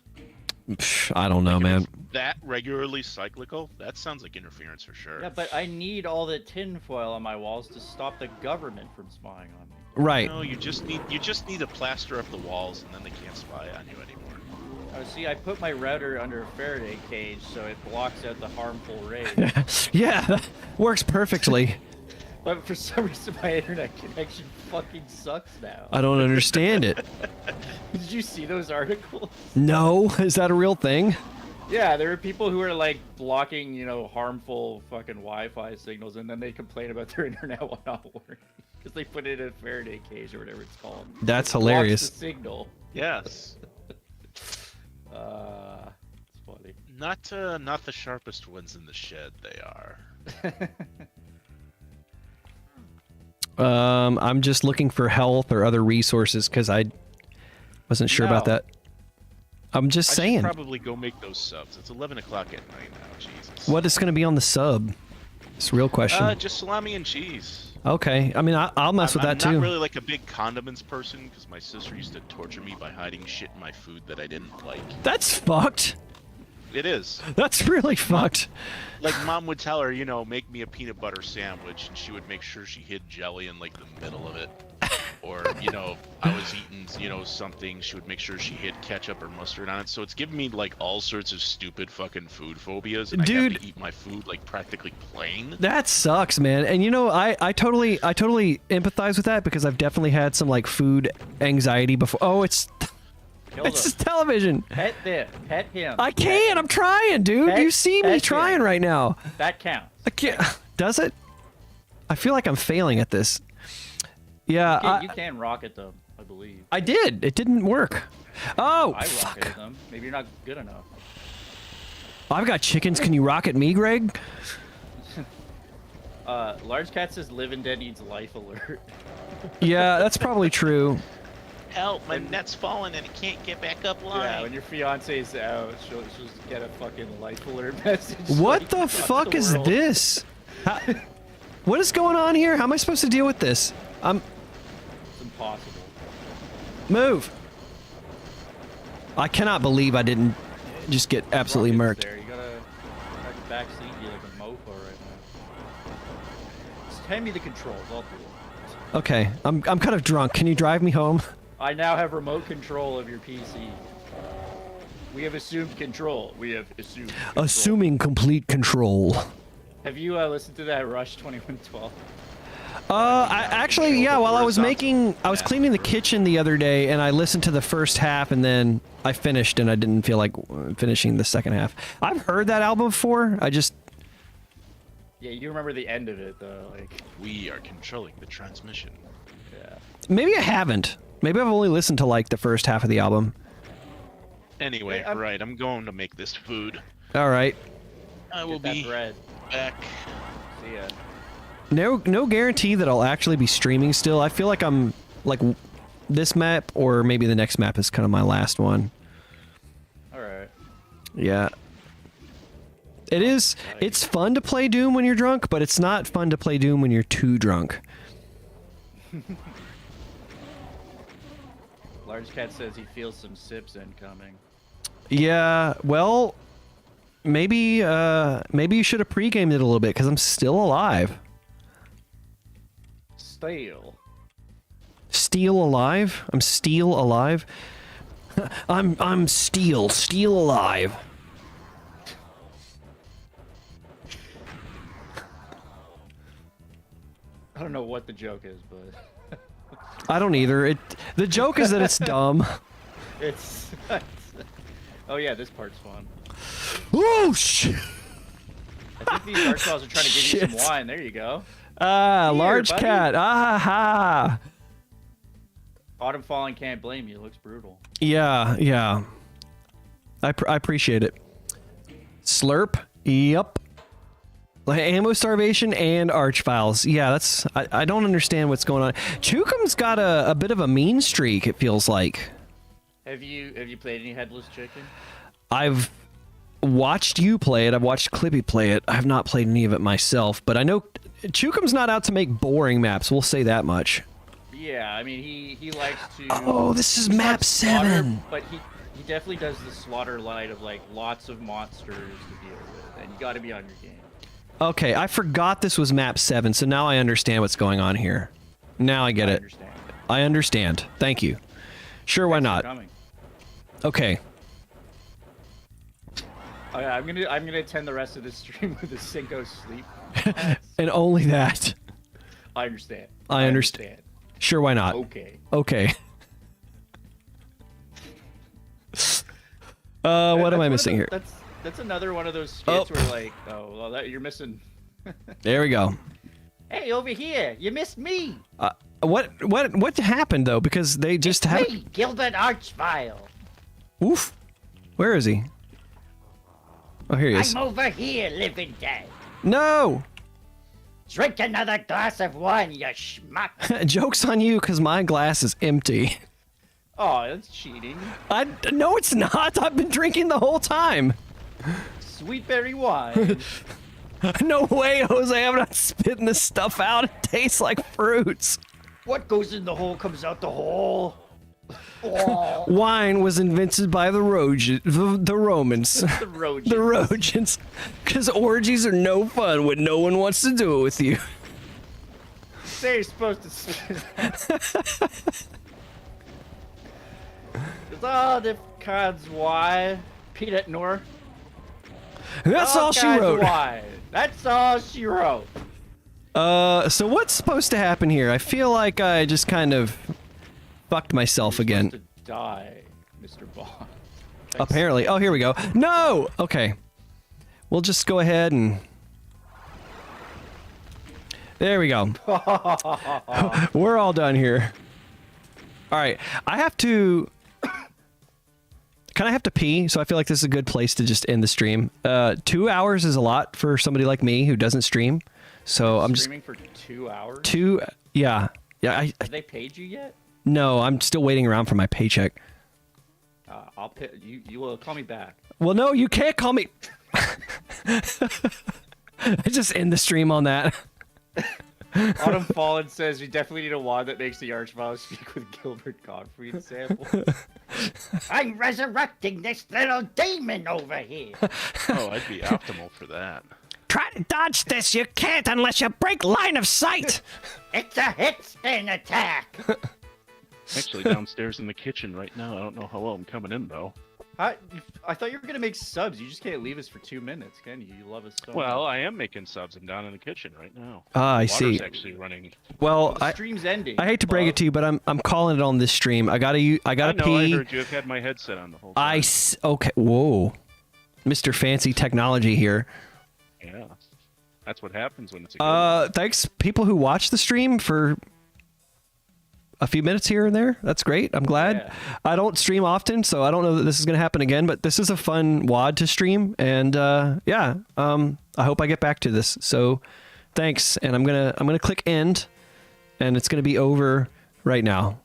S1: I don't know,
S3: Like, if
S1: man.
S3: it's that regularly cyclical, that sounds like interference for sure.
S7: Yeah, but I need all the tinfoil on my walls to stop the government from spying on me.
S1: Right.
S3: No, you just need to plaster up the walls, and then they can't spy on you anymore.
S7: Oh, see, I put my router under a Faraday cage so it blocks out the harmful rays.
S1: Yeah, that works perfectly.
S7: But for some reason, my internet connection fucking sucks now.
S1: I don't understand it.
S7: Did you see those articles?
S1: No, is that a real thing?
S7: Yeah, there are people who are like blocking, you know, harmful fucking Wi-Fi signals, and then they complain about their internet while not working because they put it in a Faraday cage or whatever it's called.
S1: That's
S7: It blocks
S1: hilarious.
S7: the signal.
S3: Yes.
S7: It's funny.
S3: Not the sharpest ones in the shed. They are.
S1: I'm just looking for health or other resources because I wasn't sure about
S7: No.
S1: that. I'm just
S3: I
S1: saying.
S3: should probably go make those subs. It's 11 o'clock at night now. Jesus.
S1: What is going to be on the sub? It's a real question.
S3: Just salami and cheese.
S1: Okay, I mean, I'll mess with
S3: I'm
S1: that too.
S3: not really like a big condiments person because my sister used to torture me by hiding shit in my food that I didn't like.
S1: That's fucked.
S3: It is.
S1: That's really fucked.
S3: Like mom would tell her, you know, make me a peanut butter sandwich, and she would make sure she hid jelly in like the middle of it. Or, you know, I was eating, you know, something, she would make sure she hid ketchup or mustard on it. So it's giving me like all sorts of stupid fucking food phobias, and I
S1: Dude.
S3: have to eat my food like practically plain.
S1: That sucks, man. And you know, I totally empathize with that because I've definitely had some like food anxiety before. Oh, it's
S7: Kill
S1: it's
S7: them.
S1: just television.
S7: Pet them. Pet him.
S1: I can't. I'm trying, dude.
S7: Pet-
S1: You see me
S7: pet
S1: trying
S7: him.
S1: right now.
S7: That counts.
S1: I can't. Does it? I feel like I'm failing at this. Yeah,
S7: You can rocket them, I believe.
S1: I did. It didn't work. Oh,
S7: I
S1: fuck.
S7: rocketed them. Maybe you're not good enough.
S1: I've got chickens. Can you rocket me, Greg?
S7: Large Cat says Live and Dead needs life alert.
S1: Yeah, that's probably true.
S3: Help! My net's falling and it can't get back up line.
S7: Yeah, when your fiance's out, she'll just get a fucking life alert message.
S1: What
S7: like,
S1: the
S7: across
S1: fuck
S7: the
S1: is
S7: world.
S1: this? What is going on here? How am I supposed to deal with this?
S7: It's impossible.
S1: Move. I cannot believe I didn't just get absolutely
S7: Rocket's
S1: murked.
S7: There. You gotta back the back seat. You're like a mofo right now. Just hand me the controls. I'll do it.
S1: Okay, I'm kind of drunk. Can you drive me home?
S7: I now have remote control of your PC. We have assumed control. We have assumed. Control.
S1: Assuming complete control.
S7: Have you listened to that Rush 2112?
S1: I actually, yeah, while I was cleaning the kitchen the other day, and I listened to the first half, and then I finished, and I didn't feel like finishing the second half. I've heard that album before.
S7: Yeah, you remember the end of it though, like.
S3: We are controlling the transmission.
S7: Yeah.
S1: Maybe I haven't. Maybe I've only listened to like the first half of the album.
S3: Anyway,
S7: Hey, I'm-
S3: right, I'm going to make this food.
S1: All right.
S3: I will
S7: Get that
S3: be
S7: bread.
S3: back.
S7: See ya.
S1: No guarantee that I'll actually be streaming still. I feel like I'm like this map or maybe the next map is kind of my last one.
S7: All right.
S1: Yeah. It is. It's fun to play Doom when you're drunk, but it's not fun to play Doom when you're too drunk.
S7: Large Cat says he feels some sips incoming.
S1: Yeah. Well, maybe you should have pre-gamed it a little bit because I'm still alive.
S7: Stale.
S1: Steel alive? I'm steel alive. I'm steel alive.
S7: I don't know what the joke is, but
S1: I don't either. The joke is that it's dumb.
S7: it's. Oh yeah, this part's fun.
S1: Oh shit!
S7: I think these Dark Claws are trying to give you some
S1: Shit.
S7: wine. There you go.
S1: Ah,
S7: Here,
S1: large
S7: buddy.
S1: cat. Ah ha.
S7: Autumn Falling can't blame you. It looks brutal.
S1: Yeah. I appreciate it. Slurp. Yep. Like ammo starvation and arch files. Yeah, that's. I don't understand what's going on. Chukum's got a bit of a mean streak. It feels like.
S7: Have you played any Headless Chicken?
S1: I've watched you play it. I've watched Clippy play it. I've not played any of it myself, but I know Chukum's not out to make boring maps. We'll say that much.
S7: Yeah, I mean he likes to.
S1: Oh, this is
S7: he's
S1: map
S7: not slaughter,
S1: 7.
S7: But he definitely does the slaughter light of like lots of monsters to deal with, and you got to be on your game.
S1: Okay, I forgot this was map 7, so now I understand what's going on here. Now I get
S7: I
S1: it.
S7: understand.
S1: I understand. Thank you. Sure, why
S7: Thanks for
S1: not?
S7: coming.
S1: Okay.
S7: Oh yeah, I'm gonna attend the rest of the stream with a Cinco sleep.
S1: And only that.
S7: I understand.
S1: I understand. Sure, why not?
S7: Okay.
S1: Okay. What am I missing here?
S7: That's another one of those
S1: Oh.
S7: skits where like, oh, well, that you're missing.
S1: There we go.
S7: Hey, over here, you missed me.
S1: What happened though? Because they just have.
S8: Me, Gilbert Archvile.
S1: Oof. Where is he? Oh, here he is.
S8: I'm over here, living dead.
S1: No.
S8: Drink another glass of wine, you schmuck.
S1: Joke's on you, because my glass is empty.
S7: Oh, that's cheating.
S1: No, it's not. I've been drinking the whole time.
S7: Sweet berry wine.
S1: No way, Jose. I'm not spitting this stuff out. It tastes like fruits.
S7: What goes in the hole comes out the hole. Oh,
S1: Wine was invented by the Romans.
S7: the Rogers.
S1: The Rogans. Because orgies are no fun when no one wants to do it with you.
S7: Say you're supposed to. It's all the kinds why. Peanut Nor.
S1: That's all she wrote.
S7: Why. That's all she wrote.
S1: So what's supposed to happen here? I feel like I just kind of fucked myself again.
S7: To die, Mr. Bond.
S1: Apparently. Oh, here we go. No! Okay. We'll just go ahead and... There we go. We're all done here. Alright. I have to... Kind of have to pee, so I feel like this is a good place to just end the stream. 2 hours is a lot for somebody like me who doesn't stream. So I'm just...
S7: Streaming for 2 hours?
S1: Yeah. Yeah,
S7: Have they paid you yet?
S1: No, I'm still waiting around for my paycheck.
S7: I'll pay, you will call me back.
S1: Well, no, you can't call me. I just end the stream on that.
S7: Autumn Fallen says we definitely need a wand that makes the Archvile speak with Gilbert Gottfried sample.
S8: I'm resurrecting this little demon over here.
S3: Oh, I'd be optimal for that.
S1: Try to dodge this. You can't unless you break line of sight.
S8: It's a hit spin attack.
S3: Actually, downstairs in the kitchen right now. I don't know how well I'm coming in though.
S7: I thought you were gonna make subs. You just can't leave us for 2 minutes, can you? You love us so
S3: Well,
S7: much.
S3: I am making subs. I'm down in the kitchen right now.
S1: Ah, I
S3: Water's
S1: see.
S3: actually running.
S1: Well,
S7: The
S1: I
S7: stream's ending.
S1: hate to break it to you, but I'm calling it on this stream. I gotta
S3: I
S1: gotta
S3: know. I
S1: pee.
S3: heard you. I've had my headset on the whole time.
S1: Okay. Whoa, Mr. Fancy Technology here.
S3: Yeah. That's what happens when it's a good one.
S1: Thanks people who watch the stream for a few minutes here and there. That's great. I'm glad.
S7: Yeah.
S1: I don't stream often, so I don't know that this is going to happen again, but this is a fun WOD to stream. And I hope I get back to this. So thanks. And I'm going to click end, and it's going to be over right now.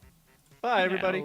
S7: Bye, everybody.